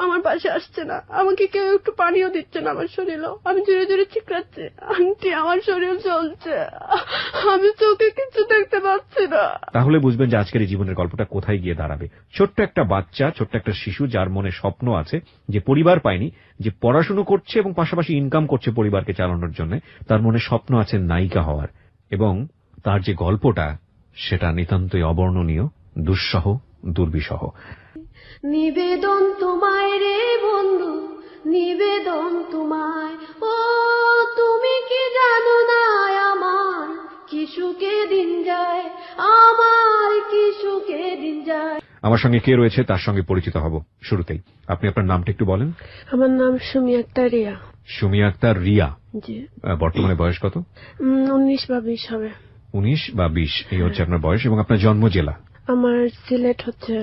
আমার পাশে আসছে না, আমাকে কেউ একটু পানিও দিচ্ছে না আমার শরীরও। আমি জোরে জোরে চিৎকাচ্ছি, আন্টি আমার শরীর জ্বলছে, আমি চোখে কিছু দেখতে পাচ্ছি না। তাহলে বুঝবেন যে আজকের এই জীবনের গল্পটা কোথায় গিয়ে দাঁড়াবে। ছোট্ট একটা বাচ্চা, ছোট্ট একটা শিশু যার মনে স্বপ্ন আছে, যে পরিবার পায়নি, যে পড়াশুনো করছে এবং পাশাপাশি ইনকাম করছে পরিবারকে চালানোর জন্য। তার মনে স্বপ্ন আছে নায়িকা হওয়ার, এবং তার যে গল্পটা সেটা নিতান্তই অবর্ণনীয়, দুঃসহ, দুর্বিষহ। নিবেদন তোমায় রে বন্ধু, নিবেদন তোমায়, ও তুমি কি জানো না আমার কি সুখে দিন যায়, আমার কি সুখে দিন যায়। আমার সঙ্গে কে রয়েছে তার সঙ্গে পরিচিত হব শুরুতেই। আপনি আপনার নামটা একটু বলেন। আমার নাম সুমি আক্তার রিয়া। সুমি আক্তার রিয়া। জি। বর্তমানে বয়স কত? 19 বা 20 হবে। 19 বা 20 এই হচ্ছে আপনার বয়স। এবং আপনার জন্ম জেলা? আমার সিলেট হচ্ছে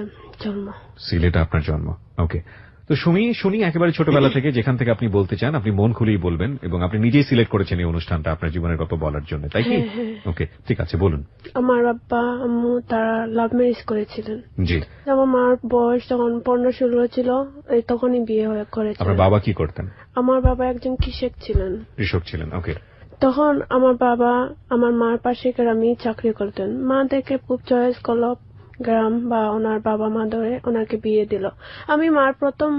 জন্ম। সিলেটে আপনার জন্ম। ওকে। তো শুনি একেবারে ছোটবেলা থেকে যেখান থেকে আপনি বলতে চান আপনি মন খুলেই বলবেন, এবং আপনি নিজেই সিলেক্ট করেছেন এই অনুষ্ঠানটা আপনার জীবনের গল্প বলার জন্য, তাই কি? ওকে, ঠিক আছে, বলুন। আমার আব্বা আম্মু তারা লাভ ম্যারেজ করেছিলেন। জি। আমার মার বয়স যখন 15-16 ছিল, তখনই বিয়ে করেছে। আপনার বাবা কি করতেন? আমার বাবা একজন কৃষক ছিলেন। কৃষক ছিলেন, ওকে। তখন আমার বাবা আমার মার পাশে গ্রামে চাকরি করতেন। মা দেখে খুব চয়েস করলো গ্রাম বা ওনার বাবা মা ধরে ওনাকে বিয়ে দিল। আমি মার প্রথম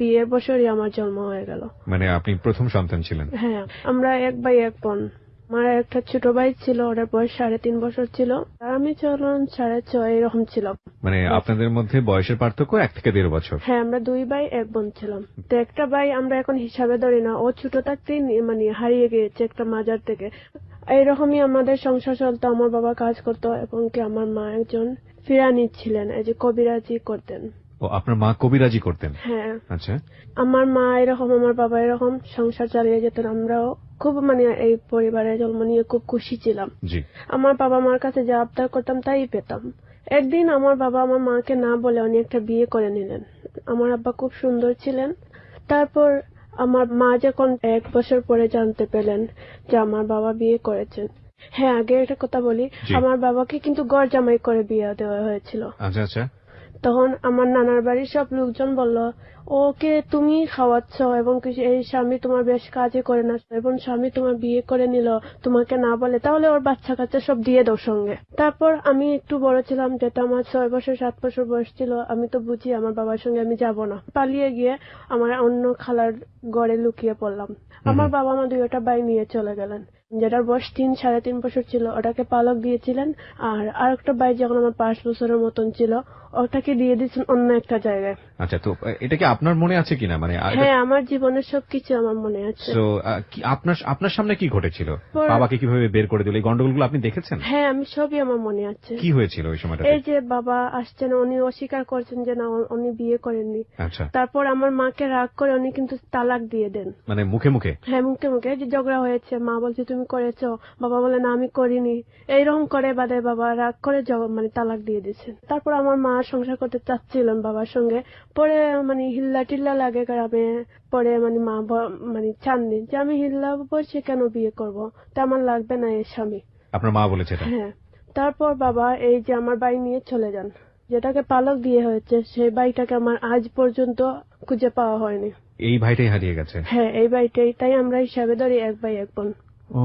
বিয়ের বছরই আমার জন্ম হয়ে গেল। মানে আপনি প্রথম সন্তান ছিলেন? হ্যাঁ, আমরা 1 ভাই 1 বোন। মার একটা ছোট ভাই ছিল, ওর বয়স 3.5 বছর ছিল, আর আমি 6.5 এরকম ছিল। মানে আপনাদের মধ্যে বয়সের পার্থক্য 1 থেকে 1.5 বছর? হ্যাঁ, আমরা 2 ভাই 1 বোন ছিলাম। তো একটা ভাই আমরা এখন হিসাবে ধরি না, ও ছোট থাকতেই মানে হারিয়ে গিয়েছে একটা মাজার থেকে। এইরকমই আমাদের সংসার চলতো। আমার বাবা কাজ করতো এবং কি আমার মা একজন ফিরানি ছিলেন, এই যে কবিরাজি করতেন। ও, আপনার মা কবিরাজি করতেন? হ্যাঁ। আচ্ছা। আমার মা এরকম, আমার বাবা এরকম সংসার চালিয়ে যেতেন। আমরাও খুব মানে এই পরিবারে জন্ম নিয়ে খুব খুশি ছিলাম। জি। আমার বাবা মার কাছে যা আবদার করতাম তাই পেতাম। একদিন আমার বাবা আমার মাকে না বলে উনি একটা বিয়ে করে নিলেন। আমার আব্বা খুব সুন্দর ছিলেন। তারপর আমার মা যখন 1 বছর পরে জানতে পেলেন যে আমার বাবা বিয়ে করেছেন। হ্যাঁ, আগে একটা কথা বলি, আমার বাবাকে কিন্তু ঘর জামাই করে বিয়ে দেওয়া হয়েছিল। আচ্ছা আচ্ছা। তখন আমার নানার বাড়ির সব লোকজন বলল, ওকে তুমি খাওয়াচ্ছ এবং এই স্বামী তোমার বেশ কাজে করে না, এবং স্বামী তোমার বিয়ে করে নিল তোমাকে না বলে, তাহলে ওর বাচ্চা কাচ্চা সব দিয়ে দাও সঙ্গে। তারপর আমি একটু বড় ছিলাম, যেটা আমার 6 বছর 7 বছর বয়স ছিল। আমি তো বুঝি আমার বাবার সঙ্গে আমি যাব না। পালিয়ে গিয়ে আমার অন্য খালার ঘরে লুকিয়ে পড়লাম। আমার বাবা মা 2টা ভাই নিয়ে চলে গেলেন। যেটার বয়স 3-3.5 বছর ছিল ওটাকে পালক দিয়েছিলেন, আর আরেকটা ভাই যখন আমার 5 বছরের মতন ছিল ওটাকে দিয়ে দিয়েছেন অন্য একটা জায়গায়। আচ্ছা, তো এটা কি আপনার মনে আছে কিনা? মানে হ্যাঁ, আমার জীবনের সবকিছু আমার মনে আছে। তো আপনার সামনে কি ঘটেছিল? বাবাকে কিভাবে বের করে দিল? এই গন্ডগোলগুলো আপনি দেখেছেন? হ্যাঁ, আমি সবই আমার মনে আছে। কি হয়েছিল ওই সময়টাতে? এই যে বাবা আসছেন, উনি অস্বীকার করছেন যে না উনি বিয়ে করেননি। আচ্ছা। তারপর আমার মাকে রাগ করে উনি কিন্তু তালাক দিয়ে দেন। মানে মুখে মুখে? হ্যাঁ, মুখে মুখে। যে ঝগড়া হয়েছে, মা বলছে তুমি করেছো, বাবা বলে না আমি করিনি। এইরকম করে বাদে বাবা রাগ করে মানে তালাক দিয়ে দিচ্ছেন। তারপর আমার মা সংসার করতে চাচ্ছিলেন বাবার সঙ্গে। পরে মানে হিল্লা টিল্লা লাগে গ্রামে। পরে মানে মা মানে চাননি যে আমি হিল্লা বলছি কেন বিয়ে করব, তা আমার লাগবে না এই স্বামী। আপনার মা বলেছে? হ্যাঁ। তারপর বাবা এই যে আমার ভাই নিয়ে চলে যান। যেটাকে পালক দিয়ে হয়েছে সেই ভাইটাকে আমার আজ পর্যন্ত খুঁজে পাওয়া হয়নি। এই ভাইটাই হারিয়ে গেছে? হ্যাঁ, এই ভাইটাই। তাই আমরা হিসাবে ধরি 1 ভাই 1 বোন। ও,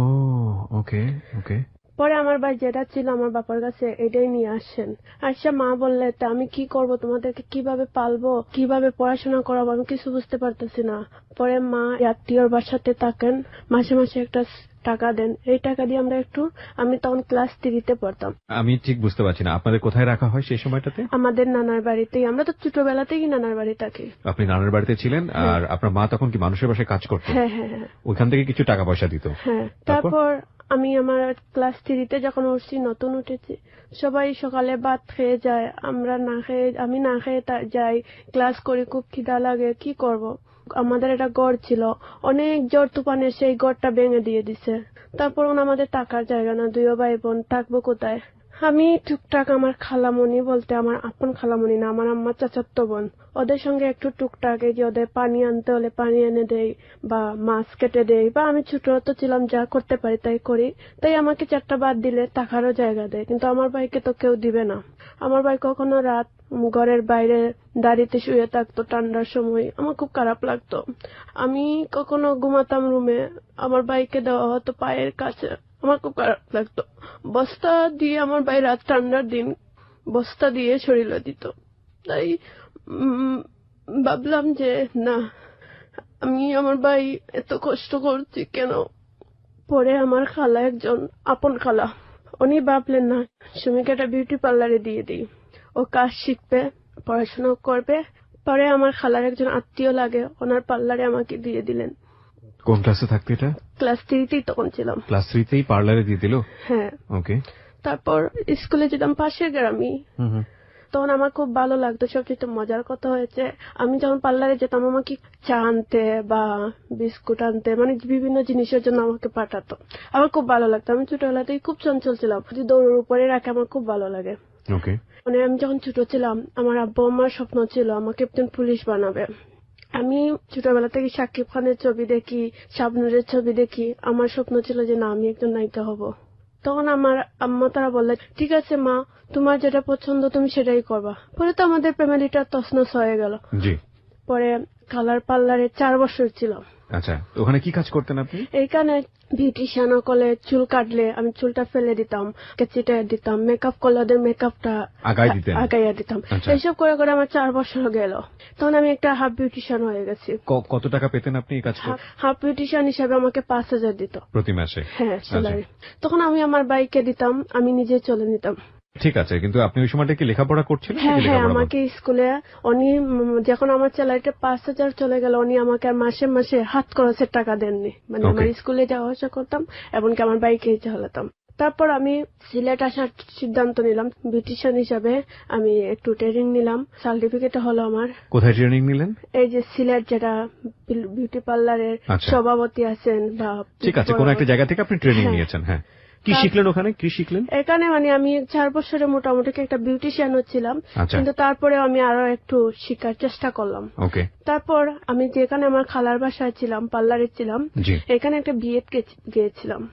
ওকে ওকে। পরে আমার ভাই যেটা ছিল আমার বাবার কাছে এটাই নিয়ে আসেন। আচ্ছা, মা বললে তা আমি কি করব, তোমাদেরকে কিভাবে পালবো, কিভাবে পড়াশোনা করাবো, আমি কিছু বুঝতে পারতেছি না। পরে মা আত্মীয়র বাসাতে থাকেন, মাসে মাসে একটা টাকা দেন। এই টাকা দিয়ে আমরা আমি তখন ক্লাস 3-তে পড়তাম। আমি ঠিক বুঝতে পারছি না, আপনাদের কোথায় রাখা হয় সেই সময়টাতে? আমাদের নানার বাড়িতেই। আমরা তো ছোটবেলা থেকেই নানার বাড়ি থাকি। আপনি নানার বাড়িতে ছিলেন, আর আপনার মা তখন কি মানুষের বাসায় কাজ করতেন? হ্যাঁ হ্যাঁ হ্যাঁ। ওইখান থেকে কিছু টাকা পয়সা দিত? হ্যাঁ। তারপর আমি আমার ক্লাস 3-তে যখন উঠছি, নতুন উঠেছি, সবাই সকালে ভাত খেয়ে যায়, আমি না খেয়ে যাই। ক্লাস করি, খুব খিদা লাগে, কি করব। আমাদের একটা গড় ছিল, অনেক জ্বর তুফানে সেই গড়টা ভেঙে দিয়ে দিছে। তারপর আমাদের টাকার জায়গা না, 2 ভাই বোন থাকবো কোথায়। আমি টুকটাক আমার খালামণি বলতে আমার আপন খালামণি না, আমার আম্মা চাচাতো বোন, ওদের সঙ্গে একটু টুকটাক এই যে ওদের পানি আনতে হলে পানি এনে দেই বা মাছ কেটে দেই, বা আমি ছোট তো ছিলাম, যা করতে পারি তাই করি। তাই আমাকে 4টা বাদ দিলে থাকারও জায়গা দেয়, কিন্তু আমার ভাইকে তো কেউ দিবে না। আমার ভাই কখনো রাত ঘরের বাইরে দাঁড়িয়ে শুয়ে থাকতো ঠান্ডার সময়, আমার খুব খারাপ লাগতো। আমি কখনো ঘুমাতাম রুমে, আমার ভাইকে দেওয়া হতো পায়ের কাছে, আমার খুব খারাপ লাগতো। বস্তা দিয়ে আমার ভাই রাত ঠান্ডার দিন বস্তা দিয়ে শরীরে দিত। তাই ভাবলাম যে না, আমি আমার ভাই এত কষ্ট করছি কেন। পরে আমার খালা, একজন আপন খালা, উনি ভাবলেন না সুমিকে একটা বিউটি পার্লারে দিয়ে দিই, ও কাজ শিখবে, পড়াশোনা করবে। পরে আমার খালার একজন আত্মীয় লাগে, ওনার পার্লারে আমাকে দিয়ে দিলেন। কোন ক্লাসে থাকতে এটা? ক্লাস 3তেই তখন ছিলাম। ক্লাস 3তেই পার্লারে দিয়ে দিল? হ্যাঁ। ওকে। তারপর স্কুলে যেতাম পাশের গ্রামে, তখন আমার খুব ভালো লাগতো। সবচেয়ে মজার কথা হয়েছে, আমি যখন পার্লারে যেতাম আমাকে চা আনতে বা বিস্কুট আনতে, মানে বিভিন্ন জিনিসের জন্য আমাকে পাঠাতো। আমার খুব ভালো লাগতো। আমি ছোটবেলাতেই খুব চঞ্চল ছিলাম, যদি দৌড়ের উপরে রাখে আমার খুব ভালো লাগে। ওকে। মানে আমি যখন ছোট ছিলাম, আমার আব্বু আমার স্বপ্ন ছিল আমাকে একজন পুলিশ বানাবে। আমি ছোটবেলা থেকে শাকিব খানের ছবি দেখি, শাবনূরের ছবি দেখি, আমার স্বপ্ন ছিল যে না, আমি একজন নায়িকা হব। তখন আমার আম্মা তারা বললে, ঠিক আছে মা, তোমার যেটা পছন্দ তুমি সেটাই করবা। পরে তো আমাদের ফ্যামিলিটা তছনছ হয়ে গেল। জি। পরে কালার পার্লারে 4 বছর ছিলাম। আচ্ছা, ওখানে কি কাজ করতেন আপনি? এইখানে বিউটিশিয়ান করলে চুল কাটলে আমি চুলটা ফেলে দিতাম, কেচিটা দিতাম, মেকআপ করলে ওদের মেকআপটা আগাইয়া দিতাম। এইসব করে করে আমার 4 বছর গেল। তখন আমি একটা হাফ বিউটিশিয়ান হয়ে গেছি। কত টাকা পেতেন আপনি এই কাজ করে? হাফ বিউটিশিয়ান হিসাবে আমাকে 5,000 দিত প্রতি মাসে? হ্যাঁ, স্যালারি। তখন আমি আমার বাইকে দিতাম, আমি নিজে চলে নিতাম। ঠিক আছে, কিন্তু আপনি ওই সময়টা কি লেখাপড়া করছিলেন? হ্যাঁ, আমাকে স্কুলে উনি যখন আমার স্যালারিটা 5,000 চলে গেল, উনি আমাকে আর মাসে মাসে হাত খরচের টাকা দেননি। মানে আমার স্কুলে যাওয়া আসা করতাম, এমনকি আমার বাইকে চালাতাম। তারপর আমি সিলেট আসার সিদ্ধান্ত নিলাম বিউটিশিয়ান হিসাবে। আমি একটু ট্রেনিং নিলাম, সার্টিফিকেট হলো আমার। কোথায় ট্রেনিং নিলেন? এই যে সিলেট, যেটা বিউটি পার্লারের সভাপতি আছেন বা। ঠিক আছে, কোন একটা জায়গা থেকে আপনি ট্রেনিং নিয়েছেন। হ্যাঁ, কি শিখলেন ওখানে? কি শিখলেন এখানে? মানে আমি 4 বছরে মোটামুটি একটা বিউটিশিয়ান হচ্ছিলাম, কিন্তু তারপরে আমি আরো একটু শিখার চেষ্টা করলাম। ওকে। তারপর আমি যেখানে আমার খালার বাসায় ছিলাম, পার্লারে ছিলাম, এখানে একটা বিয়ে গিয়েছিলাম।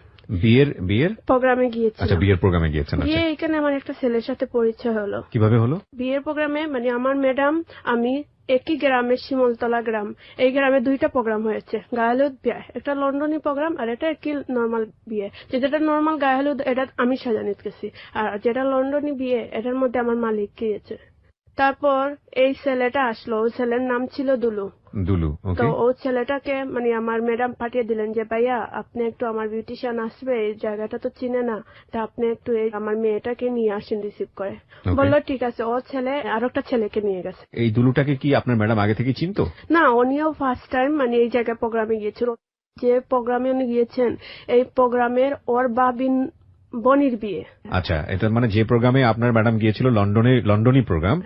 বিয়ের প্রোগ্রামে গিয়েছিলাম। আচ্ছা, বিয়ের প্রোগ্রামে গিয়েছেন। বিয়ে এখানে আমার একটা ছেলের সাথে পরিচয় হলো। কিভাবে হলো? বিয়ের প্রোগ্রামে, মানে আমার ম্যাডাম আমি একই গ্রামের, শিমলতলা গ্রাম। এই গ্রামে 2টা প্রোগ্রাম হয়েছে, গায়ে হলুদ বিয়ে, একটা লন্ডনী প্রোগ্রাম আর এটা একই নর্মাল বিয়ে। যেটা নর্মাল গায়ে হলুদ এটা আমি সাজানিত গেছি, আর যেটা লন্ডনী বিয়ে এটার মধ্যে আমার মালিক গিয়েছে। তারপর এই ছেলেটা আসলো, ওই ছেলের নাম ছিল দুলু। তো ও ছেলেটাকে মানে আমার ম্যাডাম পাঠিয়ে দিলেন যে ভাইয়া আপনি একটু, আমার বিউটিশিয়ান আসবে, এই জায়গাটা তো চিনে না, তা আপনি একটু আমার মেয়েটাকে নিয়ে আসেন রিসিভ করে। বললো ঠিক আছে। ও ছেলে আর একটা ছেলেকে নিয়ে গেছে। এই দুলুটাকে কি আপনার ম্যাডাম আগে থেকে চিনতো? না, উনিও ফার্স্ট টাইম মানে এই জায়গায় প্রোগ্রামে গিয়েছিল। যে প্রোগ্রামে উনি গিয়েছেন, এই প্রোগ্রামের ওর বাবিন বনির বিয়ে। আচ্ছা, এটা মানে যে প্রোগ্রামে আপনার ম্যাডাম গিয়েছিল লন্ডনী প্রোগ্রাম।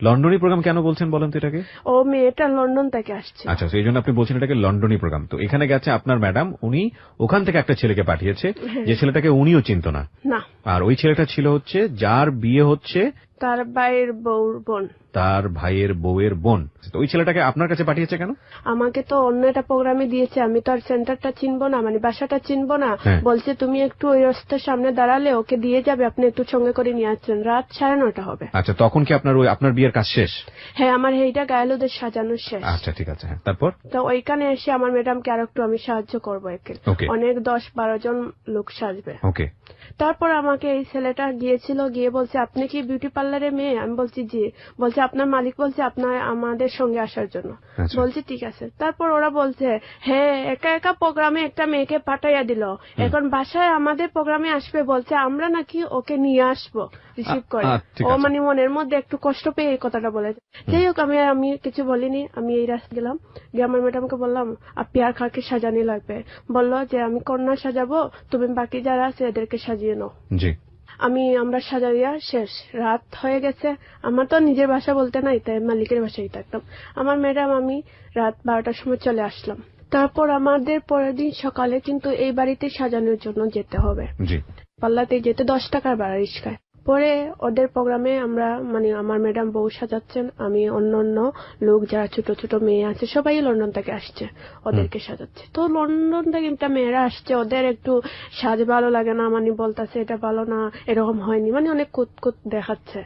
লন্ডনী প্রোগ্রাম কেন বলছেন বলেন তো এটাকে? ও মেয়েটা লন্ডন থেকে আসছে। আচ্ছা, সেই জন্য আপনি বলছেন এটাকে লন্ডনী প্রোগ্রাম। তো এখানে গেছে আপনার ম্যাডাম, উনি ওখান থেকে একটা ছেলেকে পাঠিয়েছে, যে ছেলেটাকে উনিও চিনতো না। আর ওই ছেলেটা ছিল হচ্ছে যার বিয়ে হচ্ছে তার ভাইয়ের বউর বোন। তার ভাইয়ের বউয়ের বোন। তো ওই ছেলেটাকে আপনার কাছে পাঠিয়েছে কেন? আমাকে তো অন্য একটা প্রোগ্রামে দিয়েছে, আমি তো আর সেন্টারটা চিনবো না, মানে বাসাটা চিনবো না। বলছে তুমি একটু ওই রাস্তার সামনে দাঁড়ালে ওকে দিয়ে যাবে, আপনি একটু সঙ্গে করে নিয়ে আসছেন। রাত 9:30 হবে। আচ্ছা, তখন কি আপনার বিয়ের কাজ শেষ? হ্যাঁ, আমার এইটা গায়ে হলুদের সাজানো শেষ। আচ্ছা, ঠিক আছে। তারপর তো ওইখানে এসে আমার ম্যাডামকে আর একটু আমি সাহায্য করবো, অনেক 10-12 জন লোক সাজবে। ওকে। তারপর আমাকে এই ছেলেটা গিয়েছিল, গিয়ে বলছে আপনি কি বিউটি পার্লারের মেয়ে? আমি বলছি জি। বলছে আপনার মালিক বলছে আপনার আমাদের সঙ্গে আসার জন্য। বলছি ঠিক আছে। তারপর ওরা বলছে হ্যাঁ, একা একা প্রোগ্রামে একটা মেয়েকে পাঠাইয়া দিল, এখন বাসায় আমাদের প্রোগ্রামে আসবে, বলছে আমরা নাকি ওকে নিয়ে আসবো রিসিভ করে। ও মানে মনের মধ্যে একটু কষ্ট পেয়ে এই কথাটা বলেছে। যাই হোক, আমি কিছু বলিনি। আমি এই রাস্তা গেলাম, গিয়ে আমার ম্যাডামকে বললাম আপনি আর কাকে সাজানি লাগবে? বললো যে আমি কন্যা সাজাবো, তুমি বাকি যারা আছে এদেরকে সাজিয়ে নাও। আমরা সাজাইয়া শেষ, রাত হয়ে গেছে। আমার তো নিজের বাসা বলতে নাই, তাই মালিকের বাসায় থাকতাম। আমার ম্যাডাম আমি রাত 12টার সময় চলে আসলাম। তারপর আমাদের পরের দিন সকালে কিন্তু এই বাড়িতে সাজানোর জন্য যেতে হবে। পাল্লাতে যেতে 10 টাকার ভাড়া রিস্কায়। পরে ওদের প্রোগ্রামে আমরা মানে আমার ম্যাডাম বউ সাজাচ্ছেন, আমি অন্য লোক যারা ছোট ছোট মেয়ে আছে সবাই লন্ডন থেকে আসছে, ওদেরকে সাজাচ্ছে। তো লন্ডন থেকে একটা মেয়েরা আসছে, ওদের একটু সাজ ভালো লাগে না, মানে বলতেছে এটা ভালো না, এরকম হয়নি, মানে অনেক কুতকুত দেখাচ্ছে।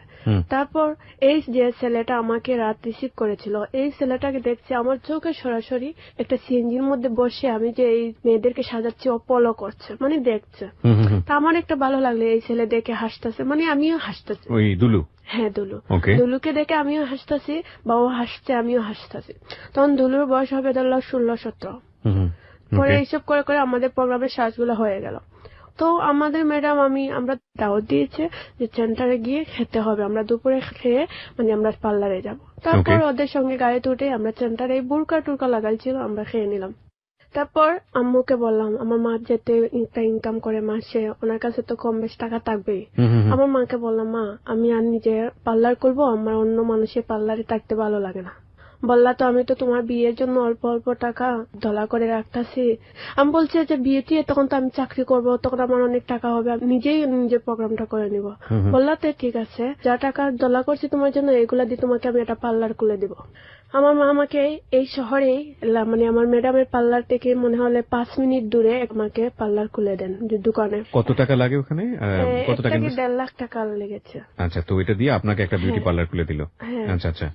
তারপর এই যে ছেলেটা আমাকে রাত রিসিভ করেছিল, এই ছেলেটাকে দেখছি আমার চোখে সরাসরি একটা সিএনজির মধ্যে বসে আমি যে এই মেয়েদেরকে সাজাচ্ছি ও ফলো করছে, মানে দেখছে। তা আমার একটা ভালো লাগলো, এই ছেলে দেখে হাসতেছে, মানে আমিও হাসতেছি। ওই দুলু? হ্যাঁ, দুলু। দুলুকে দেখে আমিও হাসতেছি, বা ও হাসছে আমিও হাসতেছি। তখন দুলুর বয়স হবে ধরল 16-17। পরে এইসব করে করে আমাদের প্রোগ্রামের সাজগুলো হয়ে গেল। তো আমাদের ম্যাডাম আমরা দাওয়াত দিয়েছে যে সেন্টারে গিয়ে খেতে হবে, আমরা দুপুরে খেয়ে মানে আমরা পার্লারে যাব। তারপর ওদের সঙ্গে গাড়িতে উঠে আমরা সেন্টারে বুরকা টুরকা লাগাইছিল, আমরা খেয়ে নিলাম। তারপর আম্মুকে বললাম, আমার মা যেতে একটা ইনকাম করে মাসে, ওনার কাছে তো কম বেশ টাকা থাকবেই। আমার মাকে বললাম, মা আমি আর নিজে পার্লার করব, আমার অন্য মানুষের পার্লারে থাকতে ভালো লাগে না। বললা, তো আমি তো তোমার বিয়ের জন্য অল্প অল্প টাকা ধলা করে রাখতেছি। আমি বলছি যে বিয়ে টিয়ে তখন তো আমি চাকরি করব, তখন আমার অনেক টাকা হবে, আমি নিজেই নিজের প্রোগ্রামটা করে নিব। বললা, তো ঠিক আছে, যা টাকা ধলা করছি তোমার জন্য এগুলা দিয়ে তোমাকে আমি একটা পার্লার খুলে দিব। আমার মা আমাকে এই শহরে মানে আমার ম্যাডামের পার্লার থেকে মনে হলে 5 মিনিট দূরে আমাকে পার্লার খুলে দেন দোকানে। কত টাকা লাগে ওখানে? কত টাকা? 1.5 লাখ টাকা লেগেছে। আচ্ছা, তো এটা দিয়ে আপনাকে একটা বিউটি পার্লার খুলে দিল? আচ্ছা আচ্ছা,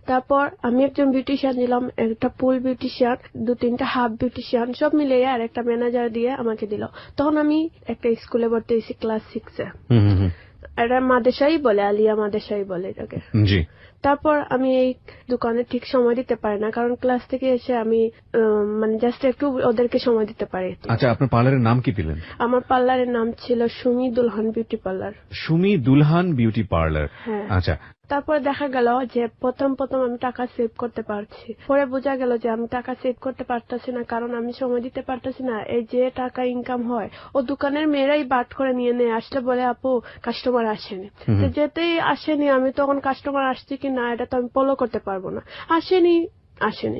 তারপর আমি একজন বিউটিশিয়ান দিলাম, একটা ফুল বিউটিশিয়ান, 2-3টা হাফ বিউটিশিয়ান, সব মিলিয়ে আর একটা ম্যানেজার দিয়ে আমাকে দিল। তখন আমি একটা স্কুলে ভর্তি হয়েছি, ক্লাস 6-এ। এটা মাদ্রাসাই বলে, আলিয়া মাদ্রাসাই বলে এটাকে। জি। তারপর আমি এই দোকানে ঠিক সময় দিতে পারি না, কারণ ক্লাস থেকে এসে আমি মানে জাস্ট একটু ওদেরকে সময় দিতে পারি। আচ্ছা, আপনার পার্লারের নাম কি দিলেন? আমার পার্লারের নাম ছিল Sumi Dulhan beauty parlour. Sumi Dulhan beauty parlour. আচ্ছা। তারপরে দেখা গেল যে প্রথম আমি টাকা সেভ করতে পারছি, পরে বোঝা গেল যে আমি টাকা সেভ করতে পারতেছি না, কারণ আমি সময় দিতে পারতেছি না। এই যে টাকা ইনকাম হয় ও দোকানের মেয়েরাই বাট করে নিয়ে নেয়, আসলে বলে আপু কাস্টমার আসেনি। যেতেই আসেনি, আমি তখন কাস্টমার আসছে কি না এটা তো আমি ফলো করতে পারবো না। আসেনি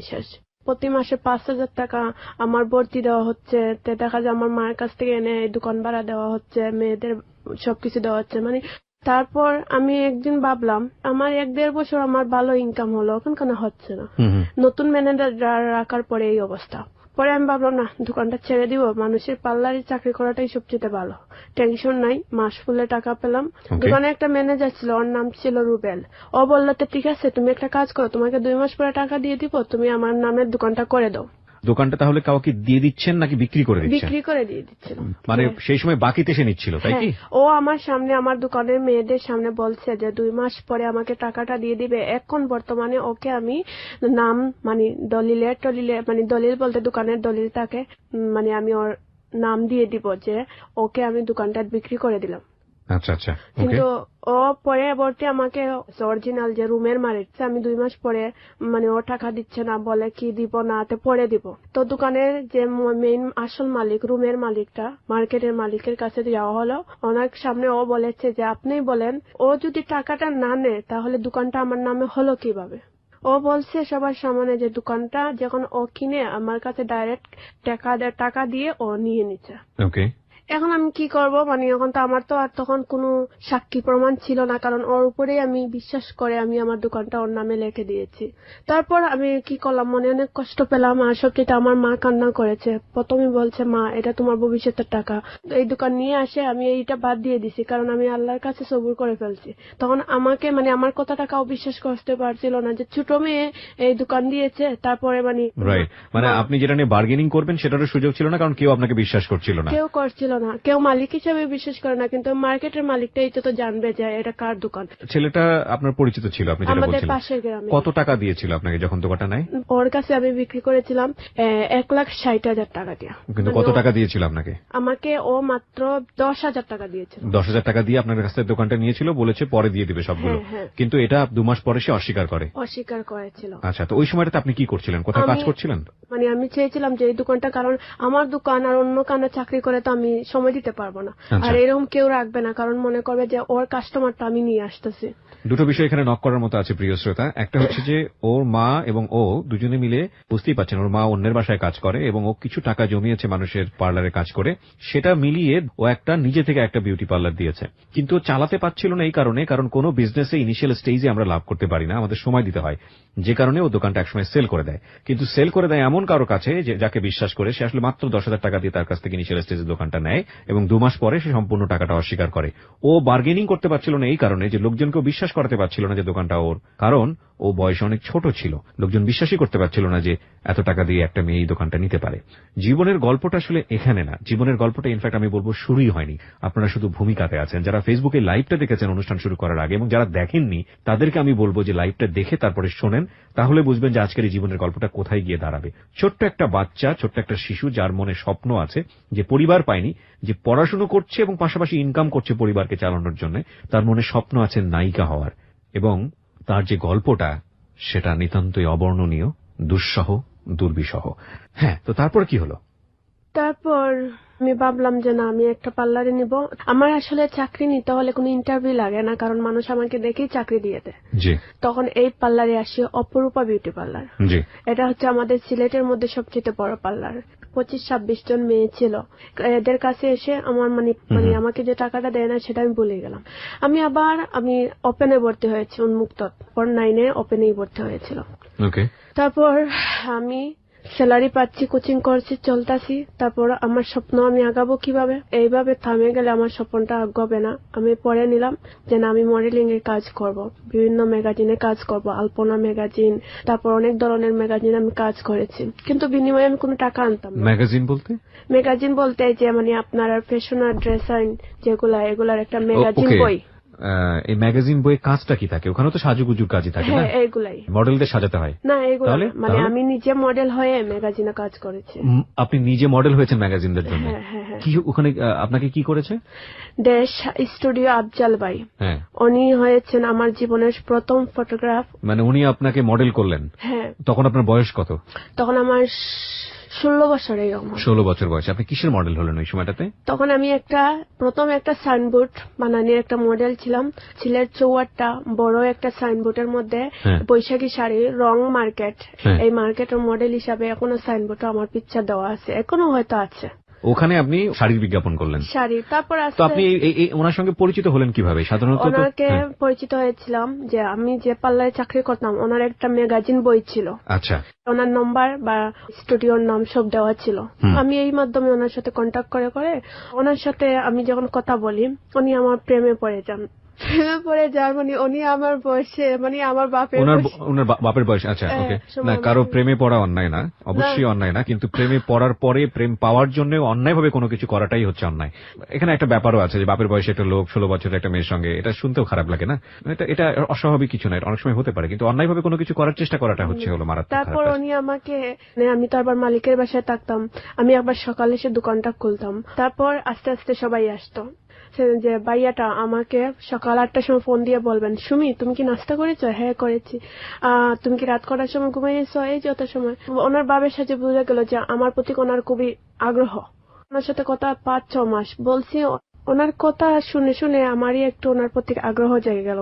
শেষ। প্রতি মাসে 5,000 টাকা আমার ভর্তি দেওয়া হচ্ছে, দেখা যায় আমার মায়ের কাছ থেকে এনে দোকান ভাড়া দেওয়া হচ্ছে, মেয়েদের সবকিছু দেওয়া হচ্ছে। মানে তারপর আমি একদিন ভাবলাম, আমার 1-1.5 বছর আমার ভালো ইনকাম হলো, এখন কেন হচ্ছে না? নতুন ম্যানেজার রাখার পরে এই অবস্থা। পরে আমি ভাবলাম না, দোকানটা ছেড়ে দিব, মানুষের পার্লারে চাকরি করাটাই সবচেয়ে ভালো, টেনশন নাই, মাস ফুলে টাকা পেলাম। দোকানে একটা ম্যানেজার ছিল, ওর নাম ছিল রুবেল। ও বললো, তো ঠিক আছে, তুমি একটা কাজ করো, তোমাকে 2 মাস পরে টাকা দিয়ে দিব, তুমি আমার নামের দোকানটা করে দাও। দোকানটা তাহলে কাউকে দিয়ে দিচ্ছেন নাকি বিক্রি করে দিচ্ছেন? বিক্রি করে দিয়ে দিচ্ছিল। মানে সেই সময় বাকিতে সে নিচ্ছিল, তাই কি? ও আমার সামনে, আমার দোকানের মেয়েদের সামনে বলছে যে 2 মাস পরে আমাকে টাকাটা দিয়ে দিবে। এখন বর্তমানে ওকে আমি নাম মানে দলিলে মানে দলিল বলতে দোকানের দলিল থাকে, মানে আমি ওর নাম দিয়ে দিব যে ওকে আমি দোকানটা বিক্রি করে দিলাম। আচ্ছা আচ্ছা। কিন্তু ও পরবর্তী আমাকে অরিজিনাল যে রুমের মালিক, আমি 2 মাস পরে মানে ও টাকা দিচ্ছে না, বলে কি দিব না, পরে দিব। তো দোকানের যে মেইন আসল মালিক, রুমের মালিকটা, মার্কেটের মালিকের কাছে যাওয়া হলো, ওনার সামনে ও বলেছে যে আপনিই বলেন, ও যদি টাকাটা না নেয় তাহলে দোকানটা আমার নামে হলো কিভাবে? ও বলছে সবার সামনে যে দোকানটা যখন ও কিনে আমার কাছে ডাইরেক্ট টাকা দিয়ে ও নিয়ে নিচ্ছে। ওকে। এখন আমি কি করব? মানে এখন তো আমার তো আর তখন কোনো সাক্ষী প্রমাণ ছিল না, কারণ ওর উপরেই আমি বিশ্বাস করে আমি আমার দোকানটা ওর নামে লিখে দিয়েছি। তারপর আমি কি করলাম, মনে অনেক কষ্ট পেলাম, আর সবচেয়ে আমার মা কান্না করেছে। প্রথমে বলছে, মা এটা তোমার ভবিষ্যতের টাকা, এই দোকান নিয়ে আসে আমি এইটা বাদ দিয়ে দিছি, কারণ আমি আল্লাহর কাছে সবুর করে ফেলছি। তখন আমাকে মানে আমার কথাটা কাউ বিশ্বাস করতে পারছিল না যে ছোট মেয়ে এই দোকান দিয়েছে। তারপরে মানে আপনি যেটা নিয়ে বার্গেনিং করবেন সেটারও সুযোগ ছিল না, কারণ কেউ আপনাকে বিশ্বাস করছিল না। কেউ করছিল না, কেউ মালিক হিসেবে বিশ্বাস করে না, কিন্তু মার্কেটের মালিকটাই তো জানবে যে এটা কার দোকান। ছেলেটা আপনার পরিচিত ছিল, আপনি যেটা বলছিলেন? আমাদের পাশের গ্রামে। কত টাকা দিয়েছিল আপনাকে যখন দোকানটা নেয়? ওর কাছে আমি বিক্রি করেছিলাম 1,60,000 টাকা দিয়ে। কিন্তু কত টাকা দিয়েছিল আপনাকে? আমাকে ও মাত্র 10,000 টাকা দিয়েছিল। 10,000 টাকা দিয়ে আপনার কাছ থেকে দোকানটা নিয়েছিল, বলেছে পরে দিয়ে দিবে সবগুলো। কিন্তু এটা 2 মাস পরে সে অস্বীকার করেছিল। আচ্ছা, তো ওই সময়টাতে আপনি কি করছিলেন, কোথায় কাজ করছিলেন? মানে আমি চেয়েছিলাম যে এই দোকানটা, কারণ আমার দোকান আর অন্য কানে চাকরি করে তো আমি সময় দিতে পারবো না। আচ্ছা। আর এরকম কেউ রাখবে না, কারণ মনে করবে যে ওর কাস্টমারটা আমি নিয়ে আসতেছি। দুটো বিষয় এখানে নক করার মতো আছে প্রিয় শ্রোতা। একটা হচ্ছে যে ওর মা এবং ও দুজনে মিলে বুঝতেই পারছেন ওর মা অন্যের বাসায় কাজ করে এবং ও কিছু টাকা জমিয়েছে মানুষের পার্লারে কাজ করে, সেটা মিলিয়ে ও একটা নিজে থেকে একটা বিউটি পার্লার দিয়েছে। কিন্তু ও চালাতে পারছিল না এই কারণে, কারণ কোনো বিজনেসে ইনিশিয়াল স্টেজে আমরা লাভ করতে পারি না, আমাদের সময় দিতে হয়, যে কারণে ও দোকানটা একসময় সেল করে দেয়। কিন্তু সেল করে দেয় এমন কারো কাছে যে যাকে বিশ্বাস করে, সে আসলে মাত্র 10,000 টাকা দিয়ে তার কাছ থেকে ইনিশিয়াল স্টেজে দোকানটা নেয় এবং 2 মাস পরে সে সম্পূর্ণ টাকাটা অস্বীকার করে। ও বার্গেনিং করতে পারছিল না এই কারণে যে লোকজনকেও বিশ্বাস করাতে পারছিল না যে দোকানটা ওর, কারণ ও বয়সে অনেক ছোট ছিল, লোকজন বিশ্বাসই করতে পারছিল না যে এত টাকা দিয়ে একটা মেয়ে এই দোকানটা নিতে পারে। জীবনের গল্পটা আসলে এখানে না, জীবনের গল্পটা ইনফ্যাক্ট আমি বলবো শুরুই হয়নি, আপনারা শুধু ভূমিকাতে আছেন। যারা ফেসবুকে লাইভটা দেখেছেন অনুষ্ঠান শুরু করার আগে এবং যারা দেখেননি তাদেরকে আমি বলবো যে লাইভটা দেখে তারপরে শোনেন, তাহলে বুঝবেন যে আজকের এই জীবনের গল্পটা কোথায় গিয়ে দাঁড়াবে। ছোট্ট একটা বাচ্চা, ছোট্ট একটা শিশু যার মনে স্বপ্ন আছে, যে পরিবার পায়নি, যে পড়াশুনো করছে এবং পাশাপাশি ইনকাম করছে পরিবারকে চালানোর জন্য, তার মনে স্বপ্ন আছে নায়িকা হওয়ার, এবং তার যে গল্পটা সেটা নিতান্তই অবর্ণনীয়, দুঃসহ, দুর্বিষহ। হ্যাঁ, তো তারপরে কি হলো? তারপর আমি ভাবলাম যে না, আমি একটা পার্লারে নিব। আমার আসলে চাকরি নিতে হলে কোনো ইন্টারভিউ লাগে না, কারণ মানুষ আমাকে দেখেই চাকরি দিয়ে দেয়। জি। তখন এই পার্লারে আসি, অপরূপা বিউটি পার্লার। জি। এটা হচ্ছে আমাদের সিলেটের মধ্যে সবচেয়ে বড় পার্লার। 25-26 জন মেয়ে ছিল। এদের কাছে এসে আমার মানে আমাকে যে টাকাটা দেয় না সেটা আমি ভুলে গেলাম। আমি ওপেনে ভর্তি হয়েছি, উন্মুক্ত। পর 9-এ ওপেনেই ভর্তি হয়েছিল। ওকে। তারপর আমি স্যালারি পাচ্ছি, কোচিং করছি, চলতাছি। তারপর আমার স্বপ্ন আমি আগাবো কিভাবে? এইভাবে থামে গেলে আমার স্বপ্নটা আগাবে না। আমি পরে নিলাম যে না, আমি মডেলিং এর কাজ করব, বিভিন্ন ম্যাগাজিনে কাজ করব, আলপনা ম্যাগাজিন, তারপর অনেক ধরনের ম্যাগাজিন আমি কাজ করেছি, কিন্তু বিনিময়ে আমি কোনো টাকা আনতাম না। ম্যাগাজিন বলতে? ম্যাগাজিন বলতে যে আপনার ফ্যাশন আর ড্রেসাইন এগুলার একটা ম্যাগাজিন বই। এই ম্যাগাজিন বইয়ের কাজটা কি থাকে? ওখানে তো সাজুগুজুর কাজই থাকে না? হ্যাঁ, এগুলাই। মডেলদের সাজাতে হয় না, এগুলো তাহলে? আমি নিজে মডেল হয়ে ম্যাগাজিনে কাজ করেছি। আপনি নিজে মডেল হয়েছেন ম্যাগাজিনদের জন্য? হ্যাঁ, হ্যাঁ, হ্যাঁ। কি ওখানে আপনাকে কি করেছে? দেশ স্টুডিও আফজাল ভাই, হ্যাঁ, উনি হয়েছেন আমার জীবনের প্রথম ফটোগ্রাফ। মানে উনি আপনাকে মডেল করলেন? হ্যাঁ। তখন আপনার বয়স কত? তখন আমার 16 বছর এরকম। 16 বছর বয়সে আপনি কিসের মডেল হলেন ওই সময়টাতে? তখন আমি প্রথম একটা সাইনবোর্ড বানানোর একটা মডেল ছিলাম। সিলেট চৌয়াট্টা বড় একটা সাইনবোর্ডের মধ্যে বৈশাখী শাড়ি রং মার্কেট, এই মার্কেটের মডেল হিসাবে এখনো সাইনবোর্ড আমার পিকচার দেওয়া আছে, এখনো হয়তো আছে। ওখানে আপনি শাড়ির বিজ্ঞাপন করলেন? শাড়ি। তারপর তো আপনি ওনার সঙ্গে পরিচিত হলেন কিভাবে? সাধারণত ওনাকে পরিচিত হয়েছিলাম যে আমি যে পার্লারে চাকরি করতাম, ওনার একটা ম্যাগাজিন বই ছিল। আচ্ছা। ওনার নম্বর বা স্টুডিওর নাম সব দেওয়া ছিল। আমি এই মাধ্যমে ওনার সাথে কন্ট্যাক্ট করে ওনার সাথে আমি যখন কথা বলি, উনি আমার প্রেমে পড়ে যান। মানে উনি আমার বয়সে, মানে আমার ওনার বাপের বয়স। আচ্ছা, ওকে। না, কারো প্রেমে পড়া অন্যায় না, অবশ্যই অন্যায় না, কিন্তু প্রেমে পড়ার পরে প্রেম পাওয়ার জন্য অন্যায়ভাবে কোনো কিছু করাটাই হচ্ছে অন্যায়। এখানে একটা ব্যাপারও আছে যে বাপের বয়সে একটা লোক 16 বছরের একটা মেয়ের সঙ্গে, এটা শুনতেও খারাপ লাগে না? এটা অস্বাভাবিক কিছু নয়, অনেক সময় হতে পারে, কিন্তু অন্যায়ভাবে কোনো কিছু করার চেষ্টা করাটা হচ্ছে হলো মারাত্মক। তারপর উনি আমাকে, আমি তো আবার মালিকের বাসায় থাকতাম, আমি আবার সকালে এসে দোকানটা খুলতাম। তারপর আস্তে আস্তে সবাই আসতো যে ভাইয়াটা আমাকে সকাল 8টার সময় ফোন দিয়ে বলবেন, সুমি তুমি কি নাস্তা করেছো? হ্যাঁ করেছি। তুমি কি রাত করার সময় ঘুমাইয়েছো? এই যত সময়। ওনার বাবার সাথে বোঝা গেল যে আমার প্রতি ওনার খুবই আগ্রহ। ওনার সাথে কথা 5-6 মাস বলছি, ওনার কথা শুনে শুনে আমারই একটু ওনার প্রতি আগ্রহ জেগে গেল।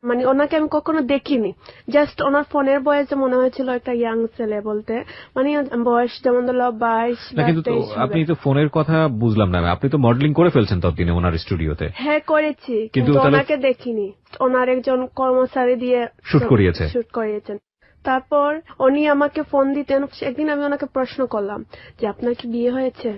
মানে ওনাকে আমি কখনো দেখিনি, জাস্ট ওনার ফোনের বয়সে মনে হয়েছিল একটা ইয়াং ছেলে বলতে, মানে বয়স যেমন 22। কিন্তু আপনি তো ফোনের কথা বুঝলাম না, আপনি তো মডেলিং করে ফেলছেন ততদিনে ওনার স্টুডিওতে? হ্যাঁ করেছি, কিন্তু ওনাকে দেখিনি। ওনার একজন কর্মচারী দিয়ে শুট করিয়েছেন। তারপর উনি আমাকে ফোন দিতেন। একদিন আমি ওনাকে প্রশ্ন করলাম যে আপনার কি বিয়ে হয়েছে?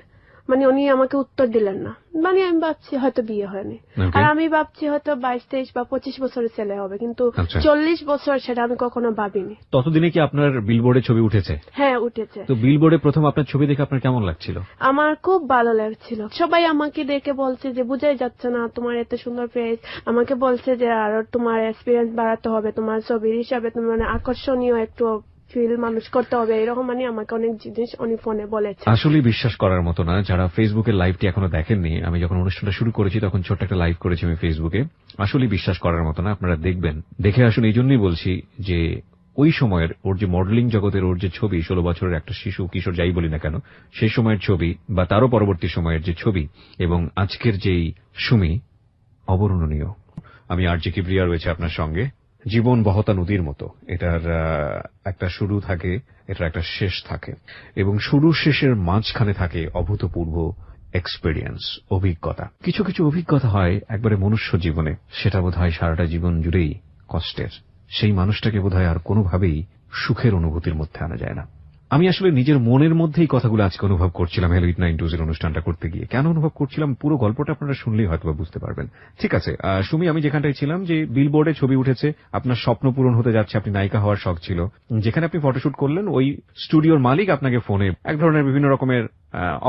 মানে উনি আমাকে উত্তর দিলেন না। মানে আমি ভাবছি হয়তো বিয়ে হয়নি, আর আমি ভাবছি হয়তো 22-23 বা 25 বছরের ছেলে হবে, কিন্তু 40 বছর সেটা আমি কখনো ভাবিনি। ততদিনে কি আপনার বিলবোর্ডে ছবি উঠেছে? হ্যাঁ, উঠেছে। তো বিলবোর্ডে প্রথম আপনার ছবি দেখে আপনার কেমন লাগছিল? আমার খুব ভালো লাগছিল। সবাই আমাকে দেখে বলছে যে বোঝাই যাচ্ছে না তোমার এত সুন্দর ফেস। আমাকে বলছে যে আর তোমার এক্সপিরিয়েন্স বাড়াতে হবে, তোমার ছবির হিসাবে তোমার আকর্ষণীয় একটু ফিল মানুষ করতে হবে, এরকম মানে আমাকে অনেক জিনিস উনি ফোনে বলেছে। আসলে বিশ্বাস করার মতো না। যারা ফেসবুকের লাইভটি এখনো দেখেননি, আমি যখন অনুষ্ঠানটা শুরু করেছি তখন ছোট্ট একটা লাইভ করেছি আমি ফেসবুকে। আসলে বিশ্বাস করার মতো না, আপনারা দেখবেন, দেখে আসুন। এই জন্যই বলছি যে ওই সময়ের ওর যে মডেলিং জগতের ওর যে ছবি, 16 বছরের একটা শিশু, কিশোর যাই বলি না কেন, সেই সময়ের ছবি বা তারও পরবর্তী সময়ের যে ছবি এবং আজকের যেই সুমি, অবর্ণনীয়। আমি আরজে কিবরিয়া রয়েছে আপনার সঙ্গে। জীবন বহতা নদীর মতো, এটার একটা শুরু থাকে, এটার একটা শেষ থাকে, এবং শুরু শেষের মাঝখানে থাকে অভূতপূর্ব এক্সপেরিয়েন্স, অভিজ্ঞতা। কিছু কিছু অভিজ্ঞতা হয় একবারে মনুষ্য জীবনে, সেটা বোধহয় সারাটা জীবন জুড়েই কষ্টের। সেই মানুষটাকে বোধহয় আর কোনোভাবেই সুখের অনুভূতির মধ্যে আনা যায় না। আমি আসলে নিজের মনের মধ্যেই কথাগুলো আজকে অনুভব করছিলাম হ্যালো 892 এর অনুষ্ঠানটা করতে গিয়ে। কেন অনুভব করছিলাম পুরো গল্পটা আপনারা শুনলেই হয়তো বুঝতে পারবেন। ঠিক আছে, সুমি, আমি যেখানটায় ছিলাম যে বিলবোর্ডে ছবি উঠেছে, আপনার স্বপ্ন পূরণ হতে যাচ্ছে, আপনি নায়িকা হওয়ার শখ ছিল, যেখানে আপনি ফটোশুট করলেন ওই স্টুডিওর মালিক আপনাকে ফোনে এক ধরনের বিভিন্ন রকমের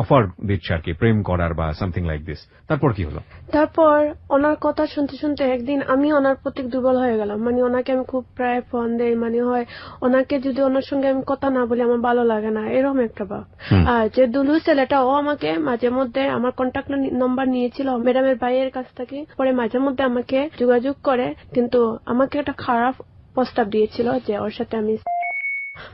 অফার দিচ্ছে আর কি, প্রেম করার বা সামথিং লাইক দিস। তারপর কি হলো? তারপর ওনার কথা শুনতে শুনতে একদিন আমি ওনার প্রতি দুর্বল হয়ে গেলাম। মানে ওনাকে আমি খুব প্রায় ফোন দেই, মানে হয় ওনাকে যদি ওনার সঙ্গে আমি কথা না বলি আমার ভালো লাগে না, এরকম একটা ভাব। আর যে দুলু ছেলেটা, ও আমাকে মাঝে মধ্যে আমার কন্ট্যাক্ট নাম্বার নিয়েছিল ম্যাডামের ভাইয়ের কাছ থেকে, পরে মাঝে মধ্যে আমাকে যোগাযোগ করে, কিন্তু আমাকে একটা খারাপ প্রস্তাব দিয়েছিল যে ওর সাথে আমি,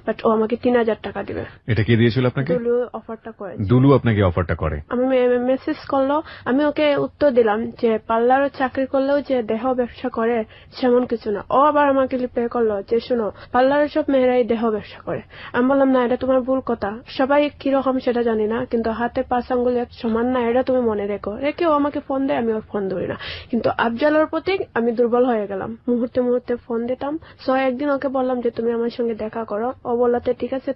বাট ও আমাকে 3000 টাকা দিবে। এটা কে দিয়েছিল আপনাকে? দুলু অফারটা করে। দুলু আপনাকে অফারটা করে? আমি মেসেজ করলো, আমি ওকে উত্তর দিলাম যে পার্লারে চাকরি করলেও যে দেহ ব্যবসা করে সেমন কিছু না। ও আবার আমাকে রিপ্লাই করলো যে শোনো, পার্লারের সব মেয়েরাই দেহ ব্যবসা করে। আমি বললাম না, এটা তোমার ভুল কথা, সবাই কিরকম সেটা জানি না, কিন্তু হাতে 5 আঙ্গুল এক সমান না, এটা তুমি মনে রেখে ও আমাকে ফোন দেয়, আমি ওর ফোন ধরি না। কিন্তু আফজালের প্রতি আমি দুর্বল হয়ে গেলাম, মুহূর্তে মুহূর্তে ফোন দিতাম। সো একদিন ওকে বললাম যে তুমি আমার সঙ্গে দেখা করো। ও বললো ঠিক আছে,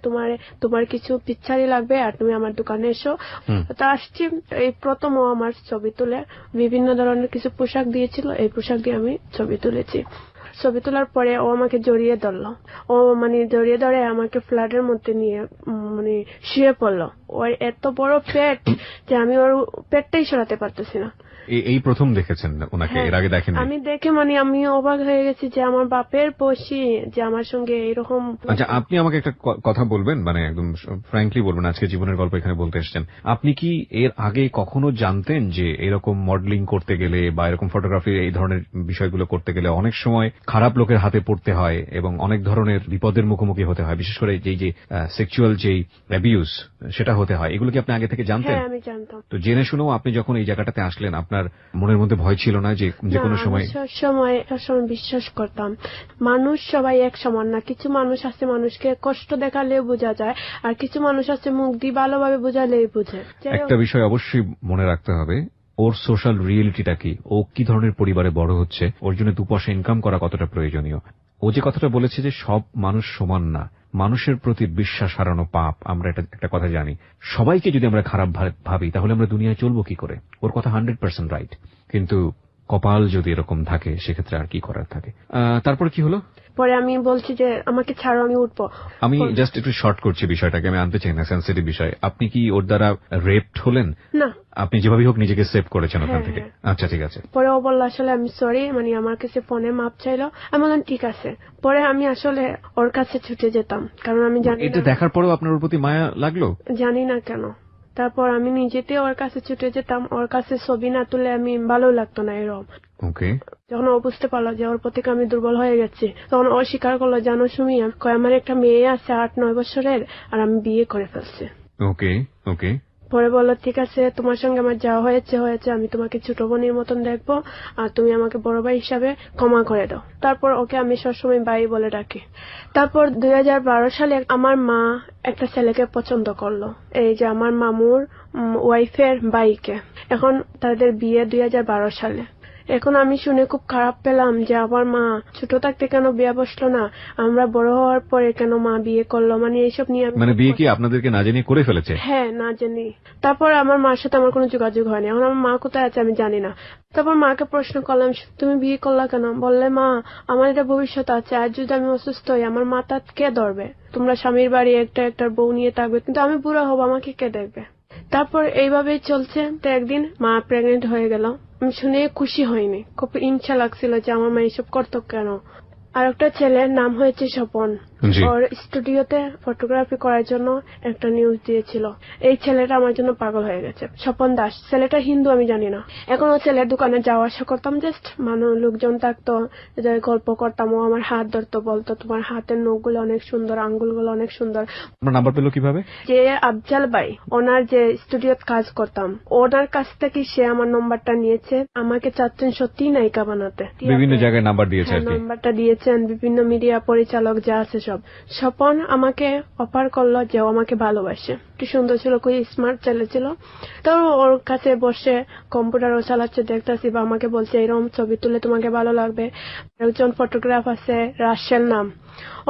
তোমার কিছু পিকচারই লাগবে আর তুমি আমার দোকানে এসো। তো আসছি, এই প্রথম ও আমার ছবি তুলে বিভিন্ন ধরনের কিছু পোশাক দিয়েছিল, এই পোশাক দিয়ে আমি ছবি তুলেছি। ছবি তোলার পরে ও আমাকে জড়িয়ে ধরলো, ও মানে জড়িয়ে ধরে আমাকে ফ্ল্যাটের মধ্যে নিয়ে মানে শুয়ে পড়লো। ওর এত বড় পেট যে আমি ওর পেটটাই সরাতে পারতেছি না। এই প্রথম দেখেছেন ওনাকে? এর আগে দেখেন? আমি দেখে মানে আমি অবাক হয়ে গেছি যে আমার বাপের বয়সী যে আমার সঙ্গে এরকম। আচ্ছা, আপনি আমাকে একটা কথা বলবেন, মানে একদম ফ্র্যাঙ্কলি বলবেন, আজকে জীবনের গল্প এখানে বলতে এসেছেন, আপনি কি এর আগে কখনো জানতেন যে এরকম মডেলিং করতে গেলে বা এরকম ফটোগ্রাফি এই ধরনের বিষয়গুলো করতে গেলে অনেক সময় খারাপ লোকের হাতে পড়তে হয় এবং অনেক ধরনের বিপদের মুখোমুখি হতে হয়, বিশেষ করে যে সেক্সুয়াল যেই অ্যাবিউজ সেটা হতে হয়, এগুলো কি আপনি আগে থেকে জানতেন? হ্যাঁ, আমি জানতাম। তো জেনে শুনেও আপনি যখন এই জায়গাটাতে আসলেন, আপনার মনের মধ্যে ভয় ছিল না যে কোনো সময়? সবসময় বিশ্বাস করতাম মানুষ সবাই এক সমান না। কিছু মানুষ আছে মানুষকে কষ্ট দেখালে বোঝা যায়, আর কিছু মানুষ আছে মুখ দিয়ে ভালোভাবে বোঝালেই বোঝে। একটা বিষয় অবশ্যই মনে রাখতে হবে, ওর সোশ্যাল রিয়েলিটিটা কি, ও কি ধরনের পরিবারে বড় হচ্ছে, ওর জন্য 2 পয়সা ইনকাম করা কতটা প্রয়োজনীয়। ও যে কথাটা বলেছে যে সব মানুষ সমান না, মানুষের প্রতি বিশ্বাস হারানো পাপ, আমরা একটা কথা জানি। সবাইকে যদি আমরা খারাপ ভাবি তাহলে আমরা দুনিয়ায় চলবো কি করে? ওর কথা 100% রাইট, কিন্তু কপাল যদি এরকম থাকে সেক্ষেত্রে আর কি করার থাকে। তারপর কি হলো? পরে আমি বলছি যে আমাকে ছাড়ো, আমি উঠবো। আমি জাস্ট একটু শর্ট করছি বিষয়টাকে, আমি আনতে চাই না সেন্সিটিভ বিষয়। আপনি কি ওর দ্বারা রেপড হলেন? না, আপনি যেভাবে হোক নিজেকে সেভ করেছেন ওখান থেকে। আচ্ছা, ঠিক আছে। পরে ও বললো আসলে আমি সরি, মানে আমার কাছে ফোনে মাপ চাইলো। আমি বললাম ঠিক আছে। পরে আমি আসলে ওর কাছে ছুটে যেতাম, কারণ আমি জানি এটা দেখার পরেও আপনার ওর প্রতি মায়া লাগলো? জানি না কেন। তারপর আমি নিজেতে ওর কাছে ছুটে যেতাম, ওর কাছে ছবি না তুলে আমি ভালো লাগতো না এরকম। ওকে। যখন ও বুঝতে পারলো যে ওর প্রতি আমি দুর্বল হয়ে গেছি, তখন ও স্বীকার করলো, জানো সুমি, আমার একটা মেয়ে আছে 8-9 বছরের, আর আমি বিয়ে করে ফেলছি। ওকে ওকে। পরে বললো ঠিক আছে, তোমার সঙ্গে আমার যা হয়েছে, আমি তোমাকে ছোট বোনের মতন দেখবো, আর তুমি আমাকে বড় ভাই হিসাবে ক্ষমা করে দাও। তারপর ওকে আমি সবসময় ভাই বলে ডাকি। তারপর 2012 সালে আমার মা একটা ছেলেকে পছন্দ করলো, এই যে আমার মামুর ওয়াইফের ভাইকে। এখন তাদের বিয়ে 2012 সালে। এখন আমি শুনে খুব খারাপ পেলাম যে আমার মা ছোট থাকতে কেন বিয়ে বসলো না, আমরা বড় হওয়ার পরে কেন মা বিয়ে করলো, মানে এইসব নিয়ে। মানে বিয়ে কি আপনাদেরকে না জেনে করে ফেলেছে? হ্যাঁ, না জেনে। তারপর আমার মার সাথে আমার কোনো যোগাযোগ হয়নি। এখন আমার মা কোথায় আছে আমি জানি না। তারপর মাকে প্রশ্ন করলাম, তুমি বিয়ে করলা কেন? বললে, মা, আমার এটা ভবিষ্যৎ আছে, আর যদি আমি অসুস্থ হই আমার মাথা কে ধরবে? তোমরা স্বামীর বাড়ি একটা বউ নিয়ে থাকবে, কিন্তু আমি বুড়া হবো, আমাকে কে দেখবে? তারপর এইভাবেই চলছে। তো একদিন মা প্রেগনেন্ট হয়ে গেল। আমি শুনে খুশি হয়নি, খুব হিংসা লাগছিল যে আমার মা এসব করতো কেন। আর একটা ছেলের নাম হয়েছে স্বপন। জি। ওর স্টুডিওতে ফটোগ্রাফি করার জন্য একটা নিউজ দিয়েছিল। এই ছেলেটা আমার জন্য পাগল হয়ে গেছে, স্বপন দাস। ছেলেটা হিন্দু আমি জানি না। এখন ও ছেলের দোকানে যাওয়া আসা করতাম, জাস্ট লোকজন থাকতো, যে গল্প করতাম, ও আমার হাত ধরতো, বলতো তোমার হাতের নখগুলো অনেক সুন্দর, আঙ্গুলগুলো অনেক সুন্দর। আপনার নাম্বার পেলো কিভাবে? যে আফজাল ভাই, ওনার যে স্টুডিওত কাজ করতাম, ওনার কাছ থেকে সে আমার নম্বরটা নিয়েছে। আমাকে চাচ্ছেন সত্যি নায়িকা বানাতে, বিভিন্ন জায়গায় নাম্বার দিয়েছে আর কি। নাম্বারটা দিয়েছেন বিভিন্ন মিডিয়া পরিচালক যা আছে সব। স্বপন আমাকে অফার করলো যে ও আমাকে ভালোবাসে, একটু সুন্দর ছিল, খুবই স্মার্ট ছেলে ছিল। তো ওর কাছে বসে কম্পিউটারও চালাচ্ছে, দেখতেছি, বা আমাকে বলছে এরকম ছবি তুলে তোমাকে ভালো লাগবে। একজন ফটোগ্রাফ আছে রাশেল নাম,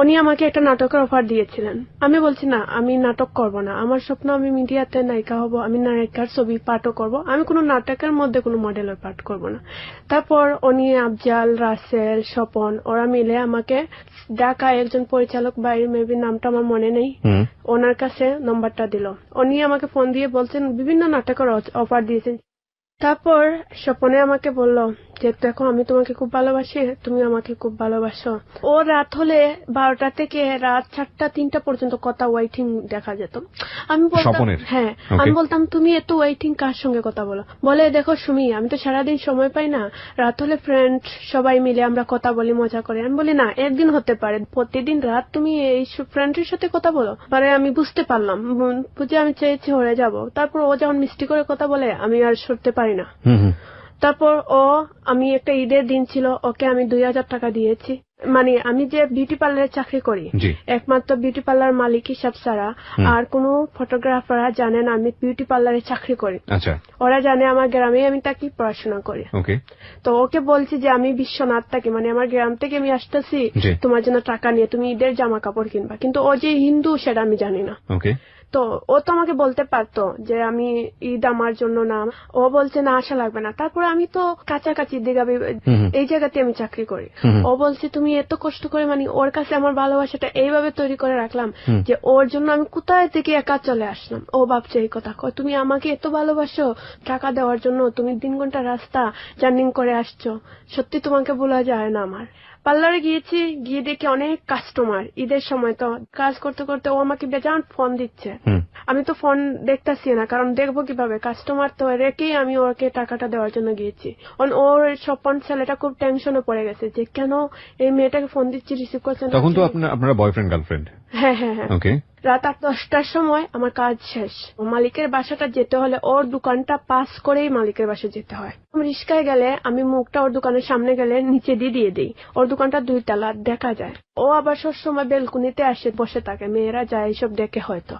উনি আমাকে একটা নাটকের অফার দিয়েছিলেন। আমি বলছি না, আমি নাটক করব না, আমার স্বপ্ন আমি মিডিয়াতে নায়িকা হব, আমি নায়িকার ছবি পাঠও করব, আমি কোনো নাটকের মধ্যে কোনো মডেলের পাঠ করব না। তারপর উনি আফজাল, রাসেল, স্বপন ওরা মিলে আমাকে ঢাকায় একজন পরিচালক বাইরে, মেবি নামটা আমার মনে নেই, ওনার কাছে নম্বরটা দিল। উনি আমাকে ফোন দিয়ে বলছেন বিভিন্ন নাটকের অফার দিয়েছেন। তারপর স্বপনে আমাকে বলল যে দেখো আমি তোমাকে খুব ভালোবাসি, তুমি আমাকে খুব ভালোবাসো। ও রাত হলে 12টা থেকে রাত 4টা 3টা পর্যন্ত কথা ওয়েটিং দেখা যেত। আমি বলতাম হ্যাঁ, আমি বলতাম তুমি এত ওয়েটিং কার সঙ্গে কথা বলো? বলে দেখো সুমি, আমি তো সারাদিন সময় পাই না, রাত হলে ফ্রেন্ড সবাই মিলে আমরা কথা বলি, মজা করে। আমি বলি না, একদিন হতে পারে, প্রতিদিন রাত তুমি এই ফ্রেন্ডের সাথে কথা বলো? পরে আমি বুঝতে পারলাম, বুঝে আমি চেয়েছি হয়ে যাব। তারপর ও যখন মিষ্টি করে কথা বলে আমি আর সরতে পারি না। তারপর আমি একটা ঈদের দিন ছিল, ওকে আমি 2000 টাকা দিয়েছি। মানে আমি যে বিউটি পার্লারে চাকরি করি, একমাত্র বিউটি পার্লার মালিক হিসাব ছাড়া আর কোন ফটোগ্রাফাররা জানে না আমি বিউটি পার্লারে চাকরি করি। ওরা জানে আমার গ্রামে আমি থাকি, পড়াশোনা করি। তো ওকে বলছি যে আমি বিশ্বনাথ থাকি, মানে আমার গ্রাম থেকে আমি আসতেছি তোমার জন্য টাকা নিয়ে, তুমি ঈদের জামা কাপড় কিনবা। কিন্তু ও যে হিন্দু সেটা আমি জানি না। তো ও তো আমাকে বলতে পারতো যে আমি ঈদ আমার জন্য না। ও বলছে না, আসা লাগবে না। তারপরে আমি তো কাছাকাছি দিঘাবি এই জায়গাতে আমি চাকরি করি। ও বলছে তুমি এত কষ্ট করে, মানে ওর কাছে আমার ভালোবাসাটা এইভাবে তৈরি করে রাখলাম যে ওর জন্য আমি কোথায় থেকে একা চলে আসলাম। ও ভাবছে এই কথা, তুমি আমাকে এত ভালোবাসো, টাকা দেওয়ার জন্য তুমি 3 ঘন্টা রাস্তা জার্নি করে আসছো, সত্যি তোমাকে ভোলা যায় না। আমার পার্লারে গিয়েছি, গিয়ে দেখি অনেক কাস্টমার। ঈদের সময় তো কাজ করতে করতে ও আমাকে বেজান ফোন দিচ্ছে। আমি তো ফোন দেখতেছি না, কারণ দেখবো কিভাবে, কাস্টমার তো রেখেই আমি ওকে টাকাটা দেওয়ার জন্য গিয়েছি। ওর স্বপন ছেলেটা খুব টেনশনে পড়ে গেছে যে কেন এই মেয়েটাকে ফোন দিচ্ছি, রিসিভ করছে না। তখন তো আপনারা বয়ফ্রেন্ড গার্লফ্রেন্ড? হ্যাঁ হ্যাঁ হ্যাঁ। রাত 8-10টার সময় আমার কাজ শেষ, মালিকের বাসাটা যেতে হলে ওর দোকানটা পাস করেই মালিকের বাসা যেতে হয়। আমি রিস্কায় গেলে আমি মুখটা ওর দোকানের সামনে গেলে নিচে দিয়ে দিই। ওর দোকানটা 2 তলা, দেখা যায়। ও আবার সব সময় বেলকুনিতে আসে বসে থাকে, মেয়েরা যায় এইসব দেখে হয়তো।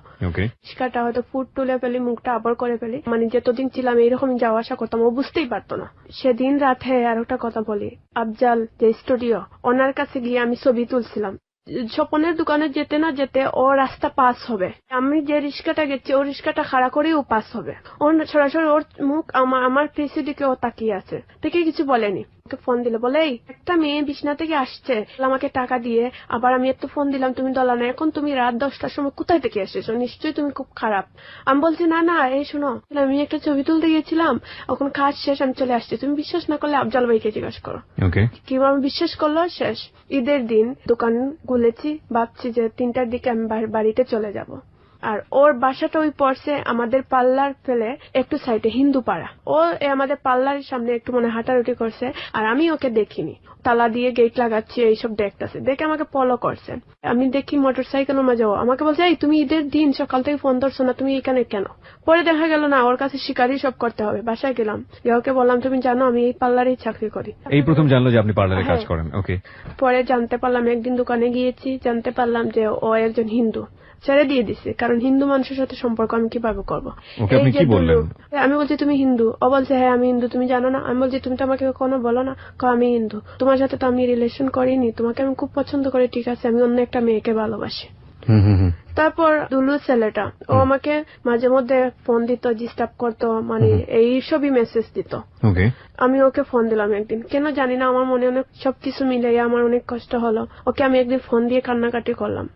রিস্কাটা হয়তো ফুট তুলে ফেলি, মুখটা আবার করে ফেলি, মানে যতদিন ছিলাম এইরকম যাওয়া আসা করতাম, ও বুঝতেই পারতো না। সেদিন রাতে আর একটা কথা বলি, আফজাল যে স্টুডিও, ওনার কাছে গিয়ে আমি ছবি তুলছিলাম। স্বপনের দোকানে যেতে না যেতে ও রাস্তা পাস হবে, আমি যে রিস্কাটা গেছি ও রিস্কাটা খাড়া করেই ও পাস হবে। ও সরাসরি ওর মুখ আমার ফেসের দিকে ও তাকিয়ে আছে, থেকে কিছু বলেনি। ওকে ফোন দিলে বলে এই একটা মেয়ে বিছনা থেকে আসছে, আমাকে টাকা দিয়ে, আবার আমি একটু ফোন দিলাম, তুমি দলা না, এখন তুমি রাত 10টার সময় কোথায় থেকে এসেছো, নিশ্চয়ই তুমি খুব খারাপ। আমি বলছি না না, এই শোনো, আমি একটা ছবি তুলতে গিয়েছিলাম, এখন কাজ শেষ, আমি চলে আসছি। তুমি বিশ্বাস না করলে আফজাল ভাইকে জিজ্ঞাসা করো। কিভাবে বিশ্বাস করলো? শেষ ঈদের দিন দোকান খুলেছি, ভাবছি যে 3টার দিকে আমি বাড়িতে চলে যাব। আর ওর বাসাটা ওই পড়ছে আমাদের পার্লার ফেলে একটু সাইডে, হিন্দু পাড়া। ও আমাদের পার্লারের সামনে একটু মনে হাঁটারুটি করছে, আর আমি ওকে দেখিনি, তালা দিয়ে গেট লাগাচ্ছি, এইসব দেখতেছে, দেখে আমাকে ফলো করছে। আমি দেখি মোটরসাইকেলের মাঝে ও আমাকে বলছে এই তুমি ঈদের দিন সকাল থেকে ফোন ধরছো না, তুমি এখানে কেন? পরে দেখা গেল না, ওর কাছে শিকারই সব করতে হবে। বাসায় গেলাম, ওকে বললাম তুমি জানো আমি এই পার্লারেই চাকরি করি। এই প্রথম জানলো যে আপনি পার্লারে কাজ করেন? পরে জানতে পারলাম, একদিন দোকানে গিয়েছি, জানতে পারলাম যে ও একজন হিন্দু। ছেড়ে দিয়ে দিছে, কারণ হিন্দু মানুষের সাথে সম্পর্ক আমি কিভাবে করবো? আমি বলছি তুমি হিন্দু? ও বলছে হ্যাঁ আমি হিন্দু, তুমি জানো না? আমি বলছি তুমি তো আমাকে কখনো বলো না। আমি হিন্দু, তোমার সাথে তো আমি রিলেশন করিনি, তোমাকে আমি খুব পছন্দ করি, ঠিক আছে, আমি অন্য একটা মেয়েকে ভালোবাসি। তারপর দুলু ছেলেটা, ও আমাকে মাঝে মধ্যে ফোন দিত, ডিস্টার্ব করতো, মানে এই সবই মেসেজ দিত। আমি ওকে ফোন দিলাম একদিন, কেন জানি না, আমার মনে অনেক সবকিছু মিলে আমার অনেক কষ্ট হলো। ওকে আমি একদিন ফোন দিয়ে কান্নাকাটি করলাম।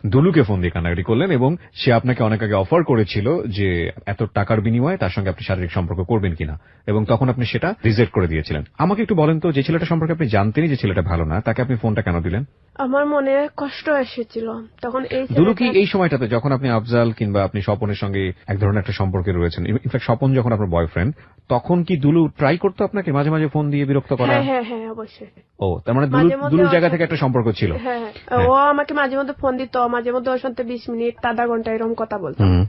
দুলুকে ফোন দিয়ে কান্নাকাটি করলেন এবং সে আপনাকে অনেক আগে অফার করেছিল যে এত টাকার বিনিময়ে তার সঙ্গে আপনি শারীরিক সম্পর্ক করবেন কিনা, এবং তখন আপনি সেটা রিজেক্ট করে দিয়েছিলেন। আমাকে একটু বলেন তো, যে ছেলেটা সম্পর্কে আপনি জানতেনই যে ছেলেটা ভালো না, তাকে আপনি ফোনটা কেন দিলেন? আমার মনে কষ্ট এসেছিল তখন। এই দুলু কি ছেলেটা- এই সময়টাতে যখন আপনি আফজাল কিংবা আপনি স্বপনের সঙ্গে এক ধরনের একটা সম্পর্কে রয়েছেন, ইনফ্যাক্ট স্বপন যখন আপনার বয়ফ্রেন্ড, তখন কি দুলু ট্রাই করতো আপনাকে মাঝে মাঝে ফোন দিয়ে বিরক্ত করা? হ্যাঁ হ্যাঁ হ্যাঁ, অবশ্যই। ও, তার মানে মাঝে মধ্যে দুলুর ওর জায়গা সাথে- থেকে একটা সম্পর্ক ছিল। হ্যাঁ হ্যাঁ। ও আমাকে মাঝে মধ্যে ফোন দিত, মাঝে মধ্যে ওর সাথে 20 মিনিট আধা ঘন্টা এরকম কথা বলতো। হুম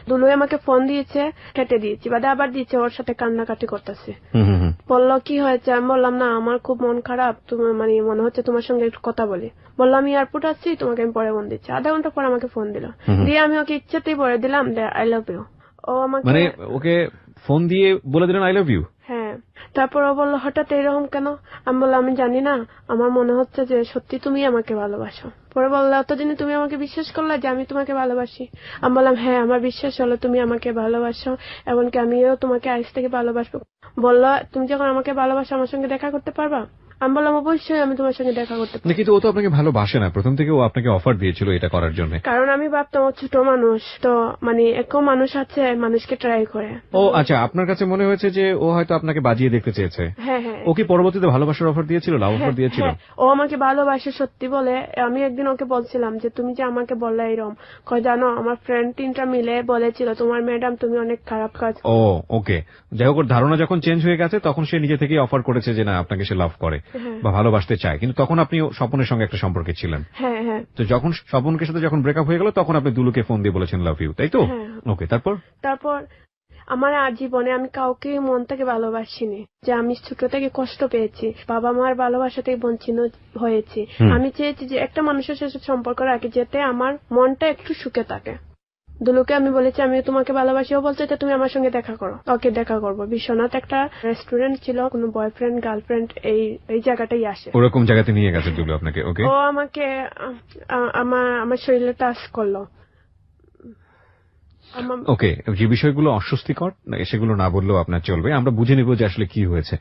দুলু আমাকে ফোন দিয়েছে, কেটে দিয়েছি, বাদে আবার দিয়েছে, ওর সাথে কান্নাকাটি করতেছে। হুম হুম হুম। বললো কি হয়েছে, আমি বললাম না আমার খুব মন খারাপ, তুমি মানে মনে হচ্ছে তোমার সঙ্গে একটু কথা বলি। বললাম আমি এয়ারপোর্ট আসছি, তোমাকে আমি পরে ফোন দিচ্ছি। আধা ঘন্টা পর আমাকে ফোন দিল, দিয়ে আমি ওকে ইচ্ছাতেই বলে দিলাম আই লাভ ইউ। ও আমাকে মানে ওকে ফোন দিয়ে বলে দিলেন আই লাভ ইউ? হ্যাঁ। তারপর ও বললো হঠাৎ এরকম কেন? আমি বললাম আমি জানি না, আমার মনে হচ্ছে যে সত্যি তুমি আমাকে ভালোবাসো। পরে বললো এতদিনে তুমি আমাকে বিশ্বাস করলে যে আমি তোমাকে ভালোবাসি? আমি বললাম হ্যাঁ, আমার বিশ্বাস হলো তুমি আমাকে ভালোবাসো, এমনকি আমিও তোমাকে আজ থেকে ভালোবাসবো। বললো তুমি যখন আমাকে ভালোবাসো আমার সঙ্গে দেখা করতে পারবা? আমি বললাম অবশ্যই আমি তোমার সঙ্গে দেখা করতে পারবো। কিন্তু ও তো আপনাকে ভালোবাসে না, প্রথম থেকে ও আপনাকে অফার দিয়েছিল এটা করার জন্য। কারণ আমি ভাবতাম ও ছোট মানুষ তো, মানে এরকম মানুষ আছে মানুষকে ট্রাই করে। ও আচ্ছা, আপনার কাছে মনে হয়েছে যে ও হয়তো আপনাকে বাজিয়ে দেখতে চেয়েছে। হ্যাঁ হ্যাঁ। ও কি পরবর্তীতে ভালোবাসার অফার দিয়েছিল, লাভ অফার দিয়েছিল? হ্যাঁ, ও আমাকে ভালোবাসে সত্যি বলে। আমি একদিন ওকে বলছিলাম যে তুমি যে আমাকে বললে এরম, জানো আমার ফ্রেন্ড 3টা মিলে বলেছিল তোমার ম্যাডাম তুমি অনেক খারাপ কাজ। ও ওকে, যাই হোক, ওর ধারণা যখন চেঞ্জ হয়ে গেছে তখন সে নিজে থেকেই অফার করেছে যে না, আপনাকে সে লাভ করে হ্যাঁ। বা ভালোবাসতে চায়, কিন্তু তখন আপনি স্বপনের সঙ্গে একটা সম্পর্কে ছিলেন। হ্যাঁ হ্যাঁ। তো যখন স্বপনের সাথে যখন ব্রেকআপ হয়ে গেল তখন আপনি দুলুকে ফোন দিয়ে বলেছেন লাভ ইউ, তাই তো? হ্যাঁ। ওকে, তারপর? তারপর আমার জীবনে আমি কাউকে মন থেকে ভালোবাসিনি, যে আমি ছোট থেকে কষ্ট পেয়েছি, বাবা মার ভালোবাসা থেকে বঞ্চিত হয়েছি। আমি চেয়েছি যে একটা মানুষের সাথে সম্পর্ক রাখি যেতে আমার মনটা একটু সুখে থাকে। দুলুকে আমি বলেছি আমি তোমাকে ভালোবাসি, ও বলছে যে তুমি আমার সঙ্গে দেখা করো। ওকে দেখা করবো। বিশ্বনাথ একটা রেস্টুরেন্ট ছিল, কোনো বয়ফ্রেন্ড গার্লফ্রেন্ড এই জায়গাটাই আসে, ওরকম জায়গাতে নিয়ে গেছে দুলু আপনাকে। ওকে, ও আমাকে আমার শরীরে টাচ করলো। ওকে, যে বিষয়গুলো অস্বস্তিকর সেগুলো না বললেও আপনার চলবে, আমরা বুঝে নিব যে আসলে কি হয়েছে।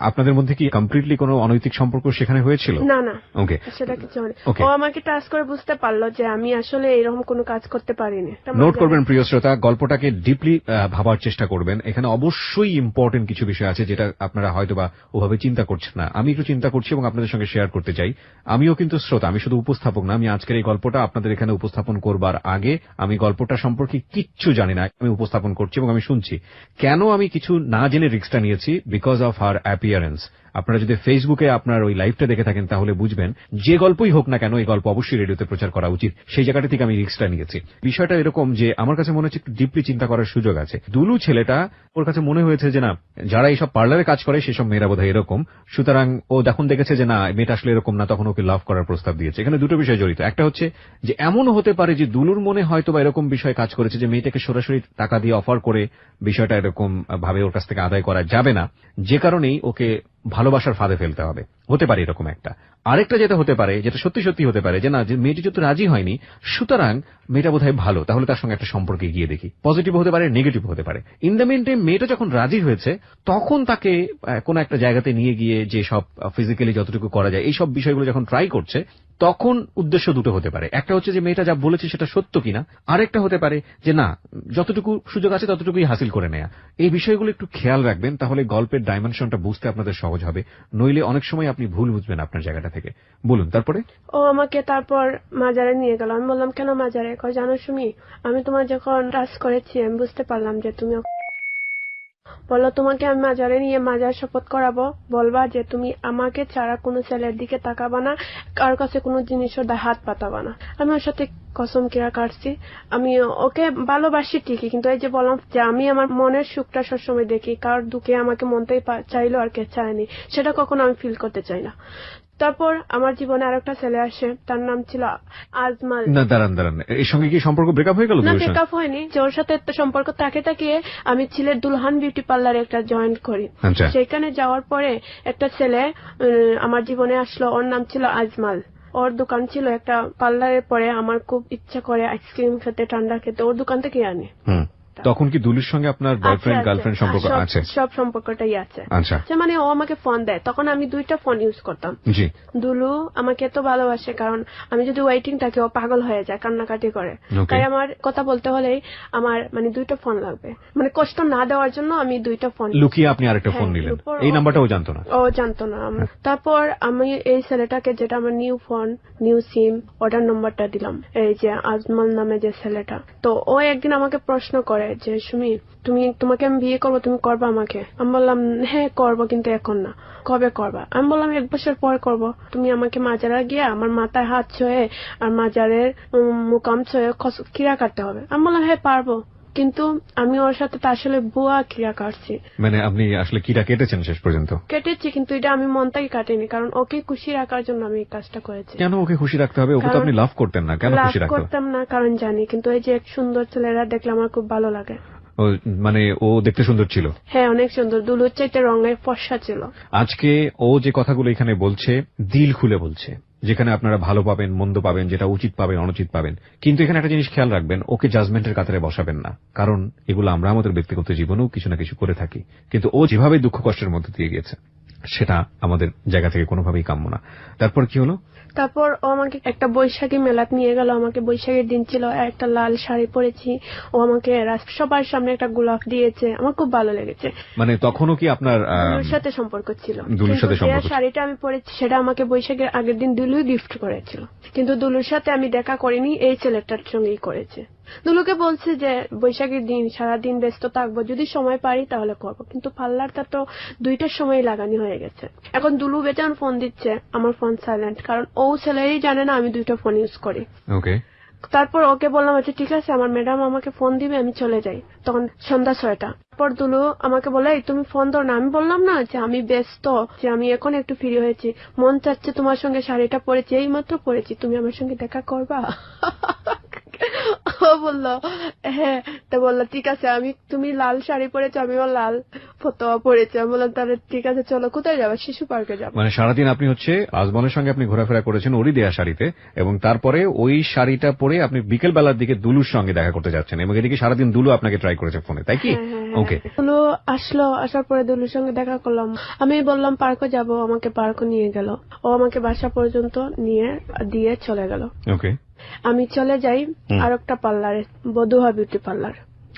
আপনাদের মধ্যে কি কমপ্লিটলি কোনো অনৈতিক সম্পর্ক সেখানে হয়েছিল? না না, ওকে, সেটা কিছু হয়নি। Okay. ও আমাকে টাচ করে বুঝতে পারলো যে আমি আসলে এরকম কোনো কাজ করতে পারিনি। নোট করবেন প্রিয় শ্রোতা, গল্পটাকে ডিপলি ভাবার চেষ্টা করবেন। এখানে অবশ্যই ইম্পর্টেন্ট কিছু বিষয় আছে যেটা আপনারা হয়তোবা ওভাবে চিন্তা করছেন না। আমি একটু চিন্তা করছি এবং আপনাদের সঙ্গে শেয়ার করতে চাই। আমিও কিন্তু শ্রোতা, আমি শুধু উপস্থাপক না। আমি আজকের এই গল্পটা আপনাদের এখানে উপস্থাপন করবার আগে আমি গল্পটা সম্পর্কে কিচ্ছু জানি না, আমি উপস্থাপন করছি এবং আমি শুনছি। কেন আমি কিছু না জেনে রিস্কটা নিয়েছি? Because of her appearance. আপনারা যদি ফেসবুকে আপনার ওই লাইভটা দেখে থাকেন তাহলে বুঝবেন, যে গল্পই হোক না কেন এই গল্প অবশ্যই রেডিওতে প্রচার করা উচিত, সেই জায়গাটা থেকে আমি রিস্কটা নিয়েছি। বিষয়টা এরকম যে আমার কাছে মনে হচ্ছে একটু ডিপলি চিন্তা করার সুযোগ আছে। দুলু ছেলেটা, ওর কাছে মনে হয়েছে যে না, যারা এইসব পার্লারে কাজ করে সেসব মেয়েরা বোধহয় এরকম, সুতরাং ও যখন দেখেছে যে না মেয়েটা আসলে এরকম না, তখন ওকে লাভ করার প্রস্তাব দিয়েছে। এখানে দুটো বিষয় জড়িত। একটা হচ্ছে যে এমন হতে পারে যে দুলুর মনে হয়তো বা এরকম বিষয় কাজ করেছে যে মেয়েটাকে সরাসরি টাকা দিয়ে অফার করে বিষয়টা এরকম ভাবে ওর কাছ থেকে আদায় করা যাবে না, যে কারণেই ওকে ভালোবাসার ফাঁদে ফেলতে হবে। হতে পারে এরকম একটা। আরেকটা যেটা হতে পারে, যেটা সত্যি সত্যি হতে পারে, যে না, যে মেয়েটি যেহেতু রাজি হয়নি সুতরাং মেয়েটা বোধহয় ভালো, তাহলে তার সঙ্গে একটা সম্পর্কে গিয়ে দেখি। পজিটিভ হতে পারে, নেগেটিভ হতে পারে। ইন দ্য মেন টাইম মেয়েটা যখন রাজি হয়েছে তখন তাকে কোন একটা জায়গাতে নিয়ে গিয়ে যে সব ফিজিক্যালি যতটুকু করা যায় এইসব বিষয়গুলো যখন ট্রাই করছে, তখন উদ্দেশ্য দুটো হতে পারে। একটা হচ্ছে যে মেয়েটা যা বলেছে সেটা সত্য কিনা, আরেকটা হতে পারে যে না, যতটুকু সুযোগ আছে ততটুকুই হাসিল করে নেয়া। এই বিষয়গুলো একটু খেয়াল রাখবেন, তাহলে গল্পের ডাইমেনশনটা বুঝতে আপনাদের সহজ হবে। নইলে অনেক সময় আপনি ভুল বুঝবেন আপনার জায়গাটা থেকে। বলুন তারপরে। ও আমাকে তারপর মাজারে নিয়ে গেল। আমি বললাম কেন মাজারে? জানো সুমি, আমি তোমার যখন টাচ করেছি আমি বুঝতে পারলাম যে তুমি। বললো তোমাকে আমি মাজারে নিয়ে মাজার শপথ করাবো, বলবা যে তুমি আমাকে ছাড়া কোনো ছেলের দিকে তাকাবা না, কার কাছে কোনো জিনিসের হাত পাতাবা না। আমি ওর সাথে কসম কিরা কাটছি। আমি ওকে ভালোবাসি ঠিকই, কিন্তু এই যে বললাম যে আমি আমার মনের সুখটা সবসময় দেখি, কার দুঃখে আমাকে মনটাই চাইলো আর কে চায়নি সেটা কখনো আমি ফিল করতে চাই না। তারপর আমার জীবনে আরেকটা ছেলে আসে, তার নাম ছিল আজমাল। না দাঁড়ান, এর সঙ্গে কি সম্পর্ক ব্রেকআপ হয়ে গেল? না, ব্রেকআপ হয়নি। যে ওর সাথে একটা সম্পর্ক তাকিয়ে আমি ছিলের দুলহান বিউটি পার্লারে একটা জয়েন করি। সেখানে যাওয়ার পরে একটা ছেলে আমার জীবনে আসলো, ওর নাম ছিল আজমাল। ওর দোকান ছিল একটা পার্লারের। পরে আমার খুব ইচ্ছা করে আইসক্রিম খেতে, ঠান্ডা খেতে, ওর দোকান থেকে আনি। তখন কি দুলুর সঙ্গে আপনার বয়ফ্রেন্ড আছে, গার্লফ্রেন্ড সম্পর্ক সব- আছে? সব সম্পর্কটাই আছে। আচ্ছা, যে মানে ও আমাকে ফোন দেয়, তখন আমি 2টা ফোন ইউজ করতাম। জি, দুলু আমাকে এত ভালোবাসে, কারণ আমি যদি ওয়েটিং থাকি ও পাগল হয়ে যায়, কান্নাকাটি করে। ওকে, তাই আমার কথা বলতে হলেই আমার মানে 2টা ফোন লাগবে, মানে কষ্ট না দেওয়ার জন্য আমি 2টা ফোন। লুকিয়ে আপনি আরেকটা ফোন হ্যাঁ, নিলেন, এরপর এই নাম্বারটাও জানতো না? ও জানতো না। তারপর আমি এই ছেলেটাকে, যেটা আমার নিউ ফোন নিউ সিম, ওটার নাম্বারটা দিলাম, এই যে আজমল নামে যে ছেলেটা। তো ও একদিন আমাকে প্রশ্ন করে যে সুমি, তোমাকে আমি বিয়ে করবো, তুমি করবা আমাকে? আমি বললাম হ্যাঁ করবো, কিন্তু এখন না। কবে করবা? আমি বললাম 1 বছর পর করব। তুমি আমাকে মাজারা গিয়ে আমার মাথায় হাত ছুঁয়ে আর মাজারের মুকাম ছুঁয়ে কিরা কাটতে হবে। আমি বললাম হ্যাঁ পারবো, কিন্তু আমি ওর সাথে তো আসলে বুয়া কিরা কাটছি। মানে আপনি আসলে কিটা কেটেছেন শেষ পর্যন্ত? কেটেছি, কিন্তু এটা আমি মন থেকে কাটিনি, কারণ ওকে খুশি রাখার জন্য আমি এই কাজটা করেছি। কেন ওকে খুশি রাখতে হবে? ওকে তো কারণ আপনি লাভ করতেন না, কেন লাভ খুশি রাখতে হবে? করতাম না, কারণ জানি, কিন্তু এই যে এক সুন্দর ছেলেরা দেখলে আমার খুব ভালো লাগে। ও, মানে ও দেখতে সুন্দর ছিল? হ্যাঁ অনেক সুন্দর, দুলুর চাইতে রঙের ফর্সা ছিল। আজকে ও যে কথাগুলো এখানে বলছে, দিল খুলে বলছে, যেখানে আপনারা ভালো পাবেন, মন্দ পাবেন, যেটা উচিত পাবেন, অনুচিত পাবেন। কিন্তু এখানে একটা জিনিস খেয়াল রাখবেন, ওকে জাজমেন্টের কাতারে বসাবেন না, কারণ এগুলো আমরা আমাদের ব্যক্তিগত জীবনেও কিছু না কিছু করে থাকি। কিন্তু ও যেভাবে দুঃখ কষ্টের মধ্যে দিয়ে গেছে, সেটা আমাদের জায়গা থেকে কোনোভাবেই কাম্য না। তারপর কি হলো? তারপর ও আমাকে একটা বৈশাখী মেলাত নিয়ে গেল। আমাকে বৈশাখীর দিন ছিল, একটা লাল শাড়ি পরেছি, ও আমাকে সবার সামনে একটা গোলাপ দিয়েছে, আমার খুব ভালো লেগেছে। মানে তখনও কি আপনার দুলুর সাথে সম্পর্ক ছিল। দুলুর সাথে কিন্তু সম্পর্ক যে ছিল? শাড়িটা আমি পরেছি সেটা আমাকে বৈশাখের আগের দিন দুলুই গিফট করেছিল, কিন্তু দুলুর সাথে আমি দেখা করিনি, এই ছেলেটার সঙ্গেই করেছে। দুলুকে বলছে যে বৈশাখীর দিন সারাদিন ব্যস্ত থাকবো, যদি সময় পারি তাহলে করবো, কিন্তু পার্লারটা তো 2টার সময় লাগানি হয়ে গেছে। এখন দুলু বেচান ফোন দিচ্ছে, আমার ফোন সাইলেন্ট, কারণ ও ছেলেই জানে না আমি 2টা ফোন ইউজ করি। ওকে, তারপর ওকে বললাম আচ্ছা ঠিক আছে, আমার ম্যাডাম আমাকে ফোন দিবে, আমি চলে যাই। তখন সন্ধ্যা 6টা। তারপর দুলু আমাকে বলে এই তুমি ফোন ধর না। আমি বললাম না যে আমি ব্যস্ত, যে আমি এখন একটু ফ্রি হয়েছি, মন চাচ্ছে তোমার সঙ্গে শাড়িটা পরেছি, এই মাত্র পরেছি, তুমি আমার সঙ্গে দেখা করবা? ও বললো হ্যাঁ। তো বললো ঠিক আছে, তুমি লাল শাড়ি পরেছো, আমিও লাল ফতোয়া পরেছি। আমি বললাম তাহলে ঠিক আছে চলো, কোথায় যাবো? শিশু পার্কে যাবো। মানে সারাদিন আপনি হচ্ছে আজমলের সঙ্গে আপনি ঘোরাফেরা করেছেন ওরই দেয়া শাড়িতে, এবং তারপরে ওই শাড়িটা পরে আপনি বিকেল বেলার দিকে দুলুর সঙ্গে দেখা করতে যাচ্ছেন, এবং এদিকে সারাদিন দুলু আপনাকে ট্রাই করেছে ফোনে, তাই কি? ওকে, দুলু আসলো, আসার পরে দুলুর সঙ্গে দেখা করলাম। আমি বললাম পার্কে যাব, আমাকে পার্কে নিয়ে গেল। ও আমাকে বাসা পর্যন্ত দিয়ে চলে গেল। ওকে, আমি চলে যাই আর একটা পার্লারে, বধুয়া বিউটি পার্লার।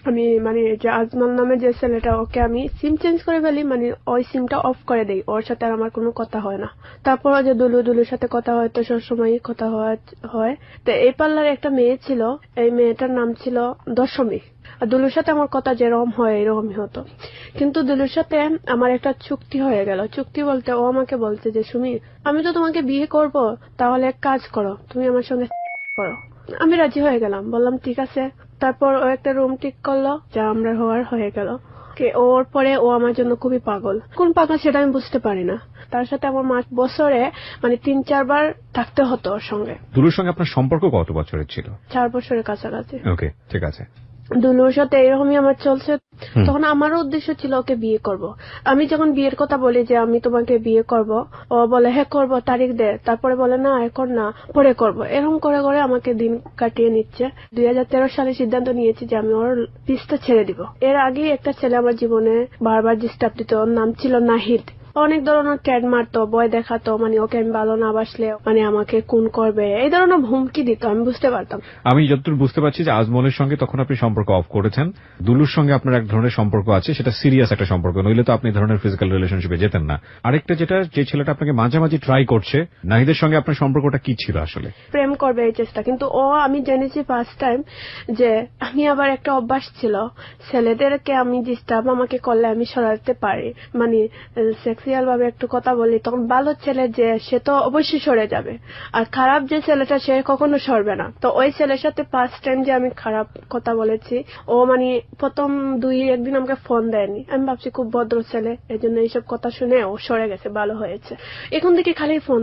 আমি মানে যে আজমল নামে যে ছেলেটা, ওকে আমি সিম চেঞ্জ করে ফেলি, মানে ওই সিমটা অফ করে দেই, ওর সাথে আর আমার কোনো কথা হয় না। তারপর যে দুলুর সাথে কথা হয়, তো সবসময় কথা হয়। তো এই পার্লারে একটা মেয়ে ছিল, এই মেয়েটার নাম ছিল দশমী। আর দুলুর সাথে আমার কথা যেরকম হয় এরকমই হতো, কিন্তু দুলুর সাথে আমার একটা চুক্তি হয়ে গেল। চুক্তি বলতে ও আমাকে বলছে যে সুমি, আমি তো তোমাকে বিয়ে করব, তাহলে এক কাজ করো, তুমি আমার সঙ্গে করো। আমি রাজি হয়ে গেলাম, বললাম ঠিক আছে। তারপর ও একটা রুম ঠিক করলো, যা আমরা হয়ে গেল। ওর পরে ও আমার জন্য খুবই পাগল। কোন পাগল সেটা আমি বুঝতে পারি না। তার সাথে আমার বছরে মানে 3-4 বার থাকতে হতো ওর সঙ্গে। দুলুর সঙ্গে আপনার সম্পর্ক কত বছরের ছিল? 4 বছরের কাছাকাছি। ওকে, ঠিক আছে। দুলুর সাথে এরকমই আমার চলছে। তখন আমারও উদ্দেশ্য ছিল ওকে বিয়ে করব। আমি যখন বিয়ের কথা বলি যে আমি তোমাকে বিয়ে করব, ও বলে হ্যাঁ করব, তারিখ দে। তারপরে বলে না এখন না, পরে করব। এরকম করে করে আমাকে দিন কাটিয়ে নিচ্ছে। 2013 সালে সিদ্ধান্ত নিয়েছি যে আমি ওর পিছটা ছেড়ে দিব। এর আগে একটা ছেলে আমার জীবনে বারবার ডিস্টার্ব দিত, ওর নাম ছিল নাহিদ। অনেক ধরনের ট্যাগ মারতো, ভয় দেখাতো, মানে ওকে আমি ভালো না বাসলে মানে আমাকে খুন করবে, এই ধরনের হুমকি দিত। আমি বুঝতে পারতাম। আমি যতদূর বুঝতে পারছি যে আজমলের সঙ্গে তখন আপনি সম্পর্ক অফ করেছেন, দুলুর সঙ্গে আপনার এক ধরনের সম্পর্ক আছে, সেটা সিরিয়াস একটা সম্পর্ক, নইলে তো আপনি এই ধরনের ফিজিক্যাল রিলেশনশিপে যেতেন না। আরেকটা যেটা, যে ছেলেটা আপনাকে মাঝামাঝি ট্রাই করছে, নাহিদের সঙ্গে আপনার সম্পর্কটা কি ছিল আসলে? প্রেম করবে এই চেষ্টা, কিন্তু আমি জেনেছি ফার্স্ট টাইম যে আমি আবার একটা অভ্যাস ছিল, ছেলেদেরকে আমি ডিস্টার্ব আমাকে করলে আমি সরাতে পারি, মানে সেক্সুয়াল ভাবে একটু কথা বলি, তখন ভালো ছেলে যে সে তো অবশ্যই সরে যাবে, আর খারাপ যে ছেলেটা সে কখনো সরবে না। তো ওই ছেলের সাথে ফার্স্ট টাইম যে আমি খারাপ কথা বলেছি, ও মানে প্রথম 2-1 দিন আমাকে ফোন দেয়নি। আমি ভাবছি খুব ভদ্র ছেলে, এই জন্য এইসব কথা শুনে ও সরে গেছে, ভালো হয়েছে। এখন থেকে খালি ফোন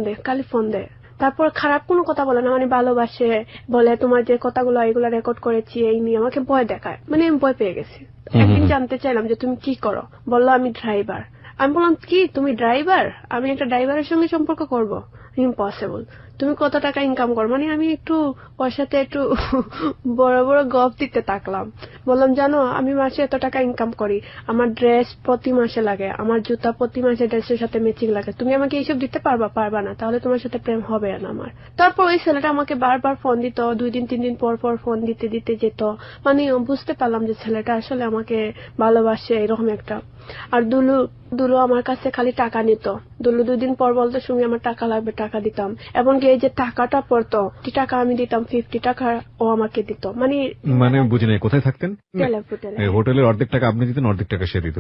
দেয়। তারপর খারাপ কোনো কথা বলে না, মানে ভালোবাসে, বলে তোমার যে কথাগুলো এগুলো রেকর্ড করেছি এই নিয়ে আমাকে ভয় দেখায়, মানে আমি ভয় পেয়ে গেছি। একদিন জানতে চাইলাম যে তুমি কি করো, বললো আমি ড্রাইভার। আমি বললাম কি তুমি ড্রাইভার? আমি একটা ড্রাইভারের সঙ্গে সম্পর্ক করব? ইম্পসিবল। তুমি কত টাকা ইনকাম করো? মানে আমি একটু ওর সাথে একটু বড় বড় গপ দিতে থাকলাম। বললাম, জানো আমি মাসে এত টাকা ইনকাম করি, আমার ড্রেস প্রতি মাসে লাগে, আমার জুতা প্রতি মাসে ড্রেসের সাথে ম্যাচিং লাগে, তুমি আমাকে এইসব দিতে পারবা না, তাহলে তোমার সাথে প্রেম হবে না আমার। তারপর ওই ছেলেটা আমাকে বারবার ফোন দিত, 2 দিন 3 দিন পর পর ফোন দিতে দিতে যেত। মানে বুঝতে পারলাম যে ছেলেটা আসলে আমাকে ভালোবাসে এরকম একটা। আর দুলু আমার কাছে খালি টাকা নিত। দুলু 2 দিন পর বলতো, সুমি আমার টাকা লাগবে, টাকা দিতাম। এমনকি এই যে টাকাটা পড়তো, টাকা আমি দিতাম, 50 টাকা ও আমাকে দিত। মানে বুঝি নাই, কোথায় থাকতেন? হোটেলের অর্ধেক টাকা আপনি দিতেন, অর্ধেক টাকা সে দিত।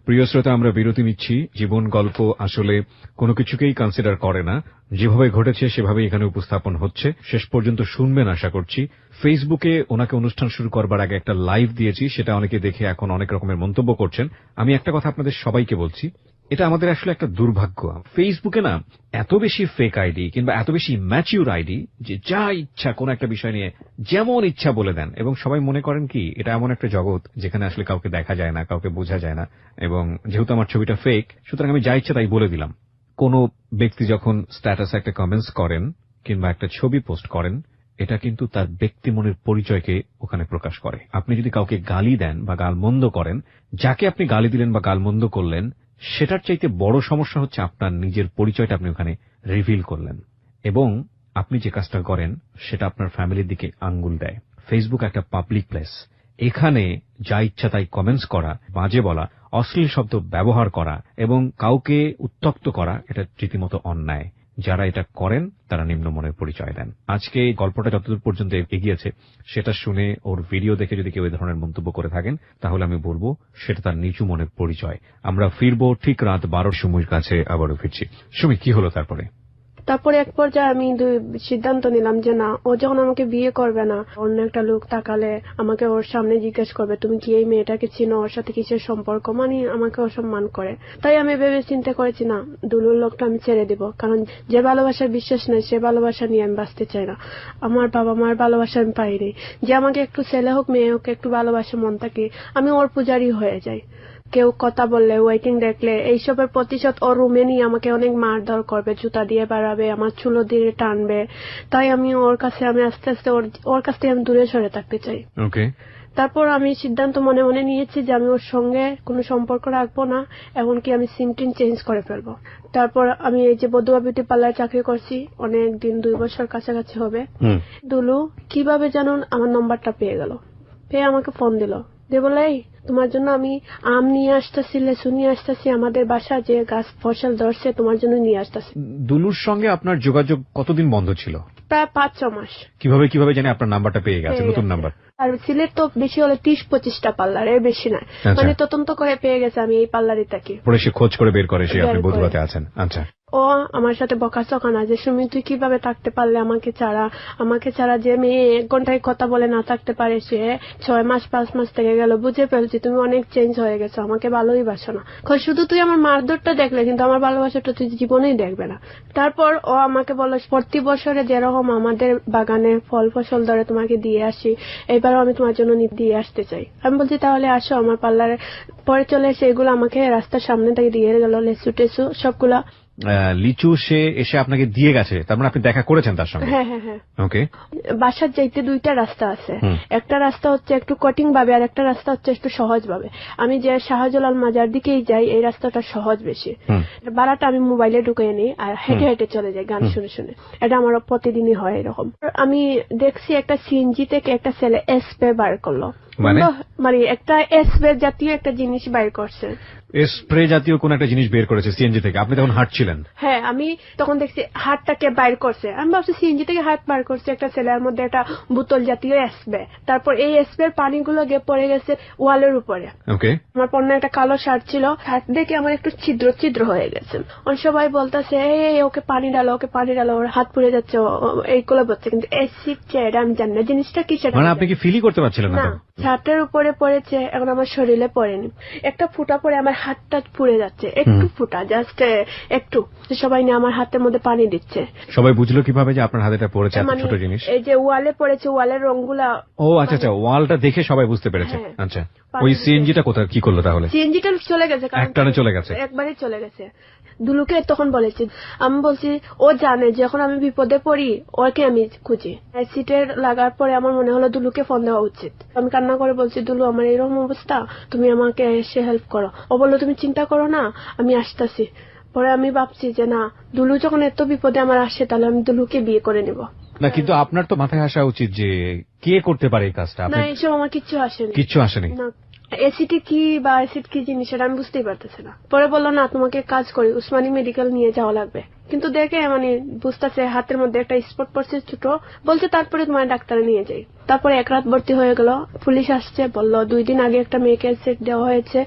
প্রিয় শ্রোতা, আমরা বিরতি নিচ্ছি। জীবন গল্প আসলে কোনো কিছুকেই কনসিডার করে না, যেভাবে ঘটেছে সেভাবেই এখানে উপস্থাপন হচ্ছে। শেষ পর্যন্ত শুনবেন আশা করছি। ফেসবুকে ওনাকে অনুষ্ঠান শুরু করবার আগে একটা লাইভ দিয়েছি, সেটা অনেকে দেখে এখন অনেক রকমের মন্তব্য করছেন। আমি একটা কথা আপনাদের সবাইকে বলছি, এটা আমাদের আসলে একটা দুর্ভাগ্য। ফেসবুকে না এত বেশি ফেক আইডি কিংবা এত বেশি ম্যাচিউর আইডি যে যা ইচ্ছা কোন একটা বিষয় নিয়ে যেমন ইচ্ছা বলে দেন, এবং সবাই মনে করেন কি এটা এমন একটা জগৎ যেখানে আসলে কাউকে দেখা যায় না, কাউকে বোঝা যায় না। এবং যেহেতু আমার ছবিটা ফেক, সুতরাং আমি যা ইচ্ছা তাই বলে দিলাম। কোন ব্যক্তি যখন স্ট্যাটাসে একটা কমেন্টস করেন কিংবা একটা ছবি পোস্ট করেন, এটা কিন্তু তার ব্যক্তি মনের পরিচয়কে ওখানে প্রকাশ করে। আপনি যদি কাউকে গালি দেন বা গালমন্দ করেন, যাকে আপনি গালি দিলেন বা গালমন্দ করলেন, সেটার চাইতে বড় সমস্যা হচ্ছে আপনার নিজের পরিচয়টা আপনি ওখানে রিভিল করলেন। এবং আপনি যে কাজটা করেন সেটা আপনার ফ্যামিলির দিকে আঙ্গুল দেয়। ফেসবুক একটা পাবলিক প্লেস, এখানে যা ইচ্ছা তাই কমেন্টস করা, বাজে বলা, অশ্লীল শব্দ ব্যবহার করা এবং কাউকে উত্ত্যক্ত করা, এটা রীতিমতো অন্যায়। যারা এটা করেন তারা নিম্ন মনের পরিচয় দেন। আজকে এই গল্পটা যতদূর পর্যন্ত এগিয়েছে সেটা শুনে, ওর ভিডিও দেখে যদি কেউ এই ধরনের মন্তব্য করে থাকেন, তাহলে আমি বলবো সেটা তার নিচু মনের পরিচয়। আমরা ফিরবো ঠিক রাত 12 সুমির কাছে, আবারও ফিরছি। সুমি, কি হলো তারপরে? তারপরে এক পর্যায়ে আমি সিদ্ধান্ত নিলাম যে না, ও যখন আমাকে বিয়ে করবে না, অন্য একটা লোক তাকালে আমাকে ওর সামনে জিজ্ঞেস করবে, তুমি কি এই মেয়েটাকে চিনো, ওর সাথে কিসের সম্পর্ক, মানে আমাকে অসম্মান করে। তাই আমি ভেবে চিন্তা করেছি না, দুলুর লোকটা আমি ছেড়ে দিব। কারণ যে ভালোবাসার বিশ্বাস নেই সে ভালোবাসা নিয়ে আমি বাঁচতে চাই না। আমার বাবা মার ভালোবাসা আমি পাইনি। যে আমাকে একটু ছেলে হোক মেয়ে হোক একটু ভালোবাসে মন থেকে, আমি ওর পূজারি হয়ে যাই। কেউ কথা বললে, ওয়েটিং দেখলে, এইসবের প্রতিশোধ ওর রুমে নিয়ে আমাকে অনেক মারধর করবে, জুতা দিয়ে বাড়াবে, আমার চুলো দিয়ে টানবে। তাই আমি আস্তে আস্তে ওর কাছ থেকে আমি দূরে সরে থাকতে চাই। তারপর আমি সিদ্ধান্ত মনে মনে নিয়েছি যে আমি ওর সঙ্গে কোনো সম্পর্ক রাখবো না, এমনকি আমি সিম টিন চেঞ্জ করে ফেলবো। তারপর আমি এই যে বদুয়া বিউটি পার্লার চাকরি করছি অনেক দিন, 2 বছর কাছাকাছি হবে। দুলু কিভাবে জানুন আমার নম্বরটা পেয়ে গেল, পেয়ে আমাকে ফোন দিল, দিয়ে বলে, এই তোমার জন্য আমি আম নিয়ে আসতেছি, লেসু নিয়ে আসতেছি, আমাদের বাসা যে গাছ ফসল ধরছে তোমার জন্য নিয়ে আসতেছি। দুলুর সঙ্গে আপনার যোগাযোগ কতদিন বন্ধ ছিল? প্রায় 5-6 মাস। কিভাবে জানি আপনার নাম্বারটা পেয়ে গেছে, নতুন নাম্বার? আর সিলেট তো বেশি হলে 30-25টা পার্লার, এর বেশি না। মানে তদন্ত করে পেয়ে গেছে আমি এই পার্লারে থাকি। পরে সে খোঁজ করে বের করে সে আপনি বদুয়াতে আছেন। আচ্ছা। ও আমার সাথে বকাচকা না যে সুমি তুই কিভাবে থাকতে পারলে আমাকে ছাড়া যে মেয়ে 1 ঘন্টায় কথা বলে না থাকতে পারে, সে 6 মাস 5 মাস থেকে গেল, বুঝে ফেলছি তুমি অনেক চেঞ্জ হয়ে গেছো, আমাকে ভালোই বাসো না। শুধু তুই আমার মারধরটা দেখলে, কিন্তু আমার ভালোবাসাটা তুই জীবনেই দেখবে না। তারপর ও আমাকে বলল, প্রতি বছরে যেরকম আমাদের বাগানে ফল ফসল ধরে তোমাকে দিয়ে আসি, এবারও আমি তোমার জন্য দিয়ে আসতে চাই। আমি বলছি তাহলে আসো আমার পার্লারে। পরে চলে এসে এগুলো আমাকে রাস্তার সামনে থেকে দিয়ে গেল, লেসু টেসু সবগুলা। লিচু সে এসে আপনাকে দিয়ে গেছে, তার মানে আপনি দেখা করেছেন তার সঙ্গে? হ্যাঁ। ওকে। বাসার যাইতে 2টা রাস্তা আছে, একটা রাস্তা হচ্ছে একটু কঠিন ভাবে, আর একটা রাস্তা হচ্ছে একটু সহজ ভাবে। আমি যে শাহজালাল মাজার দিকেই যাই, এই রাস্তাটা সহজ বেশি। ভাড়াটা আমি মোবাইলে ঢুকে নিই আর হেঁটে হেঁটে চলে যাই গান শুনে শুনে। এটা আমার প্রতিদিনই হয় এরকম। আমি দেখছি একটা সিএনজি থেকে একটা ছেলে এসপে বার করলো, মানে একটা এসপে জাতীয় একটা জিনিস বাইর করছে। স্প্রে জাতীয় কোন একটা জিনিস বের করেছে সিএনজি থেকে, আপনি তখন হাঁটছিলেন? হ্যাঁ, আমি তখন দেখছি হাতটাকে বাইর করছে। আমি ভাবছি সিএনজি থেকে হাত বার করছে একটা ছেলের মধ্যে একটা বোতল জাতীয় স্প্রে। তারপর এই স্প্রের পানিগুলো গিয়ে পড়ে গেছে ওয়ালের উপরে। আমার পণ্য একটা কালো শার্ট ছিল, হাত দেখে আমার একটু ছিদ্র হয়ে গেছে। সবাই বলতেছে ওকে পানি ডালো, ওর হাত পুড়ে যাচ্ছে, এইগুলো বলছে। কিন্তু অ্যাসিড এটা আমি জানি না জিনিসটা কি, সেটা মানে আপনি কি ফিলই করতে পারছিলেন না? শার্টের উপরে পড়েছে, এখন আমার শরীরে পড়েনি। একটা ফুটা পরে আমার হাতটা পুড়ে যাচ্ছে, একটু ফুটা, জাস্ট একটু। সবাই নিয়ে আমার হাতের মধ্যে পানি দিচ্ছে। সবাই বুঝলো কিভাবে যে আপনার হাতেটা পড়েছে এত মানে ছোট জিনিস? এই যে ওয়ালে পড়েছে, ওয়ালের রংগুলা। ও আচ্ছা আচ্ছা, ওয়ালটা দেখে সবাই বুঝতে পেরেছে। হ্যাঁ। আচ্ছা, ওই সিএনজিটা কোথায় কি করলো তাহলে? সিএনজিটা চলে গেছে, একটানে চলে গেছে, একবারই চলে গেছে। দুলুকে তখন বলেছি, আমি বলছি ও জানে যখন আমি বিপদে পড়ি ওকে আমি খুঁজি। অ্যাসিডের লাগার পরে আমার মনে হলো দুলুকে ফোন দেওয়া উচিত। আমি কান্না করে বলছি, দুলু আমার এরকম অবস্থা, তুমি আমাকে এসে হেল্প করো। ও বললো তুমি চিন্তা করো না, আমি আসতেছি। পরে আমি ভাবছি যে না, দুলু যখন এত বিপদে আমার আসে তাহলে আমি দুলুকে বিয়ে করে নিব। না কিন্তু আপনার তো মাথায় আসা উচিত যে কে করতে পারে এই কাজটা। না, এসব আমার কিচ্ছু আসেনি, কিচ্ছু আসেনি। না, অ্যাসিড কি বা অ্যাসিড কি জিনিস সেটা আমি বুঝতেই পারতেছি না। পরে বললো না, তোমাকে কাজ করি, উসমানী মেডিকেল নিয়ে যাওয়া লাগবে। কিন্তু দেখে মানে বুঝতেছে হাতের মধ্যে একটা স্পট পড়ছে ছোট, বলছে তারপরে তোমার ডাক্তারে নিয়ে যাই। তারপরে এক রাত ভর্তি হয়ে গেল, পুলিশ আসছে, বললো 2 দিন আগে একটা মেয়েকে অ্যাসিড দেওয়া হয়েছে,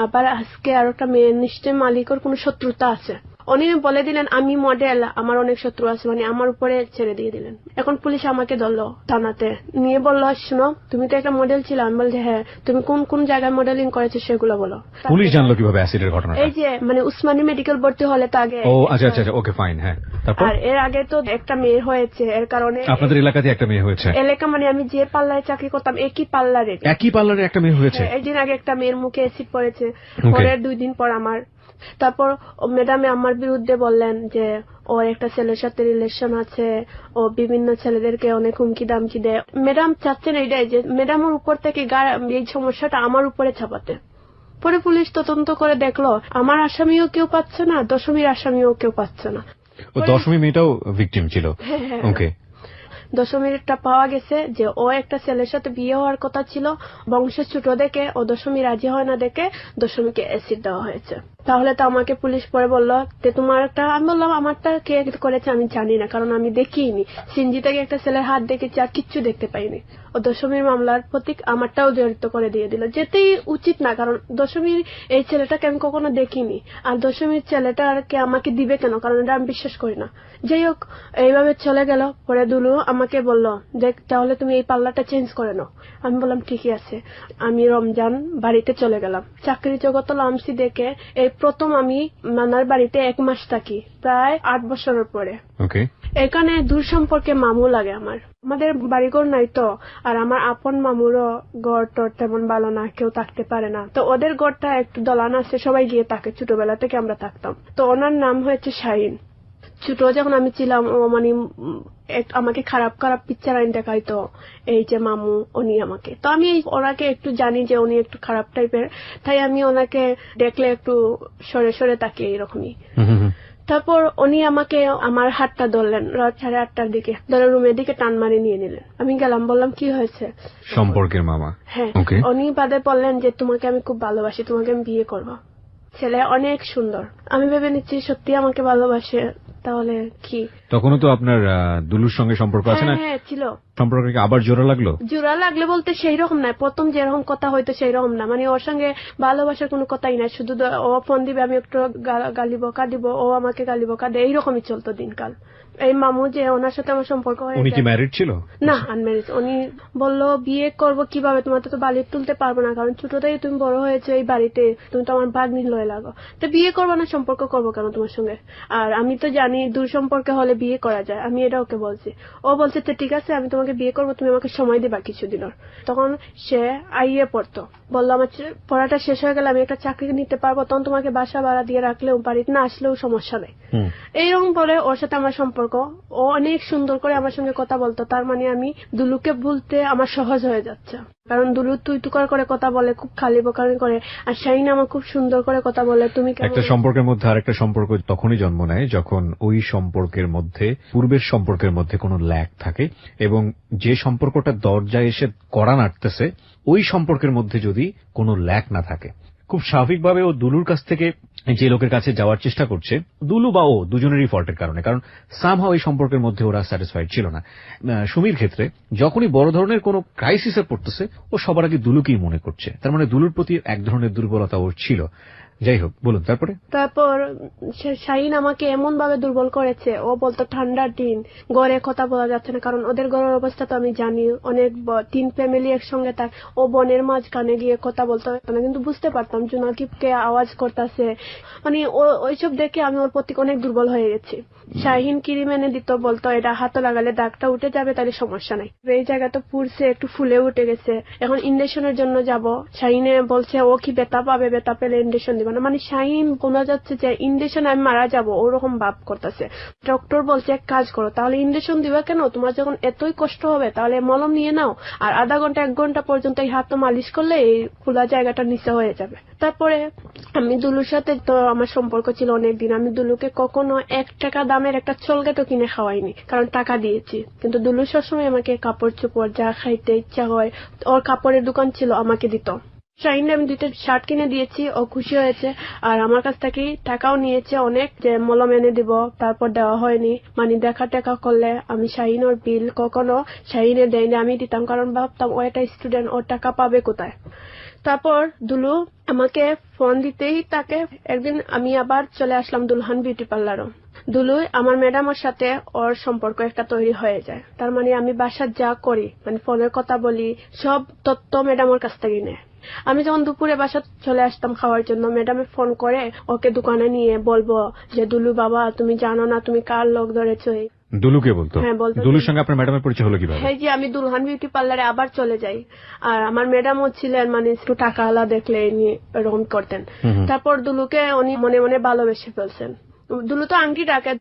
আবার আজকে আর একটা মেয়ে, নিশ্চয় মালিকের কোনো শত্রুতা আছে। উনি বলে দিলেন আমি মডেল, আমার অনেক শত্রু আছে, মানে আমার উপরে ছেড়ে দিয়ে দিলেন। এখন পুলিশ আমাকে ধরলো থানাতে নিয়ে, বললো শোনো তুমি তো একটা মডেল ছিল। আমি বলছি হ্যাঁ, তুমি কোন কোন জায়গায় মডেলিং করেছো সেগুলো বলো। পুলিশ জানলো কিভাবে অ্যাসিডের ঘটনাটা? এই যে মানে উসমানী মেডিকেল ভর্তি হলে তো আগে। ও আচ্ছা আচ্ছা, ওকে ফাইন। হ্যাঁ, তারপর? আর এর আগে তো একটা মেয়ে হয়েছে, এর কারণে আপনাদের এলাকাতে একটা মেয়ে হয়েছে? এলাকা মানে আমি যে পার্লারে চাকরি করতাম একই পার্লারে একটা মেয়ে হয়েছে। একদিন আগে একটা মেয়ের মুখে অ্যাসিড পড়েছে, পরের 2 দিন পর আমার। তারপর ম্যাডামে আমার বিরুদ্ধে বললেন যে ওর একটা ছেলের সাথে রিলেশন আছে, ও বিভিন্ন ছেলেদেরকে অনেক হুমকি দামকি দেয়। ম্যাডাম চাচ্ছেন এইটাই যে ম্যাডামের উপর থেকে এই সমস্যাটা আমার উপরে চাপাতে। পরে পুলিশ তদন্ত করে দেখলো আমার আসামিও কেউ পাচ্ছে না, দশমীর আসামিও কেউ পাচ্ছে না। ও দশমী মেয়েটাও ভিকটিম ছিল? ওকে। দশমীরটা পাওয়া গেছে যে ও একটা ছেলের সাথে বিয়ে হওয়ার কথা ছিল, বংশের ছোট দেখে ও দশমী রাজি হয় না দেখে দশমীকে অ্যাসিড দেওয়া হয়েছে। তাহলে তো আমাকে পুলিশ পরে বললো যে তোমার একটা, আমি বললাম আমারটা কে করেছে আমি জানি না, কারণ আমি দেখিনি। সিনজি থেকে একটা ছেলের হাত দেখেছি, আর কিচ্ছু দেখতে পাইনি। ও দশমীর মামলার প্রতীক আমারটাও জড়িত করে দিয়ে দিল, যেতেই উচিত না, কারণ দশমীর এই ছেলেটাকে আমি কখনো দেখিনি, আর দশমীর ছেলেটাকে আমাকে দিবে কেন, কারণ এটা আমি বিশ্বাস করি না। যাই হোক, এইভাবে চলে গেল। পরে দুলু আমাকে বলল দেখ তাহলে তুমি এই পাল্লাটা চেঞ্জ করে নাও। আমি বললাম ঠিকই আছে। আমি রমজান বাড়িতে চলে গেলাম, চাকরি জগৎ লামসি দেখে এই প্রথম আমি নানার বাড়িতে 1 মাস থাকি, প্রায় 8 বছরের পরে। এখানে দূর সম্পর্কে মামু লাগে আমার, আমাদের বাড়িঘর নাই তো, আর আমার আপন মামুরও ঘর টর তেমন ভালো না, কেউ থাকতে পারে না। তো ওদের ঘরটা একটু দলান আছে, সবাই গিয়ে থাকে, ছোটবেলা থেকে আমরা থাকতাম। তো ওনার নাম হয়েছে শাহিন। ছোট যখন আমি ছিলাম ও মানে আমাকে খারাপ খারাপ পিকচার আইন দেখাইতো, এই যে মামু উনি আমাকে। তো আমি ওনাকে একটু জানি যে উনি একটু খারাপ টাইপের, তাই আমি ওনাকে দেখলে একটু সরে সরে তাকি এইরকমই। তারপর উনি আমাকে আমার হাতটা ধরলেন রাত 8:30টার দিকে, ধরে রুমের দিকে টান মারি নিয়ে নিলেন। আমি গেলাম, বললাম কি হয়েছে? সম্পর্কের মামা? হ্যাঁ। উনি বাদে বললেন যে তোমাকে আমি খুব ভালোবাসি, তোমাকে আমি বিয়ে করবো। ছেলে অনেক সুন্দর। আমি ভেবে নিচ্ছি সত্যি আমাকে ভালোবাসে, তাহলে কি? তখনও তো আপনার দুলুর সঙ্গে সম্পর্ক আছে না? হ্যাঁ ছিল। সম্পর্কে আবার জোড়া লাগলো? জোড়া লাগলে বলতে সেই রকম না, প্রথম যেরকম কথা হয়তো সেই রকম না, মানে ওর সঙ্গে ভালোবাসার কোনো কথাই না, শুধু ও ফোন দিবে, আমি একটু গালি বকা দিব, ও আমাকে গালি বকা দেয়, এইরকমই চলতো দিনকাল। এই মামু যে ওনার সাথে আমার সম্পর্ক হয়েছে। উনি কি ম্যারিড ছিল? না, আনম্যারিড। উনি বললো বিয়ে করব কিভাবে, তোমার তো বাড়ি তুলতে পারবো না, কারণ ছোট থেকে তুমি বড় হয়েছে এই বাড়িতে, তুমি তো আমার ভাগ্নির লয়ে লাগো, তো বিয়ে করবো না, সম্পর্ক করবো কেন তোমার সঙ্গে? আর আমি তো জানি দূর সম্পর্কে হলে বিয়ে করা যায়, আমি এটা ওকে বলছি। ও বলছে তো ঠিক আছে আমি তোমাকে বিয়ে করবো, তুমি আমাকে সময় দিবা কিছুদিনের। তখন সে আইয়ে পড়তো, বললো আমার পড়াটা শেষ হয়ে গেলে আমি একটা চাকরি নিতে পারবো, তখন তোমাকে বাসা ভাড়া দিয়ে রাখলেও বাড়িতে না আসলেও সমস্যা নেই। এইরকম বলে ওর সাথে আমার সম্পর্ক। ও অনেক সুন্দর করে আমার সঙ্গে কথা বলতো, তার মানে আমি দুলুকে ভুলতে আমার সহজ হয়ে যাচ্ছে, কারণ দুলু তুই তুকার করে কথা বলে, খুব খালি বোকারি করে, আর শাহিন আমার খুব সুন্দর করে কথা বলে। তুমি একটা সম্পর্কের মধ্যে আরেকটা সম্পর্ক তখনই জন্ম নেয় যখন ওই সম্পর্কের মধ্যে পূর্বের সম্পর্কের মধ্যে কোনো ল্যাগ থাকে, এবং যে সম্পর্কটা দরজায় এসে কড়া নাড়তেছে ওই সম্পর্কের মধ্যে যদি কোনো ল্যাগ না থাকে। খুব স্বাভাবিকভাবে ও দুলুর কাছ থেকে যে লোকের কাছে যাওয়ার চেষ্টা করছে, দুলু বা ও দুজনেরই ফল্টের কারণে, কারণ সামহাও এই সম্পর্কের মধ্যে ওরা স্যাটিসফাইড ছিল না। সুমির ক্ষেত্রে যখনই বড় ধরনের কোনো ক্রাইসিসে পড়তেছে ও সবার আগে দুলুকেই মনে করছে, তার মানে দুলুর প্রতি এক ধরনের দুর্বলতা ওর ছিল। যাই হোক, বলুন তারপরে। তারপর শাহিন আমাকে এমন ভাবে দুর্বল করেছে, ও বলতো ঠান্ডার দিন ঘরে কথা বলা যাচ্ছে না, কারণ ওদের ঘরের অবস্থা তো আমি জানি, অনেক 3 ফ্যামিলি একসঙ্গে থাকে। ও বনের মাঝখানে গিয়ে কথা বলতে পারতো না, কিন্তু বুঝতে পারতাম জুনাকিবকে আওয়াজ করতেছে। মানে ওইসব দেখে আমি ওর প্রতি অনেক দুর্বল হয়ে গেছি। শাহিন ক্রিম এনে দিত, বলতো এটা হাতে লাগালে দাগটা উঠে যাবে, তাহলে সমস্যা নাই। এই জায়গাটা পুড়ছে, একটু ফুলে উঠে গেছে, এখন ইন্ডেকশনের জন্য যাব। শাহিনে বলছে ও কি ব্যথা পাবে, ব্যথা পেলে ইন্ডেকশন দিবে না। মানে শাহিন বোঝা যাচ্ছে যে ইন্ডেকশন আমি মারা যাব ওরকম ভাব করতেছে। ডক্টর বলছে এক কাজ করো, তাহলে ইন্ডেকশন দিবা কেন, তোমার যখন এতই কষ্ট হবে তাহলে মলম নিয়ে নাও, আর আধা ঘন্টা 1 ঘন্টা পর্যন্ত এই হাত মালিশ করলে এই খোলা জায়গাটা নিচে হয়ে যাবে। তারপরে আমি দুলুর সাথে তো আমার সম্পর্ক ছিল অনেকদিন। আমি দুলুকে কখনো 1 টাকা দামের একটা চলগেটো কিনে খাওয়াইনি, কারণ টাকা দিয়েছি। কিন্তু দুলু সবসময় আমাকে কাপড় চোপড় যা খাইতে ইচ্ছা হয়, ওর কাপড়ের দোকান ছিল, আমাকে দিত। শাহিনকে আমি 2টা শার্ট কিনে দিয়েছি, ও খুশি হয়েছে। আর আমার কাছ থেকে টাকাও নিয়েছে অনেক, যে মলম এনে দিব, তারপর দেওয়া হয়নি। মানে দেখা টাকা করলে আমি শাহিন ওর বিল কখনো শাহিনে দেয়নি, আমি দিতাম, কারণ ভাবতাম ও একটা স্টুডেন্ট, ওর টাকা পাবে কোথায়। তারপর দুলু আমাকে ফোন দিতেই তাকে একদিন আমি আবার চলে আসলাম দুলহান বিউটি পার্লারও। দুলু আমার ম্যাডামের সাথে ওর সম্পর্ক একটা তৈরি হয়ে যায়। তার মানে আমি বাসার যা করি, মানে ফোনের কথা বলি, সব তথ্য ম্যাডামের কাছ থেকে নেয়। আমি যখন দুপুরে বাসা চলে আসতাম খাওয়ার জন্য, ম্যাডামে ফোন করে ওকে দোকানে নিয়ে বলবো যে দুলু বাবা তুমি জানো না তুমি কার লোক ধরেছো। দুলুকে বলতো? হ্যাঁ বলতো। দুলুর সঙ্গে আপনার ম্যাডামের পরিচয় হলো কিভাবে? হ্যাঁ, যে আমি দুলহান বিউটি পার্লারে আবার চলে যাই, আর আমার ম্যাডামও ছিলেন, মানে একটু টাকাওয়ালা দেখলে এরকম করতেন। তারপর দুলুকে উনি মনে মনে ভালোবেসে ফেলছেন। দুলু তো আংটি ডাকে।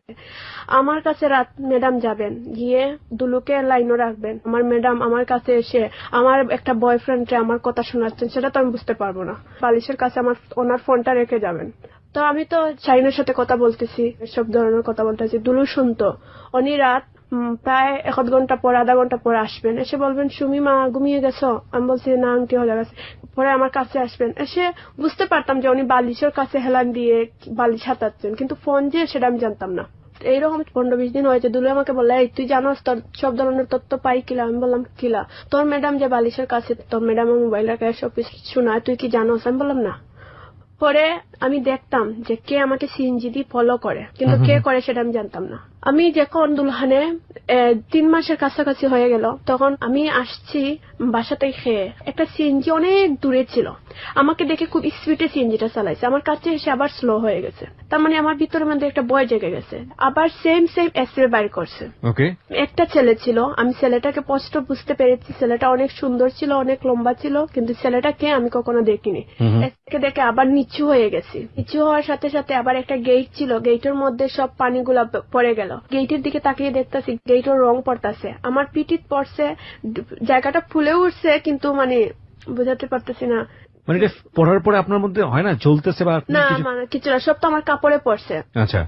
আমার কাছে রাত ম্যাডাম যাবেন, গিয়ে দুলুকে লাইনও রাখবেন। আমার ম্যাডাম আমার কাছে এসে আমার একটা বয়ফ্রেন্ডকে আমার কথা শোনাচ্ছেন, সেটা তো আমি বুঝতে পারবো না। বালিশের কাছে আমার ওনার ফোনটা রেখে যাবেন। তো আমি তো শাহিনের সাথে কথা বলতেছি, সব ধরনের কথা বলতেছি। দুলু শুনতো। উনি রাত প্রায় 1 ঘন্টা পর, আধা ঘন্টা পর আসবেন, এসে বলবেন সুমি মা ঘুমিয়ে গেছো? আমি বলছি না, আংটি হয়ে গেছে। পরে আমার কাছে আসবেন, এসে বুঝতে পারতাম যে উনি বালিশের কাছে হেলান দিয়ে বালিশ হাতাচ্ছেন, কিন্তু ফোন যে সেটা আমি জানতাম না। এইরকম 15-20 দিন হয়েছে। দুলু আমাকে বললে এই তুই জানোস তোর সব ধরনের তথ্য পাই কিলা? আমি বললাম কিলা? তোর ম্যাডাম যে বালিশের কাছে তোর ম্যাডামের মোবাইল রাখে সব শোনায়, তুই কি জানোস? আমি বললাম না। পরে আমি দেখতাম যে কে আমাকে সিএনজি দিয়ে ফলো করে, কিন্তু কে করে সেটা আমি জানতাম না। আমি যখন দুলহানে 3 মাসের কাছাকাছি হয়ে গেল, তখন আমি আসছি বাসাতে খেয়ে, একটা সিএনজি অনেক দূরে ছিল, আমাকে দেখে খুব স্পিডে সিএনজিটা চালাইছে, আমার কাছে এসে আবার স্লো হয়ে গেছে। তার মানে আমার ভিতরের মধ্যে একটা ভয় জেগে গেছে। আবার সেম এক্সরে বাইর করছে। একটা ছেলে ছিল, আমি ছেলেটাকে স্পষ্ট বুঝতে পেরেছি, ছেলেটা অনেক সুন্দর ছিল, অনেক লম্বা ছিল, কিন্তু ছেলেটাকে আমি কখনো দেখিনি। একে দেখে আবার নিচু হয়ে গেছি। নিচু হওয়ার সাথে সাথে আবার একটা গেট ছিল, গেটের মধ্যে সব পানিগুলা পড়ে গেল। গেটের দিকে তাকিয়ে দেখতেছি গেটের রং পড়তেছে, আমার পিঠিত পড়ছে, জায়গাটা ফুলে উঠছে, কিন্তু মানে বোঝাতে পারতেছি না। মানে এটা পড়ার পরে আপনার মধ্যে হয় না জ্বলতেছে বা না, মানে কিছু না, সব তো আমার কাপড়ে পড়ছে। আচ্ছা,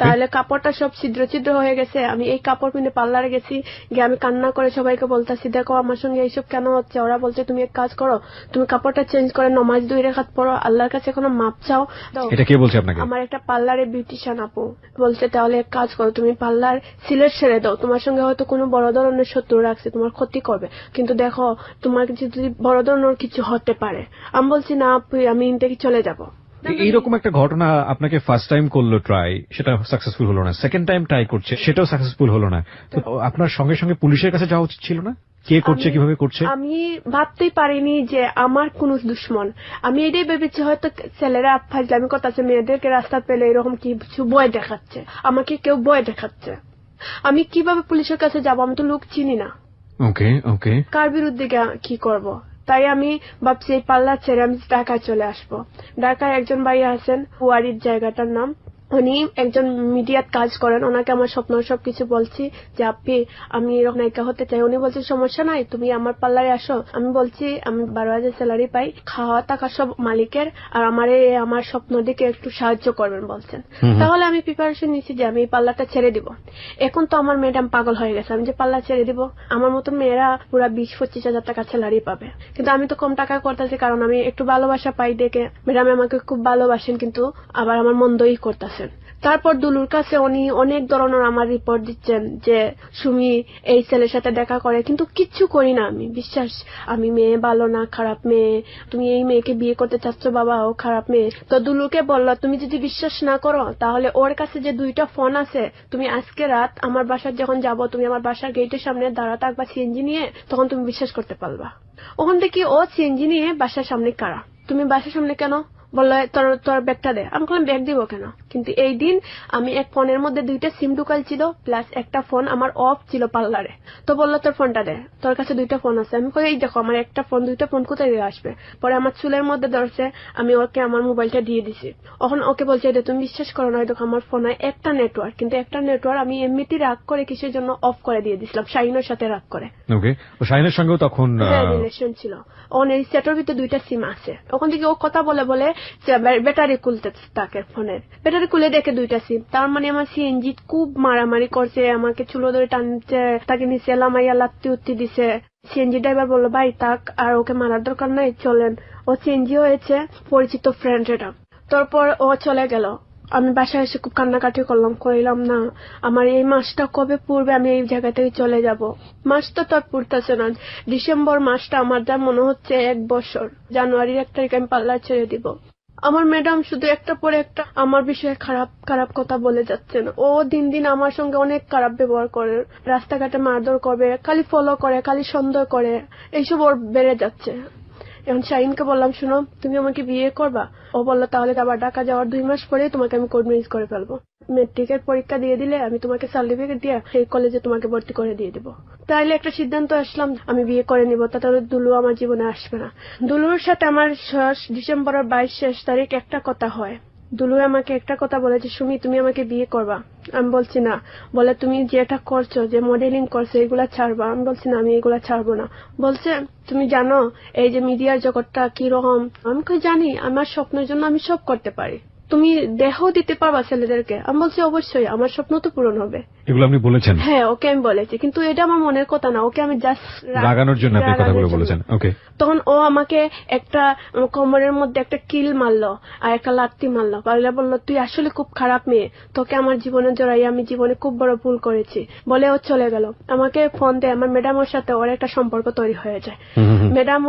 তাহলে কাপড়টা সব ছিদ্র ছিদ্র হয়ে গেছে। আমি এই কাপড় পিনে পার্লারে গেছি, গিয়ে আমি কান্না করে সবাইকে বলতেছি দেখো আমার সঙ্গে এইসব কেন হচ্ছে। ওরা বলছে তুমি এক কাজ করো, তুমি কাপড়টা চেঞ্জ করে নামাজ 2 রাকাত পড়ো, আল্লাহর কাছে কোনো মাপ চাও। এটা কে বলছে আপনাকে? আমার একটা পার্লারে বিউটিশিয়ান আপু বলছে তাহলে এক কাজ করো, তুমি পার্লার সিলেট ছেড়ে দাও, তোমার সঙ্গে হয়তো কোনো বড় ধরনের শত্রু রাখছে, তোমার ক্ষতি করবে, কিন্তু দেখো তোমার যদি বড় ধরনের কিছু হতে পারে। আমি বলছি না আপু, আমি ইনটেকে চলে যাব। এইরকম একটা ঘটনা আপনাকে ফার্স্ট টাইম করলো ট্রাই, সেটা সাকসেসফুল হলো না, সেকেন্ড টাইম ট্রাই করছে, সেটাও সাকসেসফুল হলো না, তো আপনার সঙ্গে সঙ্গে পুলিশের কাছে যাওয়া উচিত ছিল না? কে করছে, কিভাবে করছে? আমি ভাবতেই পারিনি যে আমার কোন দুশ্মন। আমি এটাই ভেবেছি হয়তো ছেলেরা ফাজলামি করতেছে, মেয়েদেরকে রাস্তা পেলে এরকম কিছু ভয় দেখাচ্ছে, আমাকে কেউ ভয় দেখাচ্ছে। আমি কিভাবে পুলিশের কাছে যাব? আমি তো লোক চিনি না। ওকে ওকে, কার বিরুদ্ধে কি করব? তাই আমি ভাবছি এই পার্লার ছেড়ে আমি ঢাকায় চলে আসবো। ঢাকায় একজন ভাইয়া আছেন, ওয়ারির জায়গাটার নাম, উনি একজন মিডিয়াত কাজ করেন। ওনাকে আমার স্বপ্ন সবকিছু বলছি যে আপনি আমি এরকম নায়িকা হতে চাই। উনি বলছে সমস্যা নাই, তুমি আমার পার্লারে আসো। আমি বলছি আমি 12,000 স্যালারি পাই, খাওয়া টাকা সব মালিকের, আর আমার স্বপ্ন দিকে একটু সাহায্য করবেন বলছেন। তাহলে আমি প্রিপারেশন নিচ্ছি যে আমি এই পার্লারটা ছেড়ে দিব। এখন তো আমার ম্যাডাম পাগল হয়ে গেছে, আমি যে পার্লার ছেড়ে দিব, আমার মতো মেয়েরা পুরো 20-25 হাজার টাকা স্যালারি পাবে, কিন্তু আমি তো কম টাকা করতেছি, কারণ আমি একটু ভালোবাসা পাই দেখে ম্যাডাম আমাকে খুব ভালোবাসেন, কিন্তু আবার আমার মন্দই করতেছে। তারপর দুলুর কাছে উনি অনেক ধরনের আমার রিপোর্ট দিচ্ছেন যে সুমি এই ছেলের সাথে দেখা করে, কিন্তু কিচ্ছু করি না আমি। বিশ্বাস, আমি মেয়ে ভালো না, খারাপ মেয়ে, তুমি এই মেয়েকে বিয়ে করতে চাচ্ছ বাবা, ও খারাপ মেয়ে। তো দুলুকে বললো তুমি যদি বিশ্বাস না করো তাহলে ওর কাছে যে 2টা ফোন আছে, তুমি আজকে রাত আমার বাসার যখন যাবো তুমি আমার বাসার গেটের সামনে দাঁড়া থাকবা সিএনজি নিয়ে, তখন তুমি বিশ্বাস করতে পারবা। ওখান থেকে ও সিএনজি নিয়ে বাসার সামনে কারা, তুমি বাসার সামনে কেন, বললো তোর ব্যাগটা দে। আমি বললাম ব্যাগ দিব কেন, কিন্তু এই দিন আমি এক ফোনের মধ্যে 2টা সিম ঢুকাল ছিল, প্লাস একটা ফোন আমার অফ ছিল পার্লারে। তো বললো তোর ফোনটা দে, তোর কাছে 2টা ফোন আছে। আমি কই এই দেখো আমার একটা ফোন, 2টা ফোন কোথায় দিয়ে আসবে। পরে আমার চুলের মধ্যে ধরছে, আমি ওকে আমার মোবাইলটা দিয়ে দিছি। এখন ওকে বলছে এটা তুমি বিশ্বাস করো না, দেখো আমার ফোনে একটা নেটওয়ার্ক, কিন্তু একটা নেটওয়ার্ক আমি এমনিতেই রাগ করে কিসের জন্য অফ করে দিয়ে দিছিলাম, শাহিনের সাথে রাগ করে। ওকে, ও শাহিনের সঙ্গেও তখন রিলেশন ছিল। ওর এই সেটের ভিতরে 2টা সিম আছে। ওখান থেকে ও কথা বলে বলে ব্যাটারি খুলতে তাকে, ফোনের ব্যাটারি খুলে দেখে 2টা সিম। তার মানে আমার সিএনজি খুব মারামারি করছে, আমাকে চুলো ধরে টানছে, তাকে নিচে লামাইয়া লাত্তি উত্তি দিছে। সিএনজি ড্রাইভার বললো ভাই তাক, আর ওকে মারার দরকার নাই, চলেন। ও সিএনজি হয়েছে পরিচিত ফ্রেন্ড এটা। তারপর ও চলে গেল। আমি বাসায় এসে খুব কান্নাকাটি করিলাম না, আমার এই মাসটা কবে পূর্বে আমি এই জায়গা থেকে চলে যাব। মাসটা তো আর পুরতেছে না, ডিসেম্বর মাসটা আমার যা মনে হচ্ছে 1 বছর। জানুয়ারির 1 তারিখ আমি পার্লার ছেড়ে দিব। আমার ম্যাডাম শুধু একটা পরে একটা আমার বিষয়ে খারাপ খারাপ কথা বলে যাচ্ছেন। ও দিন দিন আমার সঙ্গে অনেক খারাপ ব্যবহার করে, রাস্তাঘাটে মারধর করবে, খালি ফলো করে, খালি সন্দেহ করে, এইসব ওর বেড়ে যাচ্ছে। এখন শাহিনকে বললাম শুনো তুমি আমাকে বিয়ে করবা। ও বললো তাহলে আবার ঢাকা যাওয়ার 2 মাস পরে তোমাকে আমি কোর্ট ম্যারেজ করে ফেলবো, মেট্রিকের পরীক্ষা দিয়ে দিলে আমি তোমাকে সার্টিফিকেট দিয়ে সেই কলেজে তোমাকে ভর্তি করে দিয়ে দিব। তাইলে একটা সিদ্ধান্ত আসলাম আমি বিয়ে করে নিব, তাহলে দুলু আমার জীবনে আসবে না। দুলুর সাথে আমার ডিসেম্বরের 22 তারিখ একটা কথা হয়। দুলু আমাকে একটা কথা বলেছে, সুমি তুমি আমাকে বিয়ে করবা। আমি বলছি না। বলে তুমি যেটা করছো, যে মডেলিং করছো, এগুলা ছাড়বা। আমি বলছি না আমি এগুলা ছাড়বো না। বলছে তুমি জানো এই যে মিডিয়ার জগৎটা কিরকম। আমি কই জানি, আমার স্বপ্নের জন্য আমি সব করতে পারি। তুমি দেহ দিতে পারবা ছেলেদেরকে। আমি বলছি অবশ্যই, আমার স্বপ্ন তো পূরণ হবে। এগুলো আপনি বলেছেন? হ্যাঁ ওকে আমি বলেছি, কিন্তু এটা আমার মনের কথা না, ওকে আমি জাস্ট রাগানোর জন্য আপনি কথাগুলো বলেছেন। ওকে। তখন ও আমাকে একটা কোমরের মধ্যে একটা কিল মারলো আর একটা লাত্তি মারলো, পারলে বললো তুই আসলে খুব খারাপ মেয়ে, তোকে আমার জীবনে জড়াই আমি জীবনে খুব বড় ভুল করেছি বলে ও চলে গেল। আমাকে ফোন দেয়, আমার ম্যাডামের সাথে ওর একটা সম্পর্ক তৈরি হয়ে যায়। ম্যাডাম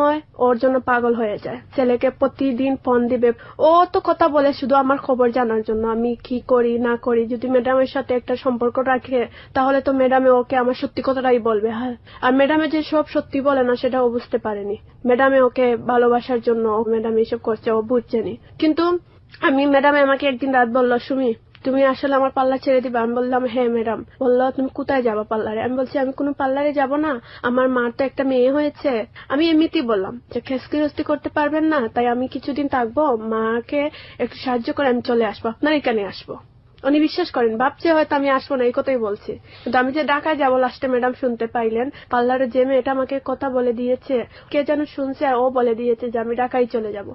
ওর জন্য পাগল হয়ে যায়, ছেলেকে প্রতিদিন ফোন দিবে। ও তো কথা বলে শুধু আমার খবর জানার জন্য, আমি কি করি না করি। যদি ম্যাডামের সাথে একটা সম্পর্ক রাখে তাহলে তো ম্যাডামে ওকে আমার সত্যি কথাটাই বলবে। হ্যাঁ, আর ম্যাডামে যে সব সত্যি বলে না সেটা ও বুঝতে পারেনি। ম্যাডামে ওকে ভালোবাসার জন্য ম্যাডাম এসব করছে, ও বুঝছেনি। কিন্তু আমি ম্যাডামে আমাকে একদিন রাত বললো সুমি তুমি আসলে আমার পার্লার ছেড়ে দিবে। আমি বললাম হ্যাঁ ম্যাডাম। বললো তুমি কোথায় যাবা পার্লারে। আমি বলছি আমি কোনো পার্লারে যাব না, আমার মার তো একটা মেয়ে হয়েছে। আমি এমনিতেই বললাম যে খেসকি করতে পারবেন না, তাই আমি কিছুদিন থাকবো, মাকে একটু সাহায্য করে আমি চলে আসবো, আপনার এখানে আসবো। উনি বিশ্বাস করেন, ভাবছে হয়তো আমি আসবো না, এই কথাই বলছি। কিন্তু আমি যে ঢাকায় যাবো লাস্টে ম্যাডাম শুনতে পাইলেন, পার্লারে যে মেয়েটা আমাকে কথা বলে দিয়েছে, কে যেন শুনছে আর ও বলে দিয়েছে যে আমি ঢাকায় চলে যাব।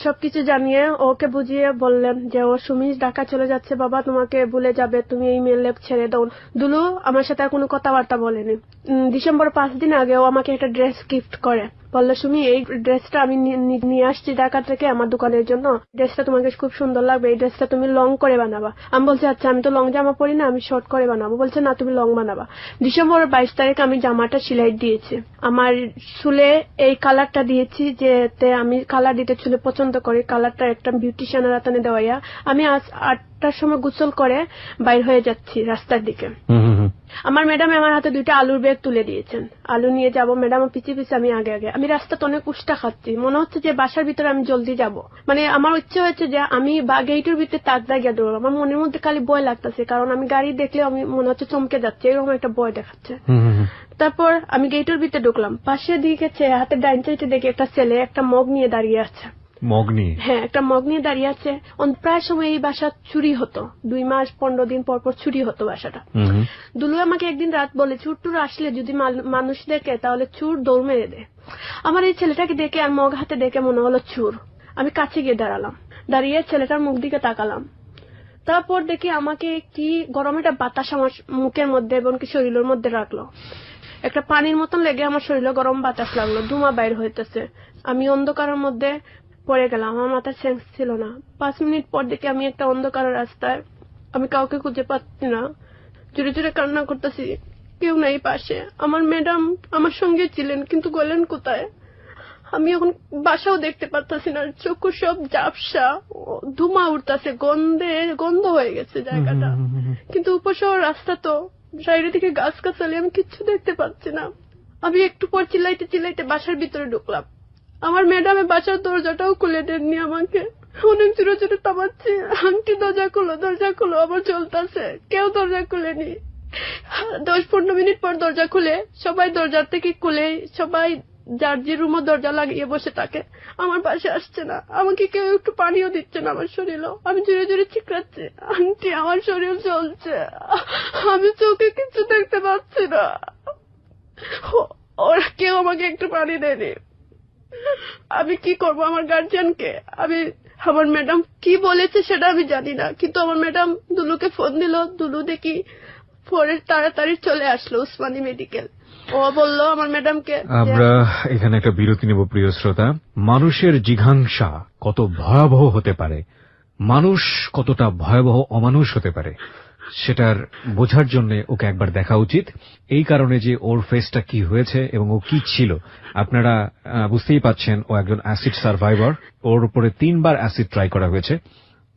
সবকিছু জানিয়ে ওকে বুঝিয়ে বললেন যে ও সুমি ঢাকা চলে যাচ্ছে, বাবা তোমাকে ভুলে যাবে, তুমি এই মেয়ে লেপ ছেড়ে দাও। দুলু আমার সাথে আর কোনো কথাবার্তা বলেনি। ডিসেম্বর 5 দিন আগে ও আমাকে একটা ড্রেস গিফট করে, বললো সুমি এই ড্রেসটা আমি নিয়ে আসছি ঢাকা থেকে আমার দোকানের জন্য, ড্রেসটা তোমাকে খুব সুন্দর লাগবে, এই ড্রেসটা তুমি লং করে বানাবা। আমি বলছি আচ্ছা আমি তো লং জামা পরি না, আমি শর্ট করে বানাবো। বলছে না তুমি লং বানাবা। ডিসেম্বর 22 তারিখ আমি জামাটা সেলাই দিয়েছি, আমার চুলে এই কালারটা দিয়েছি, যেতে আমি কালার দিতে চুলে পছন্দ করি, কালারটা একটা বিউটিশিয়ানের হাতে দেওয়া। আমি আজ 8টার সময় গোসল করে বাইর হয়ে যাচ্ছি রাস্তার দিকে। আমার ম্যাডাম আমার হাতে 2টা আলুর ব্যাগ তুলে দিয়েছেন, আলু নিয়ে যাব। ম্যাডাম পিছিয়ে পিছিয়ে আমি আগে আগে। আমি রাস্তাতে অনেক উষ্টা খাচ্ছি, মনে হচ্ছে যে বাসার ভিতরে আমি জলদি যাব। মানে আমার ইচ্ছে হয়েছে যে আমি গেটের ভিতরে তাক দাগিয়ে দেবো। আমার মনের মধ্যে খালি ভয় লাগতেছে, কারণ আমি গাড়ি দেখলে আমি মনে হচ্ছে চমকে যাচ্ছে, এরকম একটা ভয় দেখাচ্ছে। তারপর আমি গেটের ভিতরে ঢুকলাম, পাশে দিকে হাতে ডাইন সাইডে দেখি একটা ছেলে একটা মগ নিয়ে দাঁড়িয়ে আছে। মগ নিয়ে? হ্যাঁ, একটা মগ নিয়ে দাঁড়িয়ে আছে। প্রায় সময় এই বাসা চুরি হতো, 2 মাস 15 দিন পর পর চুরি হতো বাসাটা। দুলু আমাকে একদিন রাত বলে চুর টুর আসলে যদি মানুষ দেখে তাহলে চুর দৌড় মেরে দেয়। আমার এই ছেলেটাকে দেখে আর মগ হাতে দেখে মনে হলো চুর। আমি কাছে গিয়ে দাঁড়ালাম, দাঁড়িয়ে ছেলেটার মুখ দিকে তাকালাম। তারপর দেখি আমাকে কি গরম একটা বাতাস আমার মুখের মধ্যে এবং কি শরীরের মধ্যে রাখলো, একটা পানির মতন লেগে আমার শরীরে গরম বাতাস লাগলো, ধুমা বাইর হইতেছে। আমি অন্ধকারের মধ্যে পড়ে গেলাম, আমার মাথার সেন্স ছিল না। 5 মিনিট পর দেখি আমি একটা অন্ধকার রাস্তায় আমি কাউকে খুঁজে পাচ্ছি না, জোরে জোরে কান্না করতেছি, কেউ নাই পাশে। আমার ম্যাডাম আমার সঙ্গে ছিলেন, কিন্তু গেলেন কোথায়? আমি এখন বাসাও দেখতে পারতাছি না, চক্ষু সব ঝাপসা, ধুমা উঠতেছে, গন্ধ হয়ে গেছে জায়গাটা। কিন্তু উপশহর রাস্তা তো, চারিদিকে গাছ গাছালি, আমি কিচ্ছু দেখতে পাচ্ছি না। আমি একটু পর চিল্লাইতে চিল্লাইতে বাসার ভিতরে ঢুকলাম। আমার ম্যাডামে বাসার দরজাটাও খুলে দেননি আমাকে, অনেক জোরে জোরে তামাচ্ছে, আংটি দরজা খুলো, আবার চলতেছে, কেউ দরজা খুলেনি। 10-15 মিনিট পর দরজা খুলে, সবাই দরজার থেকে খুলে, সবাই যার যে রুমও দরজা লাগিয়ে বসে থাকে, আমার পাশে আসছে না, আমাকে কেউ একটু পানিও দিচ্ছে না আমার শরীরও। আমি জোরে জোরে চিৎকাচ্ছি, আন্টি আমার শরীর চলছে, আমি চোখে কিছু দেখতে পাচ্ছি না, ওরা কেউ আমাকে একটু পানি দেয়নি। আমি কি করব? আমার গার্জিয়ানকে আমার ম্যাডাম কি বলেছে সেটা আমি জানি না, কিন্তু আমার ম্যাডাম দুলুকে ফোন দিল, দুলু দেখি পরে তাড়াতাড়ি চলে আসলো উসমানী মেডিকেল। ও বললো আমার ম্যাডামকে। আমরা এখানে একটা বিরতি নেব প্রিয় শ্রোতা। মানুষের জিঘাংসা কত ভয়াবহ হতে পারে, মানুষ কতটা ভয়াবহ অমানুষ হতে পারে, সেটার বোঝার জন্য ওকে একবার দেখা উচিত। এই কারণে যে ওর ফেসটা কি হয়েছে এবং ও কি ছিল আপনারা বুঝতেই পাচ্ছেন। ও একজন অ্যাসিড সার্ভাইভার। ওর উপরে 3 বার অ্যাসিড ট্রাই করা হয়েছে,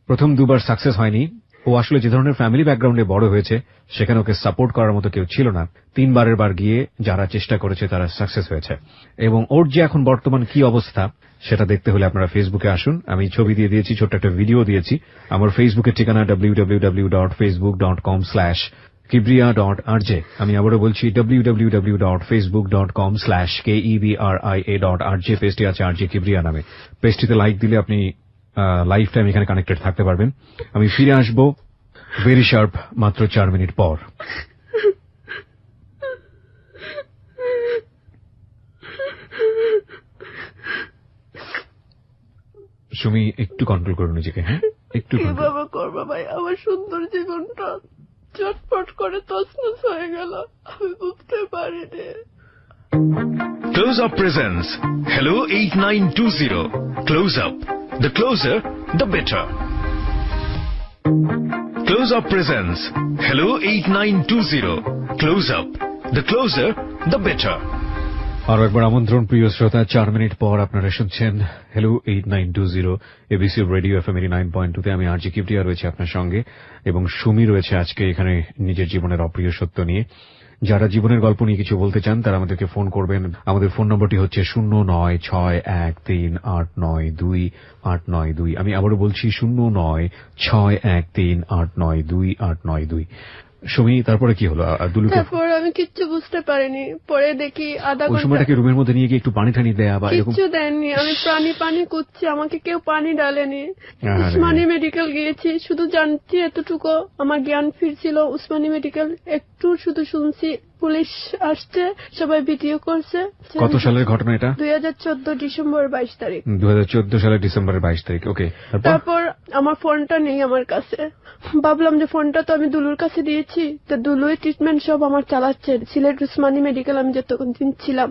প্রথম 2 বার সাকসেস হয়নি। ও আসলে যে ধরনের ফ্যামিলি ব্যাকগ্রাউন্ডে বড় হয়েছে সেখানে ওকে সাপোর্ট করার মতো কেউ ছিল না। 3 বারের বার গিয়ে যারা চেষ্টা করেছে তারা সাকসেস হয়েছে। এবং ওর যে এখন বর্তমান কি অবস্থা সেটা দেখতে হলে আপনারা ফেসবুকে আসুন। আমি ছবি দিয়ে দিয়েছি, ছোট্ট একটা ভিডিও দিয়েছি। আমার ফেসবুকের ঠিকানা www.facebook.com/kibria.rj। আমি আবারও বলছি www.facebook.com/kebria.rj। পেজটি আছে RJ কিবরিয়া নামে। পেজটিতে লাইক দিলে আপনি লাইফ টাইম এখানে কানেক্টেড থাকতে পারবেন। আমি ফিরে আসবো ভেরি শার্প মাত্র 4 মিনিট পর। সুমি, একটু কন্ট্রোল করো নিজেকে। হ্যাঁ, একটু কিভাবে করবো ভাই? আমার সুন্দর জীবনটা চটপট করে তছনছ হয়ে গেল, আমি বুঝতে পারিনি। Close Up presents Hello 8920. Close Up. The closer, the better. Close Up presents Hello 8920. Close Up. The closer, the better. আরো একবার আমন্ত্রণ প্রিয় শ্রোতা। 4 মিনিট পর আপনারা শুনছেন হ্যালো 8920 এবিসি রেডিও FM 89.2 তে। আমি RJ কিবরিয়া রয়েছে আপনার সঙ্গে, এবং সুমি রয়েছে আজকে এখানে নিজের জীবনের অপ্রিয় সত্য নিয়ে। যারা জীবনের গল্প নিয়ে কিছু বলতে চান তারা আমাদেরকে ফোন করবেন। আমাদের ফোন নম্বরটি হচ্ছে 09613892 আমি আবারও বলছি 09613892। সুমি, তারপরে কি হলো? তারপর আমি কিচ্ছু বুঝতে পারিনি। পরে দেখি আধা ওই ঘন্টা সময়টাকে রুমের মধ্যে নিয়ে গিয়ে একটু পানি টানি দেয়া বা এরকম কিচ্ছু দেননি। আমি পানি কুচ্ছি, আমাকে কেউ পানি ডালেনি। উসমানী মেডিকেল গিয়েছি, শুধু জানছি এতটুকু, আমার জ্ঞান ফিরছিল। উসমানী মেডিকেল একটু শুধু শুনছি পুলিশ আসছে, সবাই ভিডিও করছে। কত সালের ঘটনা এটা? 2014 ডিসেম্বর 22 তারিখ। 2014 সালের ডিসেম্বরের 22 তারিখ। ওকে, তারপর আমার ফোনটা নেই আমার কাছে। ভাবলাম যে ফোনটা তো আমি দুলুর কাছে দিয়েছি, তো দুলুই ট্রিটমেন্ট সব আমার চালাচ্ছে সিলেট উসমানী মেডিকেল আমি যতদিন ছিলাম।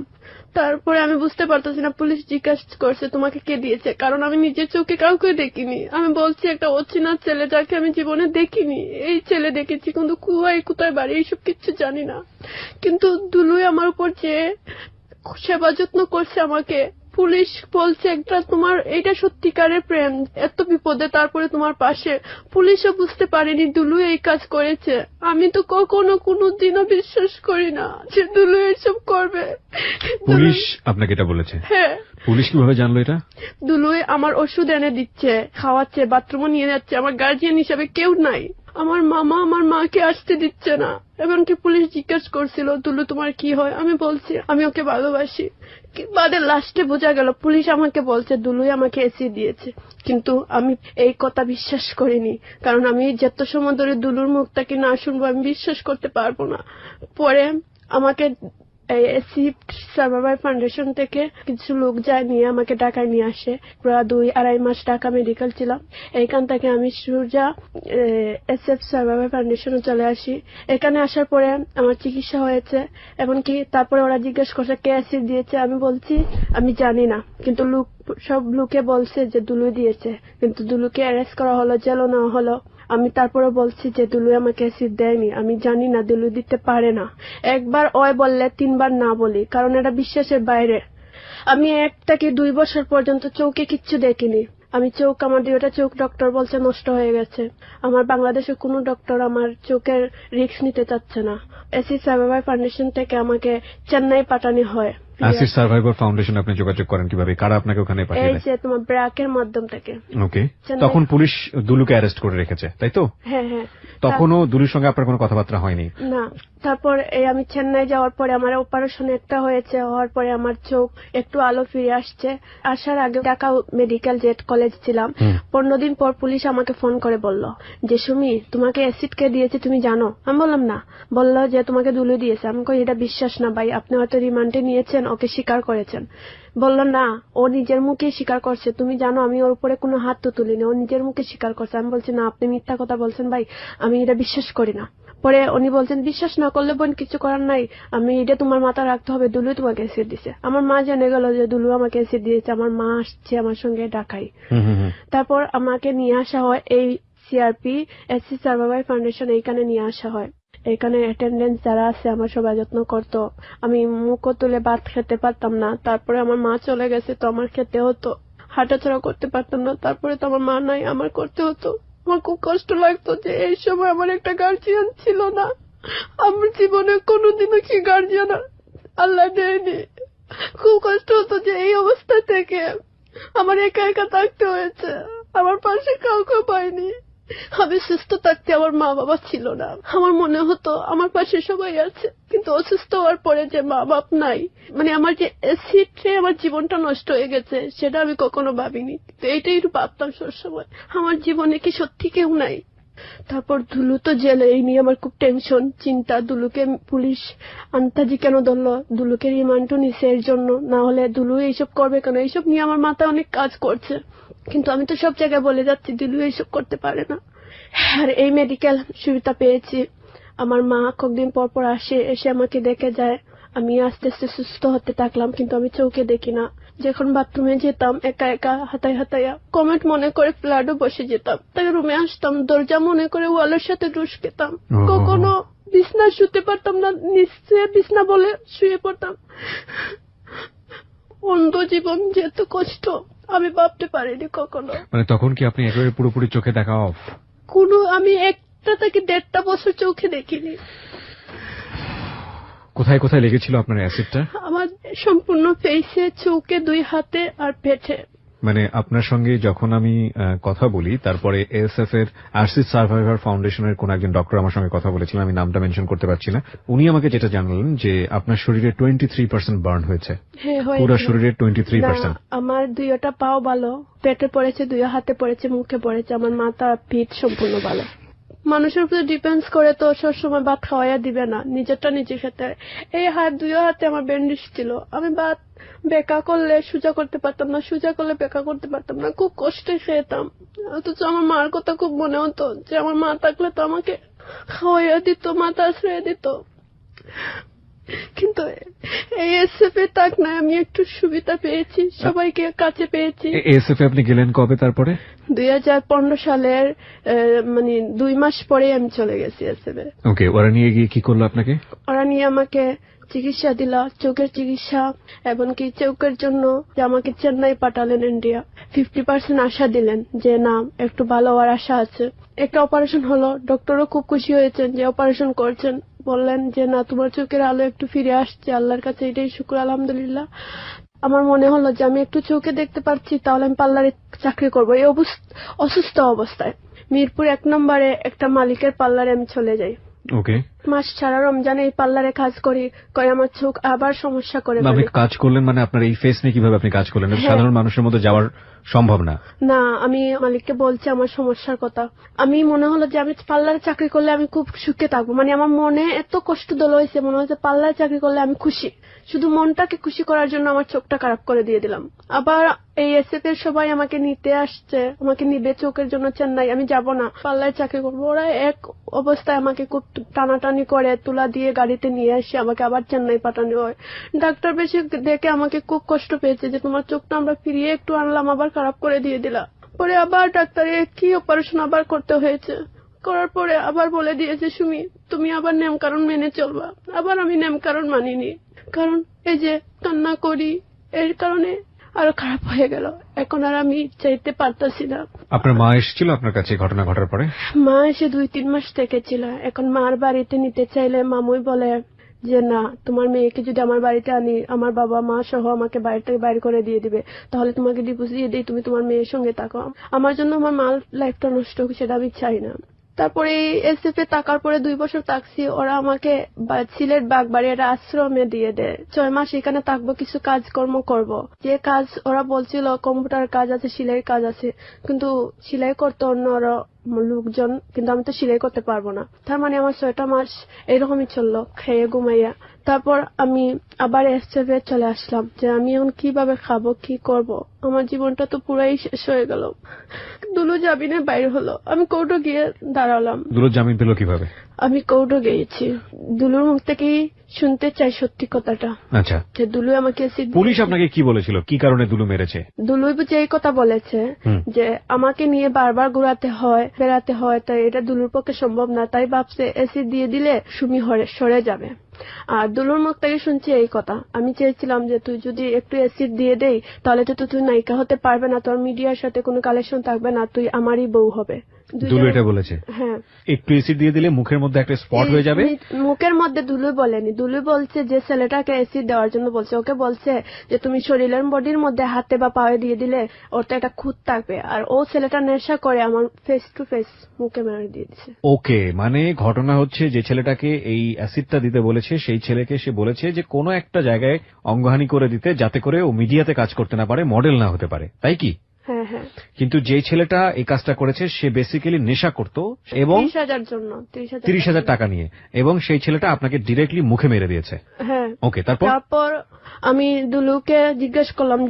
তারপরে আমি বুঝতে পারতেছি না, পুলিশ জিজ্ঞাসা করছে তোমাকে কে দিয়েছে, কারণ আমি নিজের চোখে কাউকে দেখিনি। আমি বলছি একটা অচেনা ছেলে যাকে আমি জীবনে দেখিনি, এই ছেলে দেখেছি, কিন্তু কোথায় বাড়ি এইসব কিচ্ছু জানি না। কিন্তু দুলুই আমার উপর যে সেবা যত্ন করছে আমাকে। পুলিশ বলছে একটা তোমার এটা সত্যিকারের প্রেম, এত বিপদে তারপরে তোমার পাশে। পুলিশও বুঝতে পারেনি দুলু এই কাজ করেছে। আমি তো কখনো কোনোদিনও বিশ্বাস করি না যে দুলু এসব করবে। পুলিশ আপনাকে এটা বলেছে? হ্যাঁ। পুলিশ কিভাবে জানলো এটা? দুলুই আমার ওষুধ এনে দিচ্ছে, খাওয়াচ্ছে, বাথরুমে নিয়ে যাচ্ছে। আমার গার্জিয়ান হিসেবে কেউ নাই। আমার মামা আমার মাকে আসতে দিচ্ছে না। এমনকি পুলিশ জিজ্ঞাসা করছিল দুলু তোমার কি হয়, আমি বলছি আমি ওকে ভালোবাসি। বাদে লাস্টে বোঝা গেল পুলিশ আমাকে বলছে দুলুই আমাকে এসি দিয়েছে। কিন্তু আমি এই কথা বিশ্বাস করিনি, কারণ আমি যত সময় ধরে দুলুর মুখটাকে না শুনবো আমি বিশ্বাস করতে পারবো না। পরে আমাকে এসি সার্ভাইভার ফাউন্ডেশন থেকে কিছু লোক যায় নিয়ে আমাকে ঢাকায় নিয়ে আসে। পুরো 2-2.5 মাস ঢাকা মেডিকেল ছিলাম। এইখান থেকে আমি সোজা SF সার্ভাইভার ফাউন্ডেশনে চলে আসি। এখানে আসার পরে আমার চিকিৎসা হয়েছে। এমনকি তারপরে ওরা জিজ্ঞেস করছে কে অ্যাসিড দিয়েছে, আমি বলছি আমি জানি না, কিন্তু সব লোকে বলছে যে দুলু দিয়েছে। কিন্তু দুলুকে অ্যারেস্ট করা হলো, জেলও নেওয়া হলো। আমি তারপরে বলছি যে দুলু আমাকে অ্যাসিড দেয়নি, আমি জানি না, দুলু দিতে পারে না। একবার ওই বললে 3 বার না বলি, কারণ এটা বিশ্বাসের বাইরে। আমি 1 থেকে 2 বছর পর্যন্ত চোখে কিচ্ছু দেখিনি। আমি আমার 2টা চোখ ডক্টর বলছে নষ্ট হয়ে গেছে। আমার বাংলাদেশে কোনো ডক্টর আমার চোখের রিস্ক নিতে চাচ্ছে না। অ্যাসিড সার্ভাইভার ফাউন্ডেশন থেকে আমাকে চেন্নাই পাঠানো হয়। অ্যাসিড সার্ভাইভার ফাউন্ডেশন আপনি যোগাযোগ করেন কিভাবে? কারা আপনাকে ওখানে পাঠিয়ে এই দেয়? যে তোমার ব্র্যাকের মাধ্যম থেকে। ওকে, চেন্নাই। তখন পুলিশ দুলুকে অ্যারেস্ট করে রেখেছে, তাই তো? হ্যাঁ হ্যাঁ। তখনও দুলুর সঙ্গে আপনার কোনো কথাবার্তা হয়নি? না। তারপর আমি চেন্নাই যাওয়ার পরে আমার অপারেশন একটা হয়েছে, হওয়ার পরে আমার চোখ একটু আলো ফিরে আসছে। আসার আগে ঢাকা মেডিকেল জেড কলেজ ছিলাম। 15 দিন পর পুলিশ আমাকে ফোন করে বলল যে সুমি, তোমাকে অ্যাসিড কে দিয়েছে তুমি জানো? আমি বললাম না। বলল যে তোমাকে দুলু দিয়েছে। আমি কই এটা বিশ্বাস না ভাই, আপনি হয়তো রিমান্ডে নিয়েছেন, ওকে স্বীকার করেছেন। বলল না, ও নিজের মুখে স্বীকার করছে, তুমি জানো আমি ওর উপরে কোনো হাত তো তুলিনি, ও নিজের মুখে স্বীকার করছে। আমি বলছি না, আপনি মিথ্যা কথা বলছেন ভাই, আমি এটা বিশ্বাস করি না। পরে উনি বলছেন বিশ্বাস না করলে বোন কিছু করার নাই, আমি এটা তোমার মাথা রাখতে হবে, দুলু তোমাকে অ্যাসিড দিছে। আমার মা জেনে গেল যে দুলু আমাকে অ্যাসিড দিয়েছে। আমার মা আসছে আমার সঙ্গে ঢাকায়। তারপর আমাকে নিয়ে আসা হয় এই সিআরপি অ্যাসিড সার্ভাইভার ফাউন্ডেশন, এইখানে নিয়ে আসা হয়। এখানে অ্যাটেন্ডেন্স যারা আছে আমার সবাই যত্ন করতো। আমি মুখও তুলে ভাত খেতে পারতাম না। তারপরে আমার মা চলে গেছে, তো আমার খেতে হতো, হাঁটাচড়া করতে পারতাম না। তারপরে তো আমার মা নাই, আমার করতে হতো। আমার খুব কষ্ট লাগতো যে এই সময় আমার একটা গার্জিয়ান ছিল না। আমার জীবনে কোনোদিনও কি গার্জিয়ান আল্লাহ দেয়নি। খুব কষ্ট হতো যে এই অবস্থা থেকে আমার একা একা থাকতে হয়েছে, আমার পাশে কাউকে পাইনি। আমি সুস্থ থাকতে আমার মা বাবা ছিল না। আমার মনে হতো আমার পাশে সবাই আছে, কিন্তু অসুস্থ হওয়ার পরে যে মা বাপ নাই, মানে আমার যে অ্যাসিডে আমার জীবনটা নষ্ট হয়ে গেছে সেটা আমি কখনো ভাবিনি। তো এইটাই একটু ভাবতাম সবসময়, আমার জীবনে কি সত্যি কেউ নাই। তারপর দুলু তো জেলে, এই নিয়ে আমার খুব টেনশন চিন্তা। দুলুকে পুলিশ আন্তাজি কেন ধরলো, দুলুকে রিমান্ডও নিছে এর জন্য, না হলে দুলু এইসব করবে কেন? এইসব নিয়ে আমার মাথায় অনেক কাজ করছে, কিন্তু আমি তো সব জায়গায় বলে যাচ্ছি দুলু এইসব করতে পারে না। আর এই মেডিকেল সুবিধা পেয়েছি। আমার মা কয়েকদিন পর পর আসে, এসে আমাকে দেখে যায়। আমি আস্তে আস্তে সুস্থ হতে থাকলাম, কিন্তু আমি চোখে দেখি না। যখন বাথরুমে যেতাম একা একা হাতায় হাতাইয়া কমেন্ট মনে করে ফ্ল্যাটও বসে যেতাম। তাই রুমে আসতাম, দরজা মনে করে ওয়ালের সাথে ডুস খেতাম। কখনো বিছনা শুতে পারতাম না, নিচে বিছনা বলে শুয়ে পড়তাম। অন্ধ জীবন যে এত কষ্ট আমি ভাবতে পারিনি কখনো। মানে তখন কি আপনি একেবারে পুরোপুরি চোখে দেখা অফ? আমি 1টা থেকে 1.5 বছর চোখে দেখিনি। কোথায় কোথায় লেগেছিল আপনার অ্যাসিডটা? আমার সম্পূর্ণ ফেসে, চোখে, 2 হাতে আর পেটে। মানে আপনার সঙ্গে যখন আমি কথা বলি, তারপরে এএসএফ এর অ্যাসিড সার্ভাইভার ফাউন্ডেশনের কোন একজন ডক্টর আমার সঙ্গে কথা বলেছিলেন, আমি নামটা মেনশন করতে পারছি না। উনি আমাকে যেটা জানালেন যে আপনার শরীরে 23% বার্ন হয়েছে। হ্যাঁ, হয়েছে। পুরো শরীরে 23%? আমার 2টা পাও ভালো, পেটে পড়েছে, 2 হাতে পড়েছে, মুখে পড়েছে। আমার মাথা পিঠ সম্পূর্ণ ভালো। মানুষের উপরে ডিপেন্ডস করে তো সবসময় ভাত খাওয়াইয়া দিবে না, নিজেরটা নিজে খেতে হয়। এই 2 হাতে আমার ব্যান্ডেজ ছিল, আমি ভাত বেঁকা করলে সোজা করতে পারতাম না, সোজা করলে বেঁকা করতে পারতাম না, খুব কষ্টে খেতাম। অথচ আমার মার কথা খুব মনে হতো যে আমার মা থাকলে তো আমাকে খাওয়াইয়া দিত, মাথা আশ্রয় দিত। কিন্তু এই এসএফ এ থাক না, আমি একটু সুবিধা পেয়েছি, সবাইকে কাছে পেয়েছি। এএসএফ এ আপনি গেলেন কবে? তারপরে 2015 সালের 2 মাস পরে আমি চলে গেছি এসএফ এ। ওকে, ওরা নিয়ে গিয়ে কি করলো আপনাকে? ওরা নিয়ে আমাকে চিকিৎসা দিল, চোখের চিকিৎসা, এমনকি চোখের জন্য যে আমাকে চেন্নাই পাঠালেন ইন্ডিয়া। 50% আশা দিলেন যে না, একটু ভালো হওয়ার আশা আছে। একটা অপারেশন হলো, ডক্টরও খুব খুশি হয়েছেন যে অপারেশন করছেন। বললেন যে না, তোমার চোখের আলো একটু ফিরে আসছে, আল্লাহর কাছে এটাই শুকর আলহামদুলিল্লাহ। আমার মনে হলো যে আমি একটু চোখে দেখতে পারছি, তাহলে আমি পার্লারে চাকরি করবো। এই অসুস্থ অবস্থায় মিরপুর 1 নম্বরে একটা মালিকের পার্লারে আমি চলে যাই। ওকে, মাস ছাড়া রমজানে এই পার্লারে কাজ করি, আমার চোখ আবার সমস্যা করে। আপনি কাজ করলেন মানে আপনার এই ফেস নিয়ে কিভাবে আপনি কাজ করলেন? সাধারণ মানুষের মধ্যে যাওয়ার সম্ভব না। না, আমি মালিককে বলছি আমার সমস্যার কথা। আমি মনে হলো যে আমি পার্লারে চাকরি করলে আমি খুব সুখে থাকবো। আমার মনে এত কষ্ট দল হয়েছে, মনে হয়েছে পার্লারে চাকরি করলে আমি খুশি। শুধু মনটাকে খুশি করার জন্য আমার চোখটা খারাপ করে দিয়ে দিলাম। আবার এই এসএফ এর সবাই আমাকে নিতে আসছে, আমাকে নিবে চোখের জন্য চেন্নাই। আমি যাব না, পার্লারে চাকরি করবো। ওরা এক অবস্থায় আমাকে খুব টানাটানি করে তুলা দিয়ে গাড়িতে নিয়ে এসে আমাকে আবার চেন্নাই পাঠানো হয়। ডাক্তার বেশি দেখে আমাকে খুব কষ্ট পেয়েছে যে তোমার চোখটা আমরা ফিরিয়ে একটু আনলাম, আবার খারাপ করে দিয়ে দিলা। পরে আবার ডাক্তারে কি অপারেশন আবার করতে হয়েছে। করার পরে আবার বলে দিয়েছে, সুমি তুমি আবার নিয়ম কারণ মেনে চলবা। আবার আমি নিয়ম কারণ মানিনি, কারণ এই যে কান্না করি, এর কারণে আরো খারাপ হয়ে গেল। এখন আর আমি চাইতে পারতাছি না। আপনার মা এসেছিল আপনার কাছে ঘটনা ঘটার পরে? মা এসে 2-3 মাস থেকে ছিল। এখন মার বাড়িতে নিতে চাইলে মামুই বলে যে না, তোমার মেয়েকে যদি আমার বাড়িতে আনি, আমার বাবা মা সহ আমাকে বাড়ি থেকে বাইরে করে দিয়ে দিবে, তাহলে তোমাকে ডিভোর্স দিয়ে দিই, তুমি তোমার মেয়ের সঙ্গে থাকো। আমার জন্য আমার মার লাইফটা নষ্ট হোক, সেটা আমি চাই না। তারপরে এসএফ এ থাকার পরে 2 বছর থাকছি। ওরা আমাকে সিলেট বাগবাড়ি একটা আশ্রমে দিয়ে দেয়। 6 মাস এখানে থাকবো, কিছু কাজকর্ম করব। যে কাজ ওরা বলছিল কম্পিউটার কাজ আছে, সেলাই কাজ আছে, কিন্তু সেলাই করতে অন্য ওরা লোকজন, কিন্তু আমি তো সেলাই করতে পারবো না। তার মানে আমার 6টা মাস এরকমই চললো, খেয়ে ঘুমাইয়া। তারপর আমি আবার এসএফ এ চলে আসলাম, যে আমি এখন কিভাবে খাবো, কি করব। আমার জীবনটা তো পুরাই শেষ হয়ে গেল। দুলু জামিনে বাইর হলো, আমি কোর্টে গিয়ে দাঁড়ালাম। দুলু জামিন পেল কিভাবে? আমি কোর্টে গিয়েছি। দুলুর মুখ থেকেই শুনতে চাই সত্যি কথাটা। আচ্ছা, যে দুলু আমাকে পুলিশ আপনাকে কি বলেছিল, কি কারণে দুলু মেরেছে? দুলুই যে এই কথা বলেছে যে আমাকে নিয়ে বারবার ঘুরাতে হয়, বেড়াতে হয়, তাই এটা দুলুর পক্ষে সম্ভব না। তাই ভাবছে অ্যাসিড দিয়ে দিলে সুমি সরে যাবে। আর দুলুর মুখ থেকে শুনছি এই কথা। আমি চেয়েছিলাম যে তুই যদি একটু অ্যাসিড দিয়ে দেই, তাহলে তো তুই নায়িকা হতে পারবে না, তোর মিডিয়ার সাথে কোনো কালেকশন থাকবে না, তুই আমারই বউ হবে। দুলু এটা বলেছে? হ্যাঁ। একটু অ্যাসিড দিয়ে দিলে মুখের মধ্যে একটা স্পট হয়ে যাবে। মুখের মধ্যে দুলু বলেনি, দুলু বলছে যে ছেলেটাকে অ্যাসিড দেওয়ার জন্য বলছে। ওকে বলছে যে তুমি শরীরের বডির মধ্যে হাতে বা পায়ে দিয়ে দিলে ওর তো একটা খুঁত থাকবে। আর ও ছেলেটা নেশা করে আমার ফেস টু ফেস মুখে মেরে দিয়ে দিচ্ছে। ওকে, মানে ঘটনা হচ্ছে যে ছেলেটাকে এই অ্যাসিডটা দিতে বলেছে, সেই ছেলেকে সে বলেছে যে কোনো একটা জায়গায় অঙ্গহানি করে দিতে, যাতে করে ও মিডিয়াতে কাজ করতে না পারে, মডেল না হতে পারে, তাই কি? হ্যাঁ হ্যাঁ। কিন্তু যে ছেলেটা এই কাজটা করেছে সে বেসিক্যালি নেশা করত এবং 30,000 টাকা নিয়ে, এবং সেই ছেলেটা আপনাকে ডিরেক্টলি মুখে মেরে দিয়েছে। হ্যাঁ। ওকে, তারপর আমি দুলুকে জিজ্ঞেস করলাম,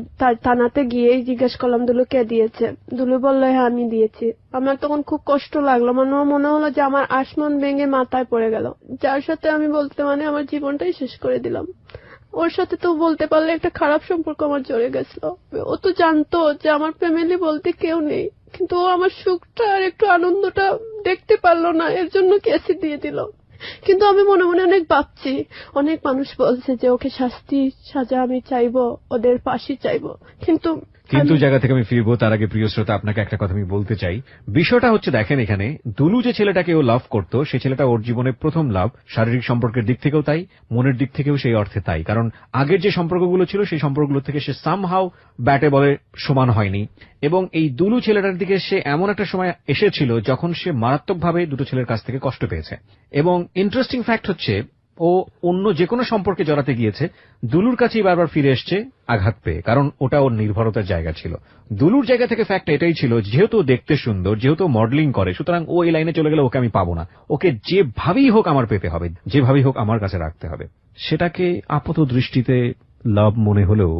থানাতে গিয়েই জিজ্ঞেস করলাম দুলু কে দিয়েছে। দুলু বললো হ্যাঁ আমি দিয়েছি। আমার তখন খুব কষ্ট লাগলো, মনে হলো যে আমার আসমান ভেঙে মাথায় পড়ে গেল। যার সাথে আমি বলতে আমার জীবনটাই শেষ করে দিলাম। ওর সাথে তো বলতে পারলে একটা খারাপ সম্পর্ক আমার জড়ে গেছিল। ও তো জানতো যে আমার ফ্যামিলি বলতে কেউ নেই, কিন্তু ও আমার সুখটা আর একটু আনন্দটা দেখতে পারলো না, এর জন্য কেসি দিয়ে দিল। কিন্তু আমি মনে মনে অনেক ভাবছি, অনেক মানুষ বলছে যে ওকে শাস্তি সাজা আমি চাইবো, ওদের ফাঁসি চাইবো, কিন্তু জায়গা থেকে আমি ফিরবো, তার আগে প্রিয় শ্রোতা আপনাকে একটা কথা আমি বলতে চাই। বিষয়টা হচ্ছে, দেখেন এখানে দুলু যে ছেলেটাকে ও লাভ করতো, সেই ছেলেটা ওর জীবনে প্রথম লাভ। শারীরিক সম্পর্কের দিক থেকেও তাই, মনের দিক থেকেও সেই অর্থে তাই। কারণ আগের যে সম্পর্কগুলো ছিল সেই সম্পর্কগুলো থেকে সে সামহাউ ব্যাটে বলে সমান হয়নি। এবং এই দুলু ছেলেটার দিকে সে এমন একটা সময় এসেছিল যখন সে মারাত্মকভাবে দুটো ছেলের কাছ থেকে কষ্ট পেয়েছে। এবং ইন্টারেস্টিং ফ্যাক্ট হচ্ছে, ও অন্য যে কোনো সম্পর্কে জড়াতে গিয়েছে, দুলুর কাছেই বারবার ফিরে এসছে আঘাত পেয়ে, কারণ ওটা ওর নির্ভরতার জায়গা ছিল। দুলুর জায়গা থেকে ফ্যাক্ট এটাই ছিল, যেহেতু দেখতে সুন্দর, যেহেতু মডেলিং করে, সুতরাং ও এই লাইনে চলে গেলে ওকে আমি পাবো না, ওকে যেভাবেই হোক আমার পেতে হবে, যেভাবেই হোক আমার কাছে রাখতে হবে। সেটাকে আপাত দৃষ্টিতে লাভ মনে হলেও